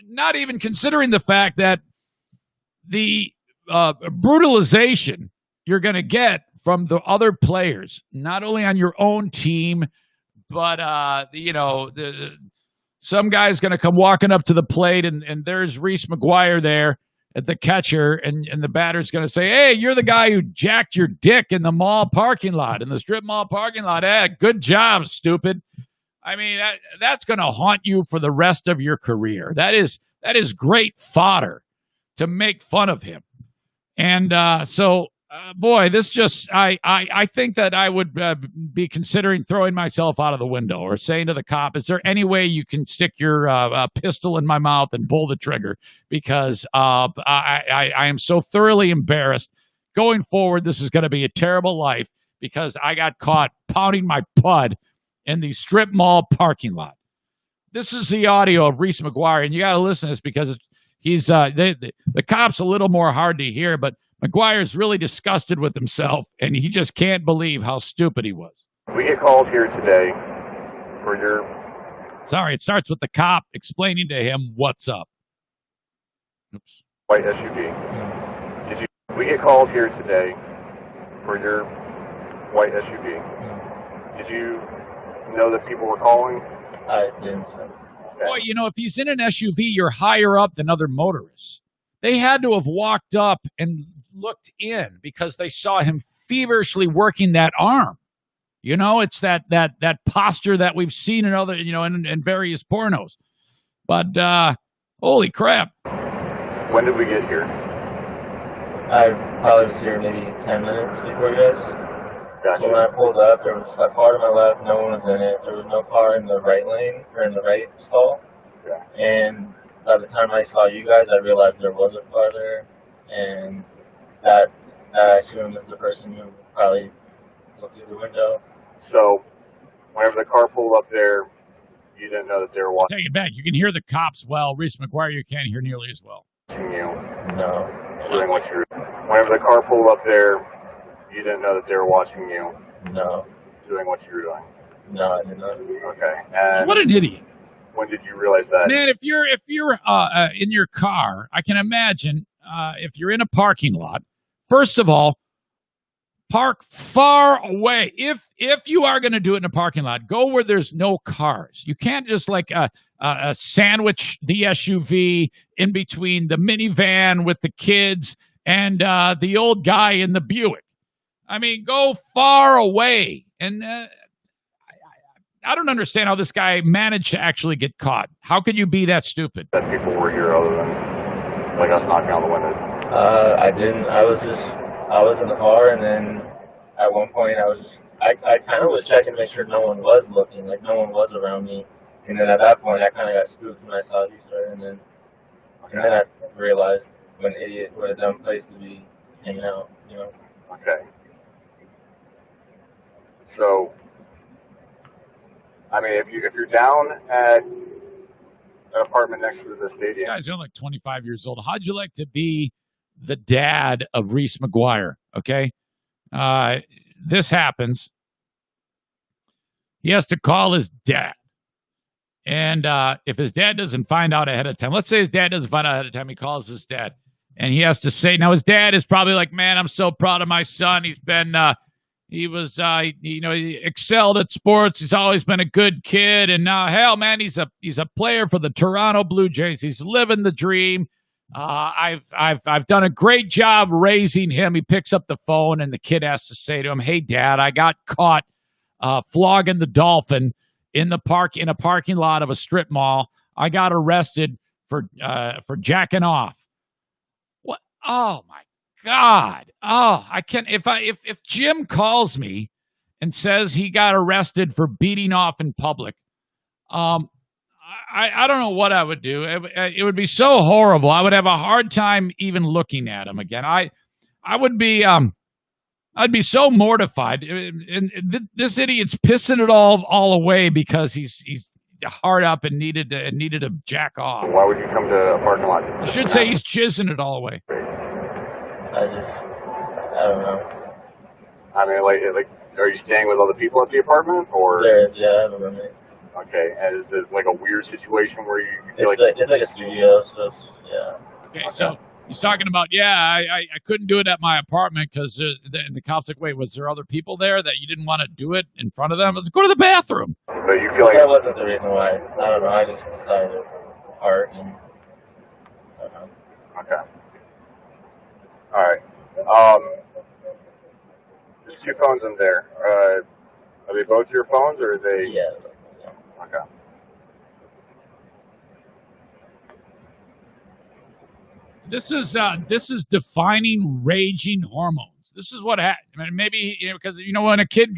Not even considering the fact that the brutalization you're going to get from the other players, not only on your own team, but some guy's going to come walking up to the plate, and there's Hes McGuire there at the catcher, and the batter's going to say, hey, you're the guy who jacked your dick in the mall parking lot, in the strip mall parking lot. Good job, stupid. I mean, that's going to haunt you for the rest of your career. That is great fodder to make fun of him. And boy, this just, I think that I would be considering throwing myself out of the window or saying to the cop, is there any way you can stick your pistol in my mouth and pull the trigger? Because I am so thoroughly embarrassed. Going forward, this is going to be a terrible life because I got caught pounding my pud in the strip mall parking lot. This is the audio of Hes McGuire, and you got to listen to this because he's the cop's a little more hard to hear, but McGuire's really disgusted with himself, and he just can't believe how stupid he was. We get called here today for your... Sorry, it starts with the cop explaining to him what's up. Oops. White SUV. We get called here today for your white SUV. Did you know that people were calling? I didn't. Boy, you know, if he's in an SUV, you're higher up than other motorists. They had to have walked up and looked in because they saw him feverishly working that arm. You know, it's that posture that we've seen in other, you know, in various pornos. But holy crap! When did we get here? I probably was here maybe 10 minutes before you guys. Gotcha. So when I pulled up, there was a car to my left, no one was in it. There was no car in the right lane or in the right stall. Yeah. And by the time I saw you guys, I realized there was a car there, and that I assume is the person who probably looked through the window. So, whenever the car pulled up there, you didn't know that they were watching Take it back. You can hear the cops well. Hes McGuire, you can't hear nearly as well. you, No. doing what you were. Whenever the car pulled up there, you didn't know that they were watching you, No. doing what you were doing. No, I did not. Okay. And What an idiot! when did you realize that? Man, if you're in your car, I can imagine if you're in a parking lot. First of all, park far away. If you are going to do it in a parking lot, go where there's no cars. You can't just like sandwich the SUV in between the minivan with the kids and the old guy in the Buick. I mean, go far away. And I don't understand how this guy managed to actually get caught. How could you be that stupid? That people were here other than like us knocking on the window. I didn't. I was in the car, and then at one point I kind of was checking to make sure no one was looking, like no one was around me. And then at that point, I kind of got spooked when I saw you, sir, and then I realized what an idiot, what a dumb place to be hanging out, you know. Okay. So, I mean, if you're down at an apartment next to the stadium, This guy's only like 25 years old. How'd you like to be the dad of Reese McGuire? Okay, this happens. He has to call his dad. And if his dad doesn't find out ahead of time, let's say his dad doesn't find out ahead of time, he calls his dad. And he has to say, now his dad is probably like, man, I'm so proud of my son. He's been, he excelled at sports. He's always been a good kid. And now, hell, man, he's a player for the Toronto Blue Jays. He's living the dream. I've done a great job raising him. He picks up the phone and the kid has to say to him, hey, Dad, I got caught flogging the dolphin in a parking lot of a strip mall. I got arrested for jacking off. What? Oh my God! Oh, I can't. If Jim calls me and says he got arrested for beating off in public, I don't know what I would do. It would be so horrible. I would have a hard time even looking at him again. I would be I'd be so mortified. And this idiot's pissing it all away because he's hard up and needed to jack off. why would you come to a parking lot? I should say he's jizzing it all away. I don't know. I mean, like, are you staying with other people at the apartment, or? Yeah, I have a roommate. Okay, and is it like a weird situation where you feel It's like a studio, so it's, yeah. Okay, so he's talking about, I couldn't do it at my apartment because the cop's like, wait, was there other people there that you didn't want to do it in front of them? Let's go to the bathroom. But you feel like That wasn't the reason why. I don't know. I just decided to park and I don't know. okay. All right. There's two phones in there. Are they both your phones, or are they? Yeah. Okay. This is defining raging hormones. This is what happens. I mean, maybe because when a kid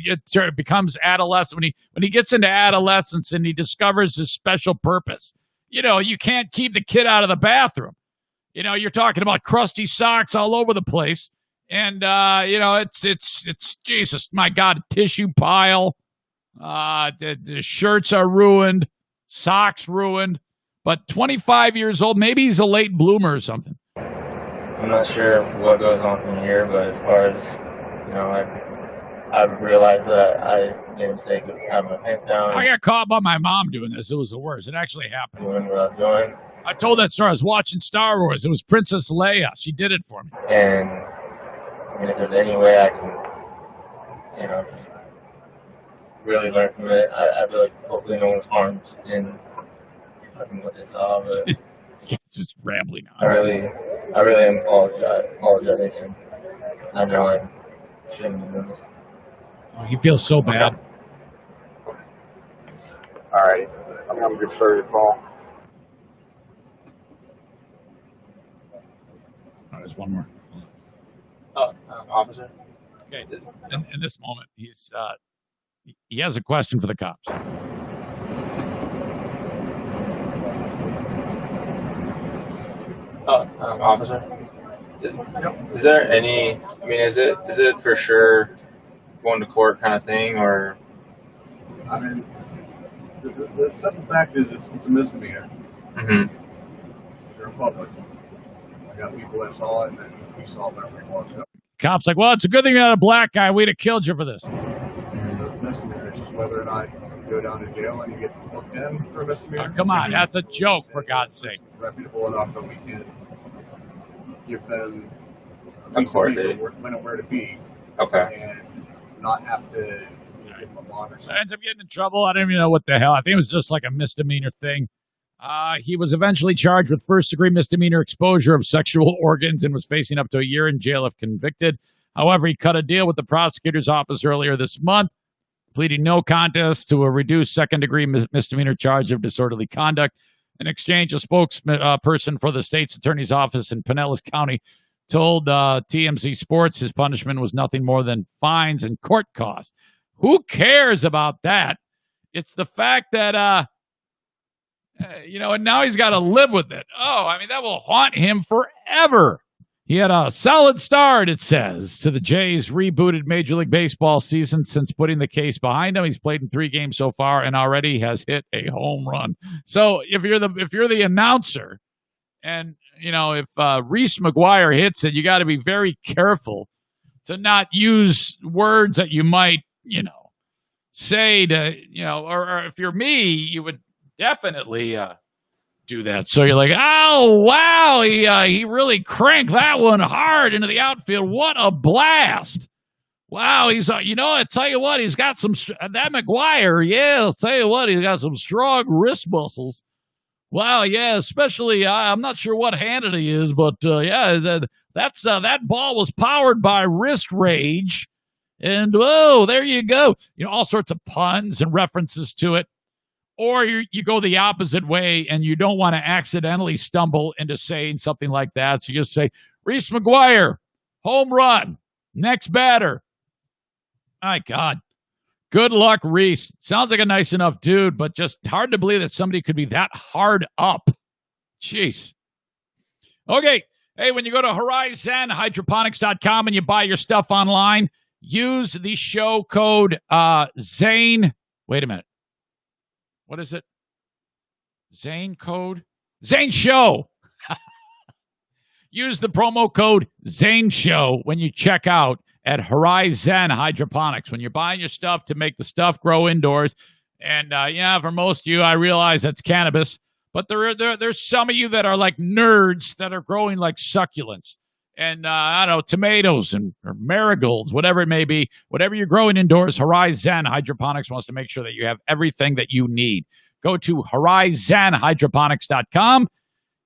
becomes adolescent, when he gets into adolescence and he discovers his special purpose, you can't keep the kid out of the bathroom. You're talking about crusty socks all over the place, and it's Jesus, my God, tissue pile. The shirts are ruined, socks ruined. But 25 years old, maybe he's a late bloomer or something. I'm not sure what goes on from here, but as far as, I've realized that I made a mistake of having my pants down. I got caught by my mom doing this. It was the worst. It actually happened. Doing what I was doing. I told that story. I was watching Star Wars. It was Princess Leia. She did it for me. And, I mean, if there's any way I can, just really learn from it, I feel like hopefully no one's harmed in what they saw, but It's just rambling I on. really am apologetic, and I know I shouldn't have done this. Oh, he feels so bad. All right. I'm gonna get started, Paul. Oh, there's one more. Officer? Okay. In this moment, he has a question for the cops. Officer? Is there any, I mean, is it for sure going to court kind of thing, or? I mean, the simple fact is it's a misdemeanor. Mm-hmm. You're in public. I got people that saw it, and then we saw it before. So Cops like, well, it's a good thing you're not a black guy. We'd have killed you for this. it's a misdemeanor. It's just whether or not you go down to jail and you get looked in for a misdemeanor. Oh, come on, that's a joke, for God's sake. Reputable enough that we can give them A court date. when and where to be, Okay. and not have to give them a bond or So something. ends up getting in trouble. I don't even know what the hell. I think it was just like a misdemeanor thing. He was eventually charged with first-degree misdemeanor exposure of sexual organs and was facing up to a year in jail if convicted. However, he cut a deal with the prosecutor's office earlier this month, pleading no contest to a reduced second-degree misdemeanor charge of disorderly conduct. In exchange, a spokesperson for the state's attorney's office in Pinellas County told TMZ Sports his punishment was nothing more than fines and court costs. Who cares about that? It's the fact that And now he's got to live with it. Oh, I mean, that will haunt him forever. He had a solid start, it says, to the Jays' rebooted Major League Baseball season since putting the case behind him. He's played in 3 games so far and already has hit a home run. So if you're the announcer, and if Reese McGuire hits it, you got to be very careful to not use words that you might say to or if you're me, you would definitely do that. So you're like, oh wow, he really cranked that one hard into the outfield. What a blast! Wow, he's I tell you what, he's got some that McGuire. Yeah, I'll tell you what, he's got some strong wrist muscles. Wow, yeah, especially I'm not sure what handed he is, but that ball was powered by wrist rage, and whoa, there you go. All sorts of puns and references to it. Or you go the opposite way and you don't want to accidentally stumble into saying something like that. So you just say, Reese McGuire, home run, next batter. My God. Good luck, Reese. Sounds like a nice enough dude, but just hard to believe that somebody could be that hard up. Jeez. Okay. Hey, when you go to horizonhydroponics.com and you buy your stuff online, use the show code Zane. Wait a minute. What is it? Zane code? Zane Show. Use the promo code Zane Show when you check out at Horizon Hydroponics. When you're buying your stuff to make the stuff grow indoors. And, for most of you, I realize that's cannabis. But there's some of you that are like nerds that are growing like succulents. And, I don't know, tomatoes or marigolds, whatever it may be. Whatever you're growing indoors, Horizon Hydroponics wants to make sure that you have everything that you need. Go to horizonhydroponics.com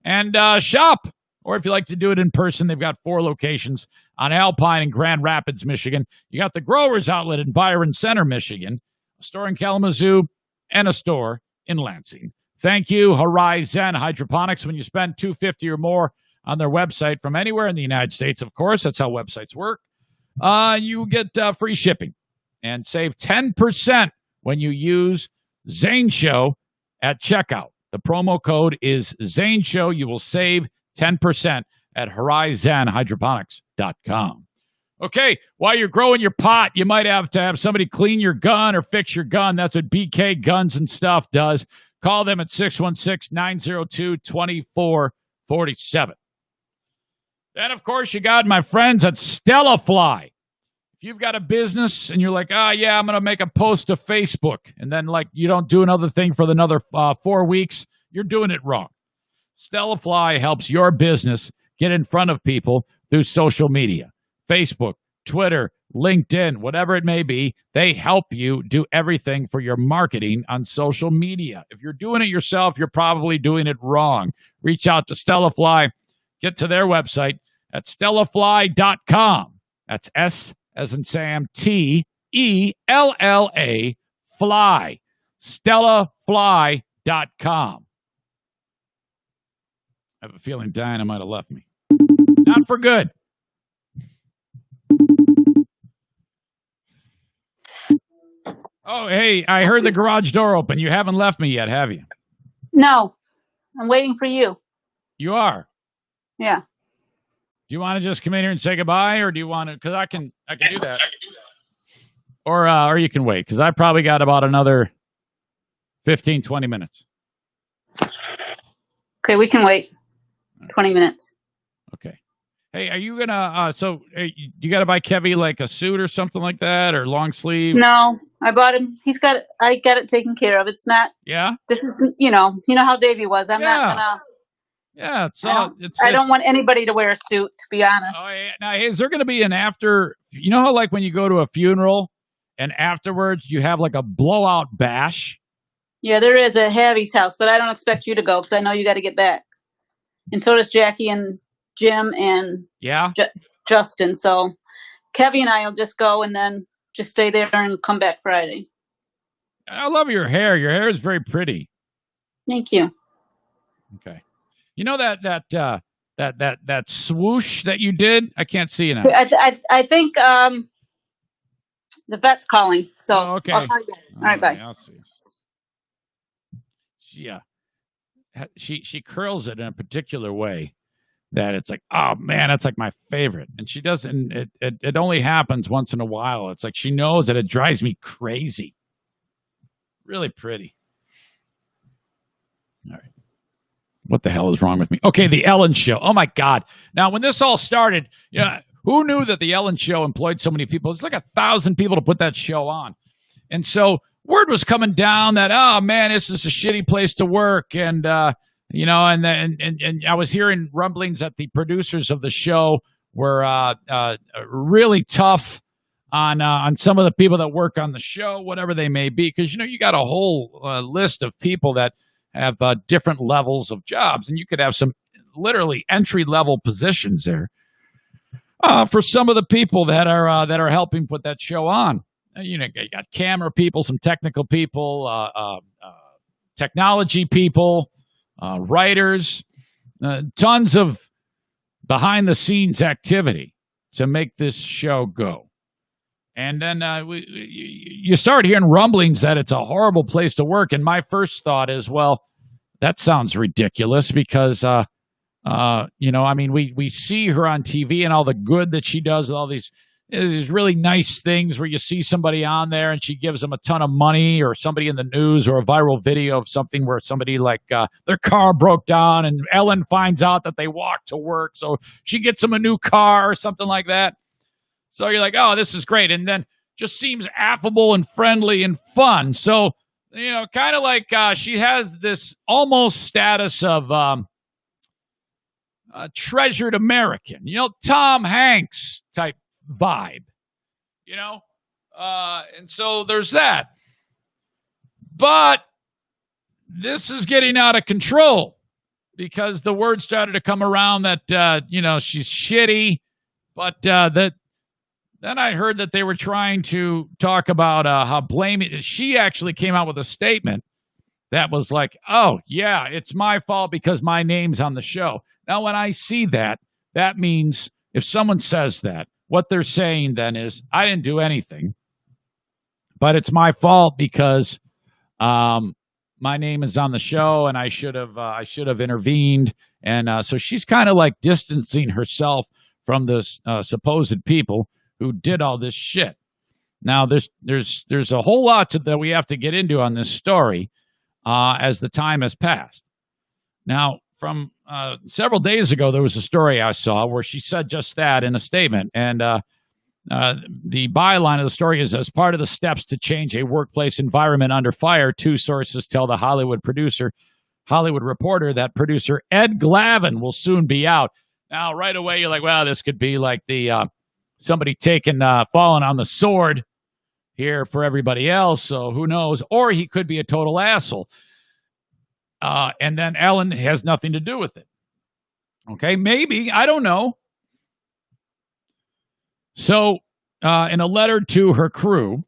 and shop. Or if you like to do it in person, they've got 4 locations on Alpine and Grand Rapids, Michigan. You got the Growers Outlet in Byron Center, Michigan, a store in Kalamazoo, and a store in Lansing. Thank you, Horizon Hydroponics. When you spend $250 or more on their website from anywhere in the United States, of course, that's how websites work, you get free shipping and save 10% when you use Zane Show at checkout. The promo code is Zane Show. You will save 10% at horizonhydroponics.com. Okay, while you're growing your pot, you might have to have somebody clean your gun or fix your gun. That's what BK Guns and Stuff does. Call them at 616-902-2447. Then, of course, you got my friends at Stella Fly. If you've got a business and you're like, I'm going to make a post to Facebook, and then, you don't do another thing for another 4 weeks, you're doing it wrong. Stella Fly helps your business get in front of people through social media. Facebook, Twitter, LinkedIn, whatever it may be, they help you do everything for your marketing on social media. If you're doing it yourself, you're probably doing it wrong. Reach out to Stella Fly. Get to their website at stellafly.com. That's S as in Sam, T-E-L-L-A, fly. stellafly.com. I have a feeling Diana might have left me. Not for good. Oh, hey, I heard the garage door open. You haven't left me yet, have you? No, I'm waiting for you. You are? Yeah. Do you want to just come in here and say goodbye, or do you want to? Because I can do that. Or you can wait, because I probably got about another 15, 20 minutes. Okay, we can wait 20 minutes. Okay. Hey, are you gonna? You got to buy Kevy like a suit or something like that, or long sleeve? No, I bought him. I got it taken care of. It's not. Yeah. This is you know how Davey was. I'm not gonna. Yeah, I don't want anybody to wear a suit, to be honest. Oh, yeah. Now, is there going to be an after? You know how like when you go to a funeral and afterwards you have like a blowout bash? Yeah, there is at Javi's house, but I don't expect you to go because I know you got to get back. And so does Jackie and Jim and Justin. So Kevy and I will just go and then just stay there and come back Friday. I love your hair. Your hair is very pretty. Thank you. Okay. You know that swoosh that you did? I can't see it now. I think the vet's calling. So okay. I'll call you back. All right, bye. I'll see. Yeah. she curls it in a particular way that it's like, oh man, that's like my favorite. And she doesn't. It only happens once in a while. It's like she knows that it drives me crazy. Really pretty. All right. What the hell is wrong with me? Okay, the Ellen Show. Oh my God! Now, when this all started, who knew that the Ellen Show employed so many people? It's like 1,000 people to put that show on, and so word was coming down that, oh man, this is a shitty place to work, and and I was hearing rumblings that the producers of the show were really tough on some of the people that work on the show, whatever they may be, because you got a whole list of people that have different levels of jobs, and you could have some literally entry-level positions there for some of the people that are helping put that show on. You got camera people, some technical people, technology people, writers, tons of behind-the-scenes activity to make this show go. And then you start hearing rumblings that it's a horrible place to work, and my first thought is, well, that sounds ridiculous because, we see her on TV and all the good that she does with all these really nice things where you see somebody on there and she gives them a ton of money, or somebody in the news, or a viral video of something where somebody their car broke down and Ellen finds out that they walked to work, so she gets them a new car or something like that. So you're like, oh, this is great. And then just seems affable and friendly and fun. So, kind of like she has this almost status of treasured American, Tom Hanks type vibe, and so there's that. But this is getting out of control because the word started to come around that, she's shitty, but then I heard that they were trying to talk about how blaming. She actually came out with a statement that was like, oh, yeah, it's my fault because my name's on the show. Now, when I see that, that means if someone says that, what they're saying then is, I didn't do anything, but it's my fault because my name is on the show and I should have intervened. And so she's kind of like distancing herself from this supposed people who did all this shit. Now, there's a whole lot that we have to get into on this story as the time has passed. Now, from several days ago, there was a story I saw where she said just that in a statement. And the byline of the story is, as part of the steps to change a workplace environment under fire, two sources tell the Hollywood Reporter that producer Ed Glavin will soon be out. Now, right away, you're like, well, this could be like the somebody falling on the sword here for everybody else, so who knows? Or he could be a total asshole. And then Ellen has nothing to do with it. Okay, maybe, I don't know. So, in a letter to her crew,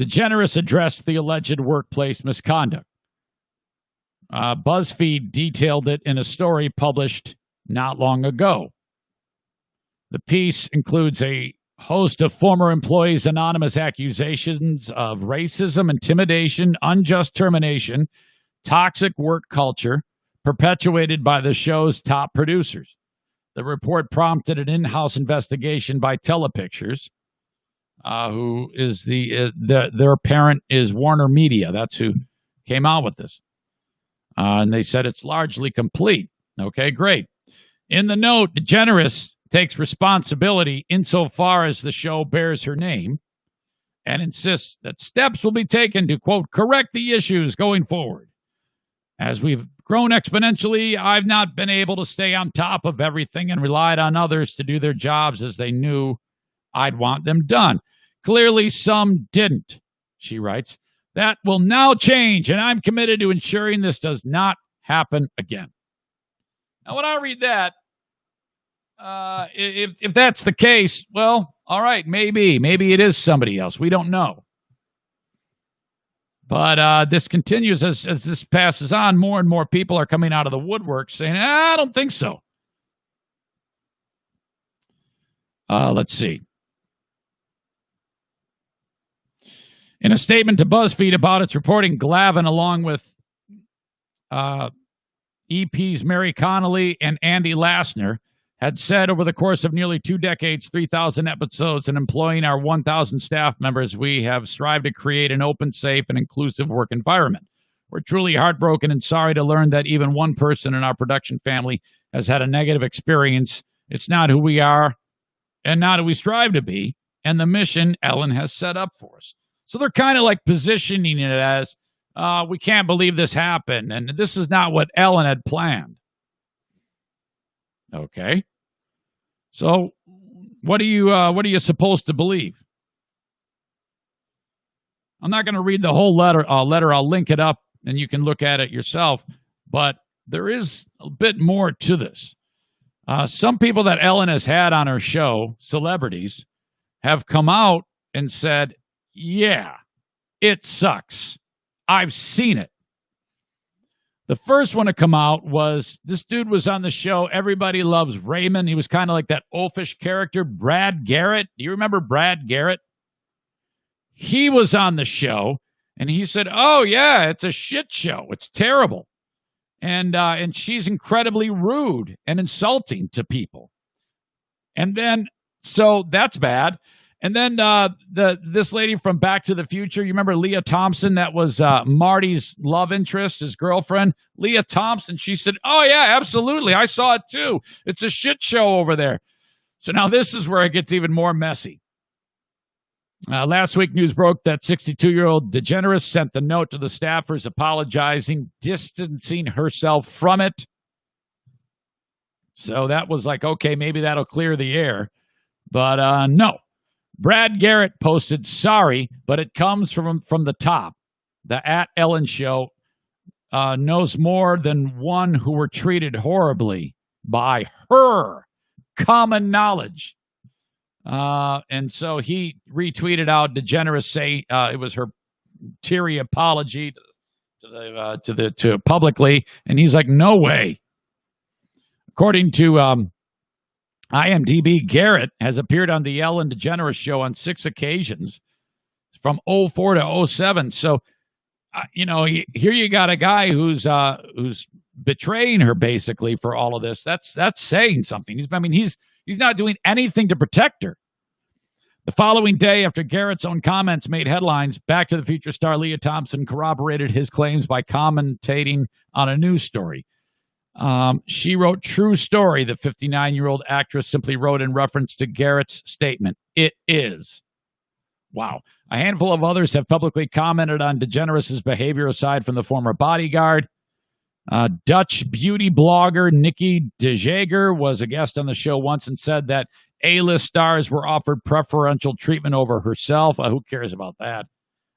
DeGeneres addressed the alleged workplace misconduct. BuzzFeed detailed it in a story published not long ago. The piece includes a host of former employees' anonymous accusations of racism, intimidation, unjust termination, toxic work culture perpetuated by the show's top producers. The report prompted an in-house investigation by Telepictures, who is their parent is Warner Media. That's who came out with this. And they said it's largely complete. Okay, great. In the note, DeGeneres takes responsibility insofar as the show bears her name and insists that steps will be taken to, quote, correct the issues going forward. As we've grown exponentially, I've not been able to stay on top of everything and relied on others to do their jobs as they knew I'd want them done. Clearly, some didn't, she writes. That will now change, and I'm committed to ensuring this does not happen again. Now, when I read that, if that's the case, well, all right, maybe it is somebody else. We don't know. But this continues as this passes on. More and more people are coming out of the woodwork saying, I don't think so. Let's see. In a statement to BuzzFeed about its reporting, Glavin, along with EPs Mary Connolly and Andy Lassner had said over the course of nearly 2 decades, 3,000 episodes, and employing our 1,000 staff members, we have strived to create an open, safe, and inclusive work environment. We're truly heartbroken and sorry to learn that even one person in our production family has had a negative experience. It's not who we are and not who we strive to be, and the mission Ellen has set up for us. So they're kind of like positioning it as, we can't believe this happened, and this is not what Ellen had planned. Okay. So what are you supposed to believe? I'm not going to read the whole letter. I'll link it up, and you can look at it yourself. But there is a bit more to this. Some people that Ellen has had on her show, celebrities, have come out and said, yeah, it sucks. I've seen it. The first one to come out was, this dude was on the show, Everybody Loves Raymond. He was kind of like that oafish character, Brad Garrett. Do you remember Brad Garrett? He was on the show, and he said, oh, yeah, it's a shit show. It's terrible. And she's incredibly rude and insulting to people. And then, so that's bad. And then this lady from Back to the Future, you remember Leah Thompson? That was Marty's love interest, his girlfriend. Leah Thompson, she said, oh, yeah, absolutely. I saw it too. It's a shit show over there. So now this is where it gets even more messy. Last week, news broke that 62-year-old DeGeneres sent the note to the staffers apologizing, distancing herself from it. So that was like, okay, maybe that'll clear the air. But no. Brad Garrett posted, sorry, but it comes from the top. The @Ellen show knows more than one who were treated horribly by her. Common knowledge. And so he retweeted out DeGeneres say it was her teary apology to publicly, and he's like, no way. According to IMDb, Garrett has appeared on the Ellen DeGeneres show on 6 occasions from 2004 to 2007. So, here you got a guy who's betraying her basically for all of this. That's saying something. He's not doing anything to protect her. The following day, after Garrett's own comments made headlines, Back to the Future star Leah Thompson corroborated his claims by commentating on a news story. She wrote, true story, the 59-year-old actress simply wrote in reference to Garrett's statement. It is. Wow. A handful of others have publicly commented on DeGeneres' behavior aside from the former bodyguard. Dutch beauty blogger Nikki de Jager was a guest on the show once and said that A-list stars were offered preferential treatment over herself. Who cares about that?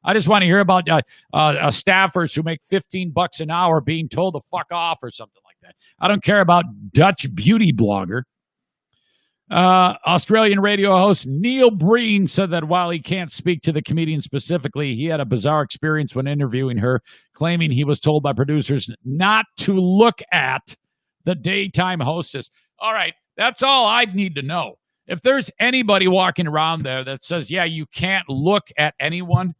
I just want to hear about staffers who make $15 an hour being told to fuck off or something like that. I don't care about Dutch beauty blogger. Australian radio host Neil Breen said that while he can't speak to the comedian specifically, he had a bizarre experience when interviewing her, claiming he was told by producers not to look at the daytime hostess. All right, that's all I'd need to know. If there's anybody walking around there that says, yeah, you can't look at anyone,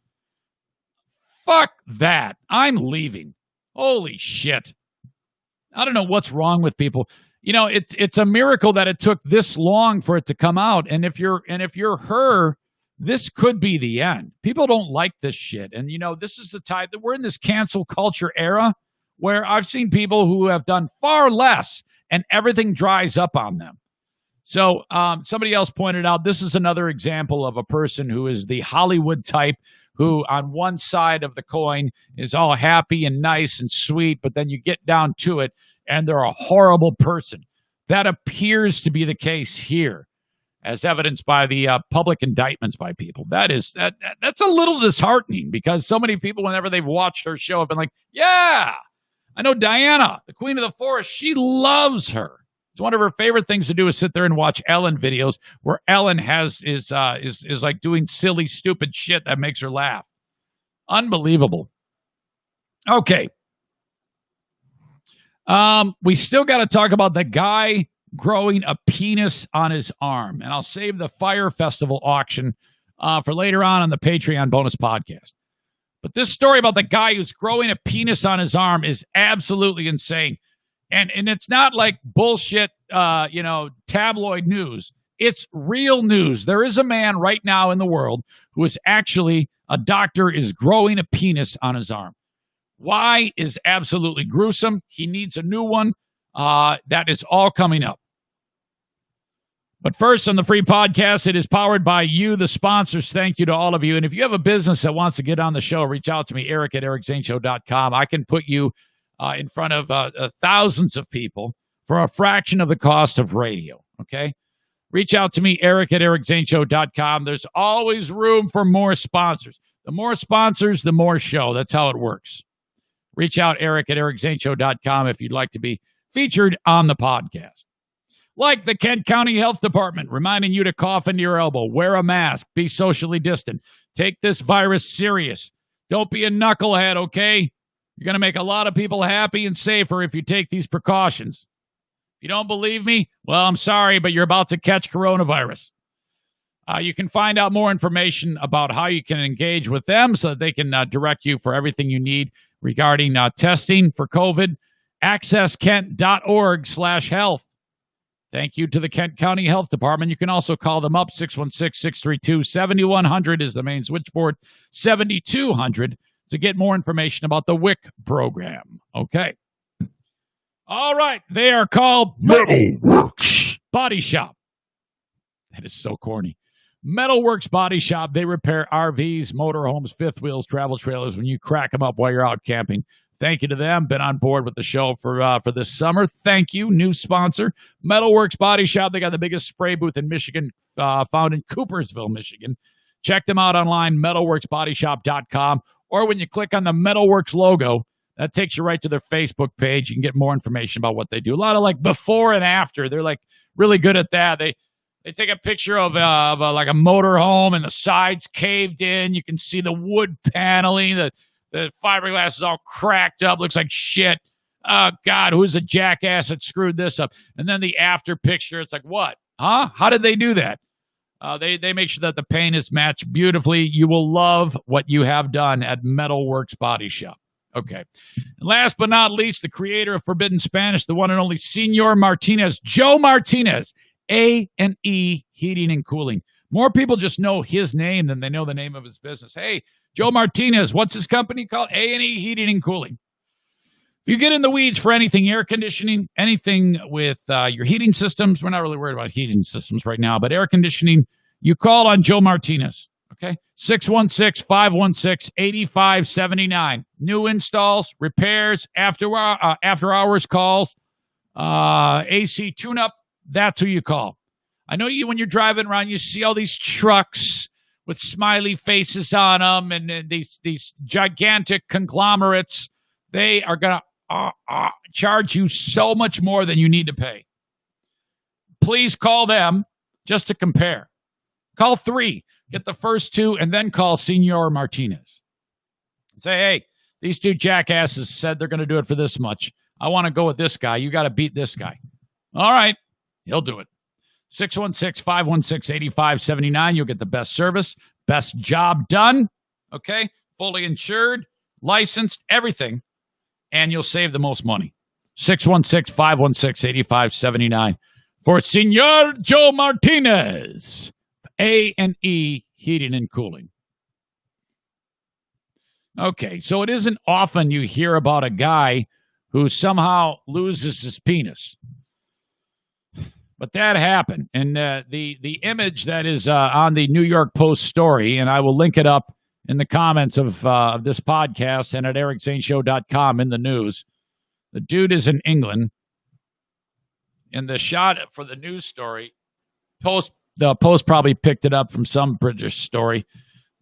fuck that. I'm leaving. Holy shit. I don't know what's wrong with people. It's a miracle that it took this long for it to come out. And if you're her, this could be the end. People don't like this shit. And this is the time that we're in this cancel culture era where I've seen people who have done far less and everything dries up on them. So somebody else pointed out, this is another example of a person who is the Hollywood type who on one side of the coin is all happy and nice and sweet, but then you get down to it and they're a horrible person. That appears to be the case here, as evidenced by the public indictments by people. That's a little disheartening because so many people, whenever they've watched her show, have been like, yeah, I know Diana, the Queen of the Forest, she loves her. It's one of her favorite things to do is sit there and watch Ellen videos where Ellen is like doing silly, stupid shit that makes her laugh. Unbelievable. Okay. We still got to talk about the guy growing a penis on his arm, and I'll save the Fire Festival auction for later on the Patreon bonus podcast. But this story about the guy who's growing a penis on his arm is absolutely insane. And it's not like bullshit, tabloid news. It's real news. There is a man right now in the world who is actually, a doctor is growing a penis on his arm. Why is absolutely gruesome. He needs a new one. That is all coming up. But first, on the free podcast, it is powered by you, the sponsors. Thank you to all of you. And if you have a business that wants to get on the show, reach out to me, Eric at ericzaneshow.com. I can put you in front of thousands of people for a fraction of the cost of radio, okay? Reach out to me, Eric at ericzaneshow.com. There's always room for more sponsors. The more sponsors, the more show. That's how it works. Reach out, Eric at ericzaneshow.com if you'd like to be featured on the podcast. Like the Kent County Health Department, reminding you to cough into your elbow, wear a mask, be socially distant, take this virus serious. Don't be a knucklehead, okay? You're going to make a lot of people happy and safer if you take these precautions. If you don't believe me, well, I'm sorry, but you're about to catch coronavirus. You can find out more information about how you can engage with them so that they can direct you for everything you need regarding testing for COVID. AccessKent.org/health. Thank you to the Kent County Health Department. You can also call them up. 616-632-7100 is the main switchboard. 7200 to get more information about the WIC program. Okay. All right. They are called Metalworks Body Shop. That is so corny. Metalworks Body Shop. They repair RVs, motorhomes, fifth wheels, travel trailers when you crack them up while you're out camping. Thank you to them. Been on board with the show for this summer. Thank you. New sponsor, Metalworks Body Shop. They got the biggest spray booth in Michigan, found in Coopersville, Michigan. Check them out online, metalworksbodyshop.com. Or when you click on the Metalworks logo, that takes you right to their Facebook page. You can get more information about what they do. A lot of like before and after. They're like really good at that. They take a picture of like a motorhome and the sides caved in. You can see the wood paneling, the fiberglass is all cracked up, looks like shit. Oh, God, who's a jackass that screwed this up? And then the after picture, it's like, what? Huh? How did they do that? They make sure that the paint is matched beautifully. You will love what you have done at Metalworks Body Shop. Okay. And last but not least, the creator of Forbidden Spanish, the one and only Senor Martinez, Joe Martinez, A&E Heating and Cooling. More people just know his name than they know the name of his business. Hey, Joe Martinez, what's his company called? A&E Heating and Cooling. If you get in the weeds for anything air conditioning, anything with your heating systems, we're not really worried about heating systems right now, but air conditioning, you call on Joe Martinez, okay? 616-516-8579. New installs, repairs, after-hours calls, AC tune-up, that's who you call. I know you when you're driving around, you see all these trucks with smiley faces on them and these gigantic conglomerates. They are going to charge you so much more than you need to pay. Please call them just to compare. Call 3. Get the first 2, and then call Senor Martinez. Say, hey, these 2 jackasses said they're going to do it for this much. I want to go with this guy. You got to beat this guy. All right. He'll do it. 616-516-8579. You'll get the best service, best job done, okay? Fully insured, licensed, everything, and you'll save the most money. 616-516-8579 for Senor Joe Martinez, A&E Heating and Cooling. Okay, so it isn't often you hear about a guy who somehow loses his penis. But that happened, and the image that is on the New York Post story, and I will link it up in the comments of this podcast and at ericzaneshow.com in the news. The dude is in England, and the shot for the news story, the Post probably picked it up from some British story.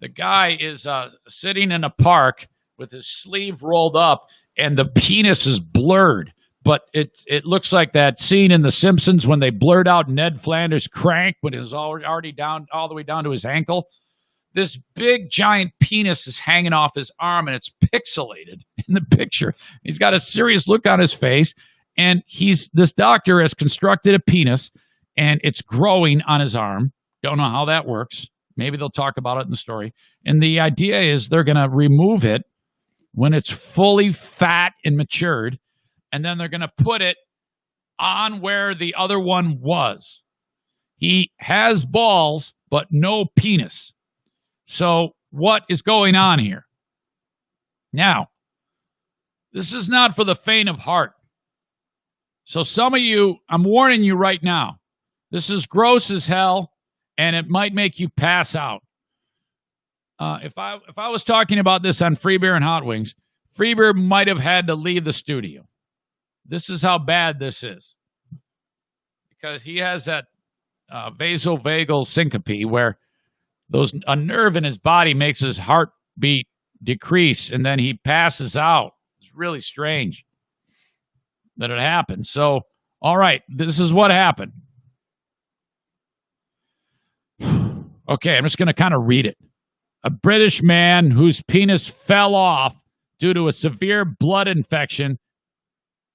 The guy is sitting in a park with his sleeve rolled up, and the penis is blurred. But it looks like that scene in The Simpsons when they blurred out Ned Flanders' crank when it was already down all the way down to his ankle. This big giant penis is hanging off his arm, and it's pixelated in the picture. He's got a serious look on his face, and this doctor has constructed a penis, and it's growing on his arm. Don't know how that works. Maybe they'll talk about it in the story. And the idea is they're going to remove it when it's fully fat and matured, and then they're going to put it on where the other one was. He has balls, but no penis. So what is going on here? Now, this is not for the faint of heart. So some of you, I'm warning you right now, this is gross as hell, and it might make you pass out. If I was talking about this on Free Beer and Hot Wings, Free Beer might have had to leave the studio. This is how bad this is. Because he has that vasovagal syncope where a nerve in his body makes his heartbeat decrease, and then he passes out. It's really strange that it happened. So, all right, this is what happened. Okay, I'm just going to kind of read it. A British man whose penis fell off due to a severe blood infection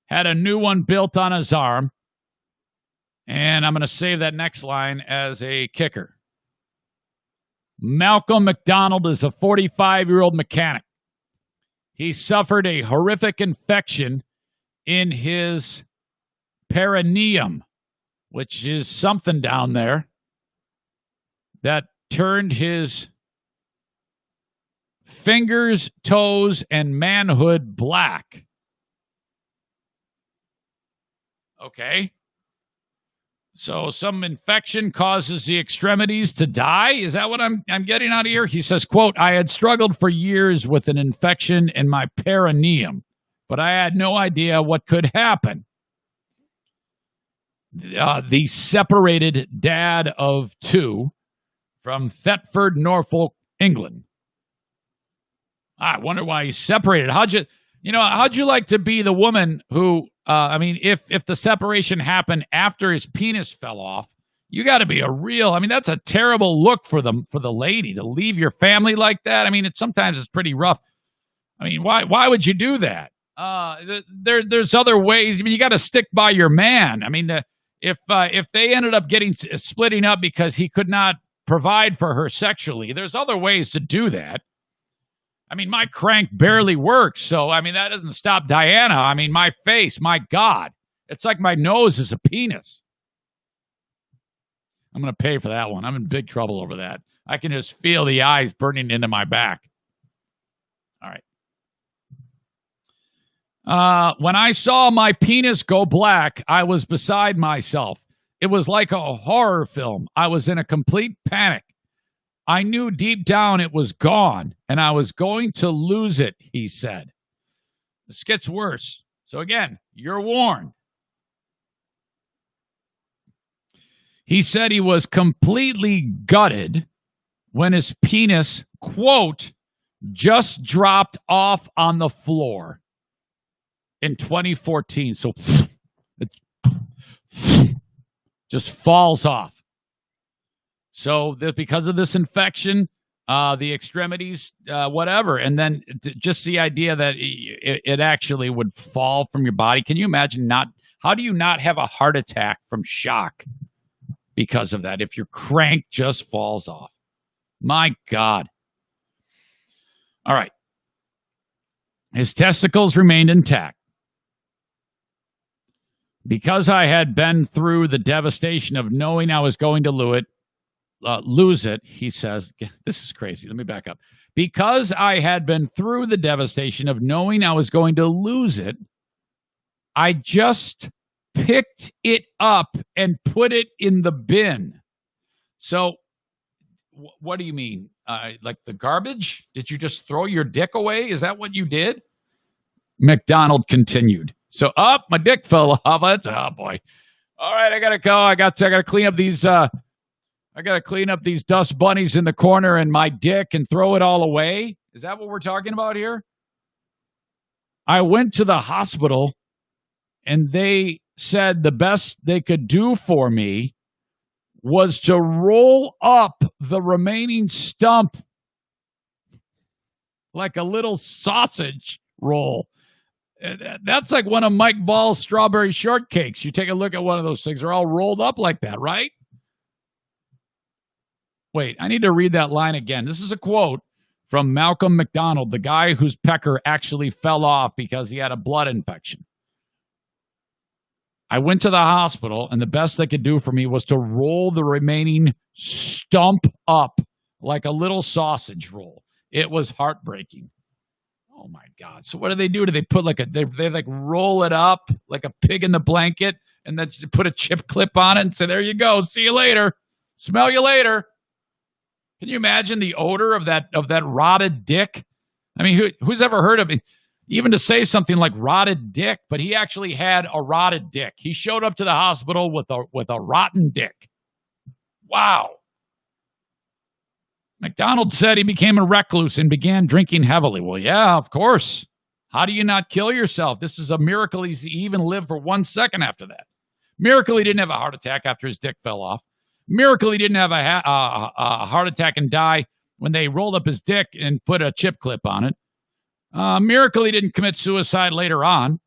had a new one built on his arm. And I'm going to save that next line as a kicker. Malcolm McDonald is a 45-year-old mechanic. He suffered a horrific infection in his perineum, which is something down there, that turned his fingers, toes, and manhood black. Okay. So some infection causes the extremities to die? Is that what I'm getting out of here? He says, quote, I had struggled for years with an infection in my perineum, but I had no idea what could happen. The separated dad of two from Thetford, Norfolk, England. I wonder why he's separated. How'd you like to be the woman who, if the separation happened after his penis fell off, you got to be that's a terrible look for the lady to leave your family like that. Sometimes it's pretty rough. Why would you do that? There's other ways. You got to stick by your man. If they ended up splitting up because he could not provide for her sexually, there's other ways to do that. My crank barely works, so, that doesn't stop Diana. My face, my God. It's like my nose is a penis. I'm going to pay for that one. I'm in big trouble over that. I can just feel the eyes burning into my back. All right. When I saw my penis go black, I was beside myself. It was like a horror film. I was in a complete panic. I knew deep down it was gone, and I was going to lose it, he said. This gets worse. So again, you're warned. He said he was completely gutted when his penis, quote, just dropped off on the floor in 2014. So it just falls off. So because of this infection, the extremities, whatever, and then just the idea that it actually would fall from your body. Can you imagine how do you not have a heart attack from shock because of that if your crank just falls off? My God. All right. His testicles remained intact. Because I had been through the devastation of knowing I was going to lose it, he says, this is crazy. Let me back up. Because I had been through the devastation of knowing I was going to lose it, I just picked it up and put it in the bin. So, what do you mean? Like the garbage? Did you just throw your dick away? Is that what you did? McDonald continued. So, my dick fell off. Oh, boy. All right, I got to go. I got to clean up these... I got to clean up these dust bunnies in the corner and my dick and throw it all away? Is that what we're talking about here? I went to the hospital and they said the best they could do for me was to roll up the remaining stump like a little sausage roll. That's like one of Mike Ball's strawberry shortcakes. You take a look at one of those things. They're all rolled up like that, right? Wait, I need to read that line again. This is a quote from Malcolm McDonald, the guy whose pecker actually fell off because he had a blood infection. I went to the hospital, and the best they could do for me was to roll the remaining stump up like a little sausage roll. It was heartbreaking. Oh, my God. So what do? Do they put they like roll it up like a pig in the blanket and then put a chip clip on it and say, there you go. See you later. Smell you later. Can you imagine the odor of that rotted dick? I mean, who's ever heard of it? Even to say something like rotted dick, but he actually had a rotted dick. He showed up to the hospital with a rotten dick. Wow. McDonald said he became a recluse and began drinking heavily. Well, yeah, of course. How do you not kill yourself? This is a miracle he even lived for 1 second after that. Miracle he didn't have a heart attack after his dick fell off. Miracle he didn't have a heart attack and die when they rolled up his dick and put a chip clip on it. Miracle he didn't commit suicide later on.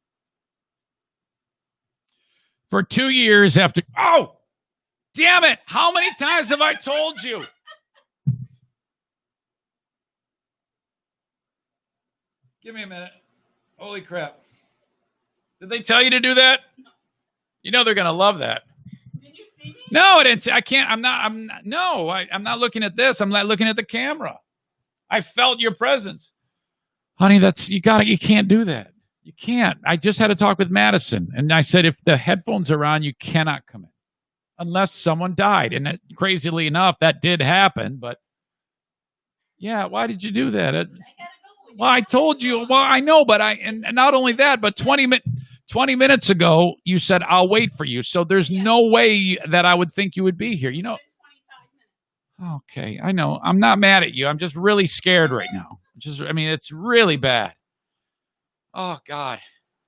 For 2 years after... Oh! Damn it! How many times have I told you? Give me a minute. Holy crap. Did they tell you to do that? You know they're going to love that. No, I didn't. I can't. I'm not looking at this. I'm not looking at the camera. I felt your presence. Honey, you can't do that. You can't. I just had a talk with Madison, and I said, if the headphones are on, you cannot come in unless someone died. And crazily enough, that did happen. But yeah, why did you do that? Well, I told you. Well, I know, but and not only that, but 20 minutes ago, you said, I'll wait for you. So there's no way that I would think you would be here. You know. Okay, I know. I'm not mad at you. I'm just really scared right now. It's really bad. Oh, God.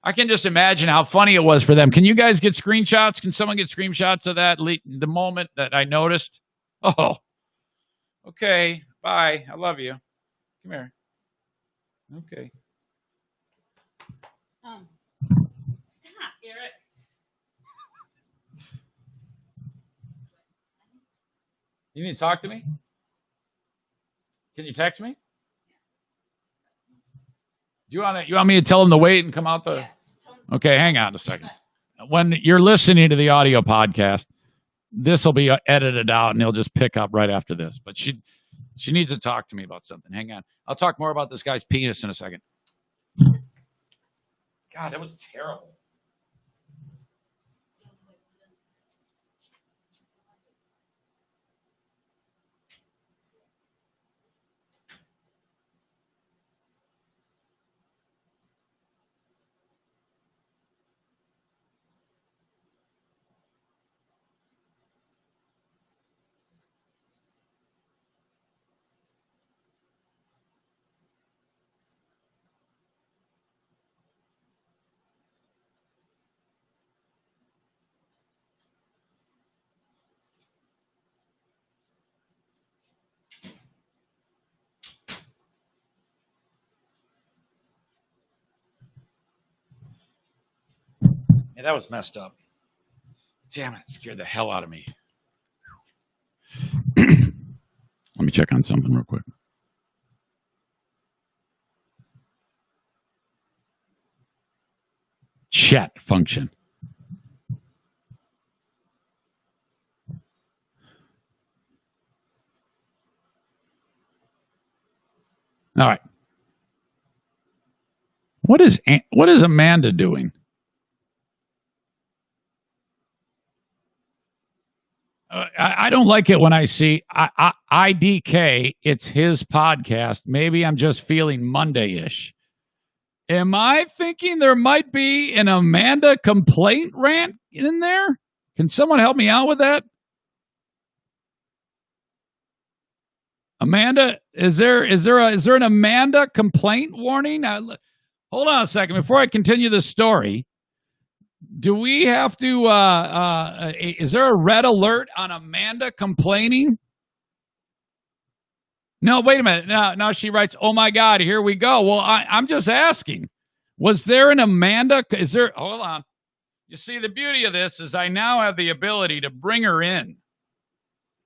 I can just imagine how funny it was for them. Can you guys get screenshots? Can someone get screenshots of that, the moment that I noticed? Oh, okay. Bye. I love you. Come here. Okay. Stop, Garrett. You need to talk to me? Can you text me? You want me to tell them to wait and come out the... Yeah. Okay, hang on a second. When you're listening to the audio podcast, this will be edited out and he'll just pick up right after this. But she needs to talk to me about something. Hang on. I'll talk more about this guy's penis in a second. God, that was terrible. Yeah, that was messed up. Damn it, scared the hell out of me. Let me check on something real quick. Chat function. All right. What is Amanda doing? I don't like it when I see IDK. It's his podcast. Maybe I'm just feeling Monday-ish. Am I thinking there might be an Amanda complaint rant in there? Can someone help me out with that? Amanda, is there an Amanda complaint warning? Hold on a second before I continue this story. Do we have to, is there a red alert on Amanda complaining? No, wait a minute. Now she writes, oh my God, here we go. Well, I'm just asking, was there an Amanda? Hold on. You see, the beauty of this is I now have the ability to bring her in.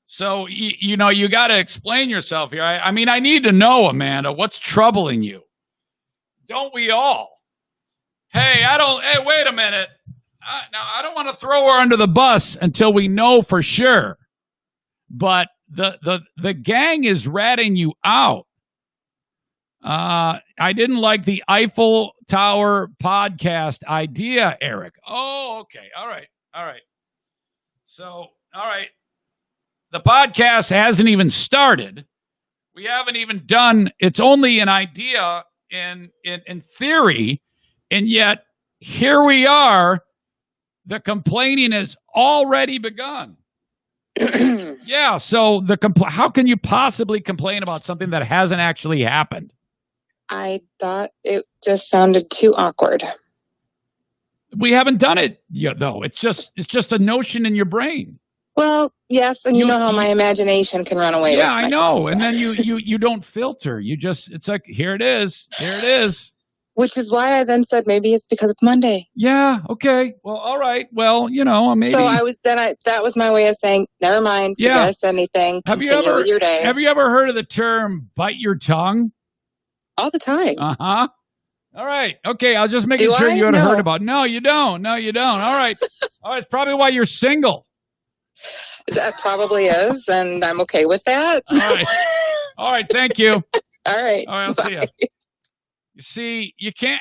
So, you got to explain yourself here. I mean, I need to know, Amanda, what's troubling you? Don't we all? Hey, wait a minute. Now, I don't want to throw her under the bus until we know for sure. But the gang is ratting you out. I didn't like the Eiffel Tower podcast idea, Eric. Oh, okay. All right. So, all right. The podcast hasn't even started. We haven't even done, it's only an idea in theory, and yet here we are. The complaining has already begun. Yeah, so how can you possibly complain about something that hasn't actually happened? I thought it just sounded too awkward. We haven't done it yet, though. It's just a notion in your brain. Well, yes, and you know how my imagination can run away. Yeah, I know. And then you don't filter. It's like, here it is. Which is why I then said maybe it's because it's Monday. Yeah. Okay. Well, all right. Well, maybe. So that was my way of saying, never mind. Yeah. Forget I said anything. Continue with your day. Have you ever heard of the term "bite your tongue"? All the time. All right. Okay. I'll just make sure you had heard about it. No, you don't. All right. It's probably why you're single. That probably is, and I'm okay with that. All right. Thank you. All right. I'll see you. You see, you can't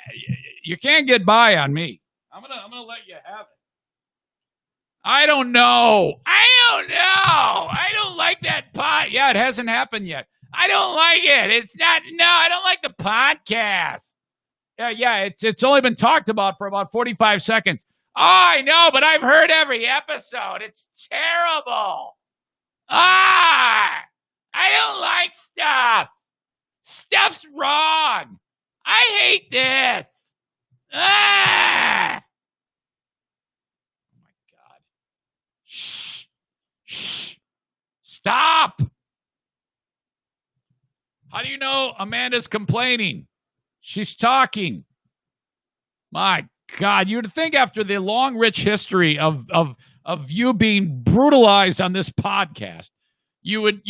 get by on me. I'm gonna let you have it. I don't know. I don't like that pod. Yeah, it hasn't happened yet. I don't like it. I don't like the podcast. Yeah, it's only been talked about for about 45 seconds. Oh, I know, but I've heard every episode. It's terrible. I don't like stuff. Stuff's wrong. I hate this. Oh my God. Shh. Stop. How do you know Amanda's complaining? She's talking. My God, you'd think after the long, rich history of you being brutalized on this podcast, you would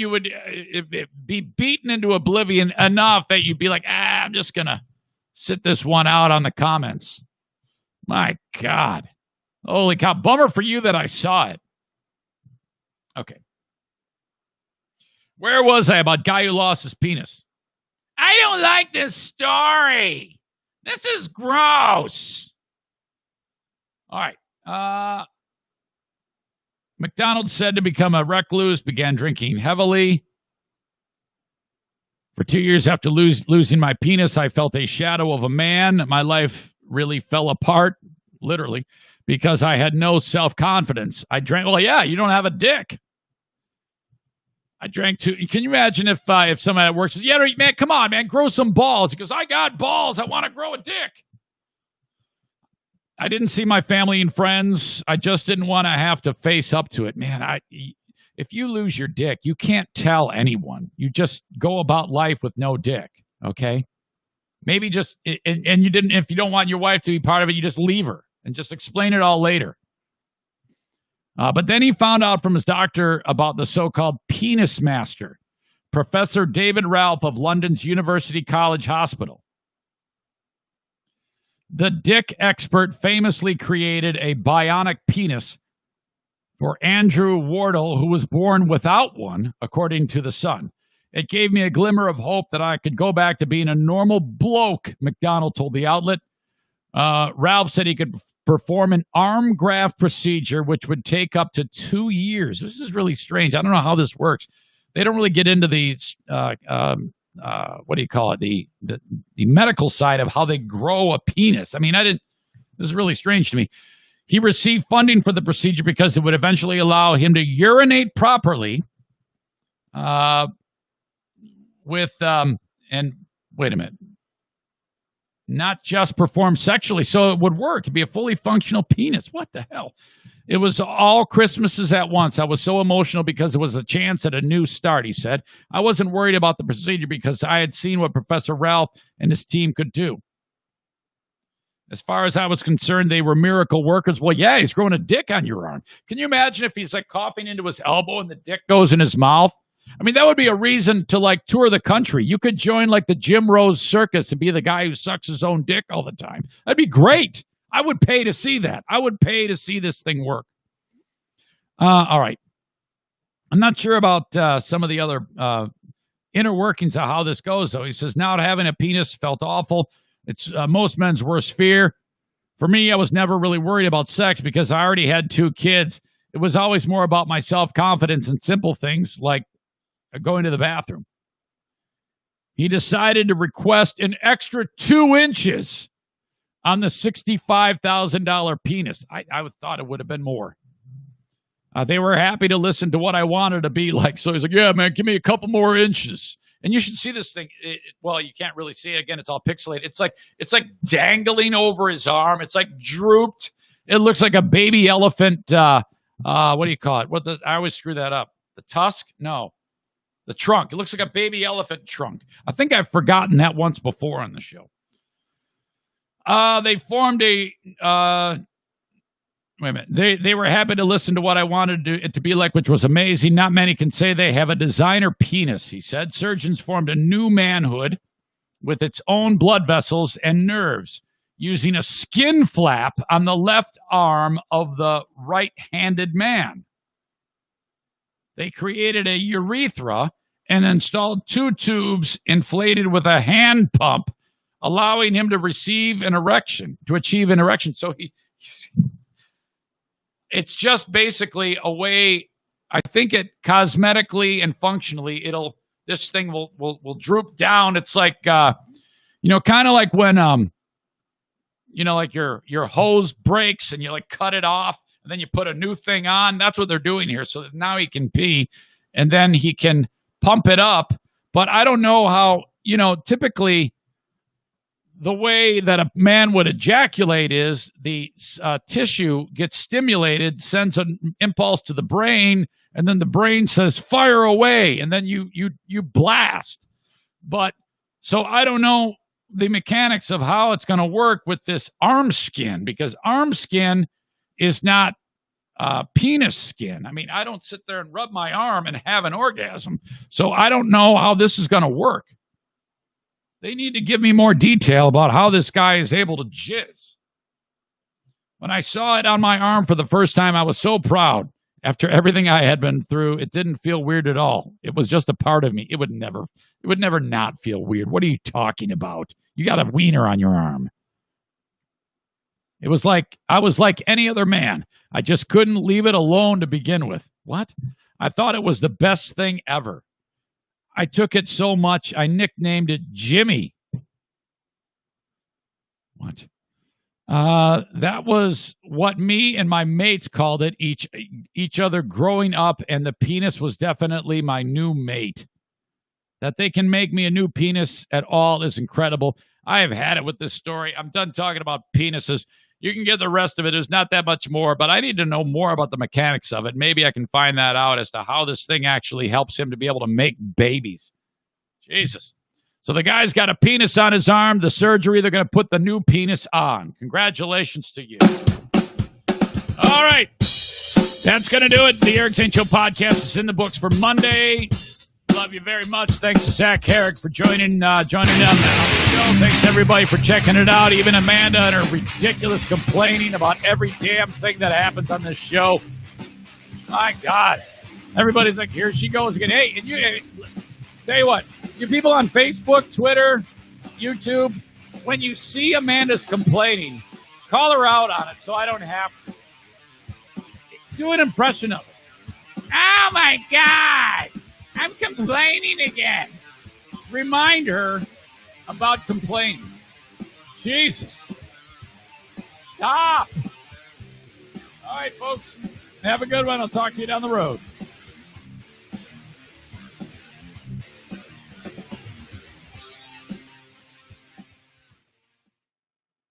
be beaten into oblivion enough that you'd be like, I'm just gonna sit this one out on the comments. My God, holy cow! Bummer for you that I saw it. Okay, where was I about guy who lost his penis? I don't like this story. This is gross. All right. McDonald said to become a recluse, began drinking heavily. For 2 years after losing my penis, I felt a shadow of a man. My life really fell apart, literally, because I had no self-confidence. I drank, well, yeah, you don't have a dick. I drank too. Can you imagine if somebody at work says, yeah, man, come on, man, grow some balls. He goes, I got balls. I want to grow a dick. I didn't see my family and friends. I just didn't want to have to face up to it. Man, if you lose your dick, you can't tell anyone. You just go about life with no dick, okay? Maybe just, and you didn't, if you don't want your wife to be part of it, you just leave her and just explain it all later. But then he found out from his doctor about the so-called penis master, Professor David Ralph of London's University College Hospital. The dick expert famously created a bionic penis for Andrew Wardle, who was born without one, according to The Sun. It gave me a glimmer of hope that I could go back to being a normal bloke, McDonald told the outlet. Ralph said he could perform an arm graft procedure, which would take up to 2 years. This is really strange. I don't know how this works. They don't really get into these, what do you call it? The medical side of how they grow a penis. I mean, this is really strange to me. He received funding for the procedure because it would eventually allow him to urinate properly and wait a minute, not just perform sexually. So it would work. It'd be a fully functional penis. What the hell? It was all Christmases at once. I was so emotional because it was a chance at a new start, he said. I wasn't worried about the procedure because I had seen what Professor Ralph and his team could do. As far as I was concerned, they were miracle workers. Well, yeah, he's growing a dick on your arm. Can you imagine if he's like coughing into his elbow and the dick goes in his mouth? I mean, that would be a reason to like tour the country. You could join like the Jim Rose circus and be the guy who sucks his own dick all the time. That'd be great. I would pay to see that. I would pay to see this thing work. All right. I'm not sure about some of the other inner workings of how this goes, though. He says, now having a penis felt awful. It's most men's worst fear. For me, I was never really worried about sex because I already had 2 kids. It was always more about my self-confidence and simple things like going to the bathroom. He decided to request an extra 2 inches on the $65,000 penis. I thought it would have been more. They were happy to listen to what I wanted to be like. So he's like, yeah, man, give me a couple more inches. And you should see this thing. Well, you can't really see it. Again, it's all pixelated. It's like dangling over his arm. It's like drooped. It looks like a baby elephant. What do you call it? I always screw that up. The tusk? No. The trunk. It looks like a baby elephant trunk. I think I've forgotten that once before on the show. They formed a... wait a minute. They were happy to listen to what I wanted it to be like, which was amazing. Not many can say they have a designer penis, he said. Surgeons formed a new manhood with its own blood vessels and nerves using a skin flap on the left arm of the right-handed man. They created a urethra and installed 2 tubes inflated with a hand pump, allowing him to achieve an erection. So it's just basically a way, I think it cosmetically and functionally, this thing will droop down. It's like, kind of like when, like your hose breaks and you like cut it off and then you put a new thing on. That's what they're doing here. So that now he can pee and then he can pump it up. But I don't know how, typically the way that a man would ejaculate is the tissue gets stimulated, sends an impulse to the brain, and then the brain says, fire away, and then you blast. But so I don't know the mechanics of how it's going to work with this arm skin, because arm skin is not penis skin. I mean, I don't sit there and rub my arm and have an orgasm. So I don't know how this is going to work. They need to give me more detail about how this guy is able to jizz. When I saw it on my arm for the first time, I was so proud. After everything I had been through, it didn't feel weird at all. It was just a part of me. It would never not feel weird. What are you talking about? You got a wiener on your arm. It was like, I was like any other man. I just couldn't leave it alone to begin with. What? I thought it was the best thing ever. I took it so much, I nicknamed it Jimmy. What? That was what me and my mates called it, each other growing up, and the penis was definitely my new mate. That they can make me a new penis at all is incredible. I have had it with this story. I'm done talking about penises. You can get the rest of it. There's not that much more, but I need to know more about the mechanics of it. Maybe I can find that out as to how this thing actually helps him to be able to make babies. Jesus. So the guy's got a penis on his arm. The surgery, they're going to put the new penis on. Congratulations to you. All right. That's going to do it. The Eric Zane Show podcast is in the books for Monday. Love you very much. Thanks to Zach Herrick for joining in on the show. Thanks, everybody, for checking it out. Even Amanda and her ridiculous complaining about every damn thing that happens on this show. My God. Everybody's like, here she goes again. Hey, and tell you what, you people on Facebook, Twitter, YouTube, when you see Amanda's complaining, call her out on it so I don't have to. Do an impression of it. Oh, my God. I'm complaining again. Remind her about complaining. Jesus. Stop. All right, folks. Have a good one. I'll talk to you down the road.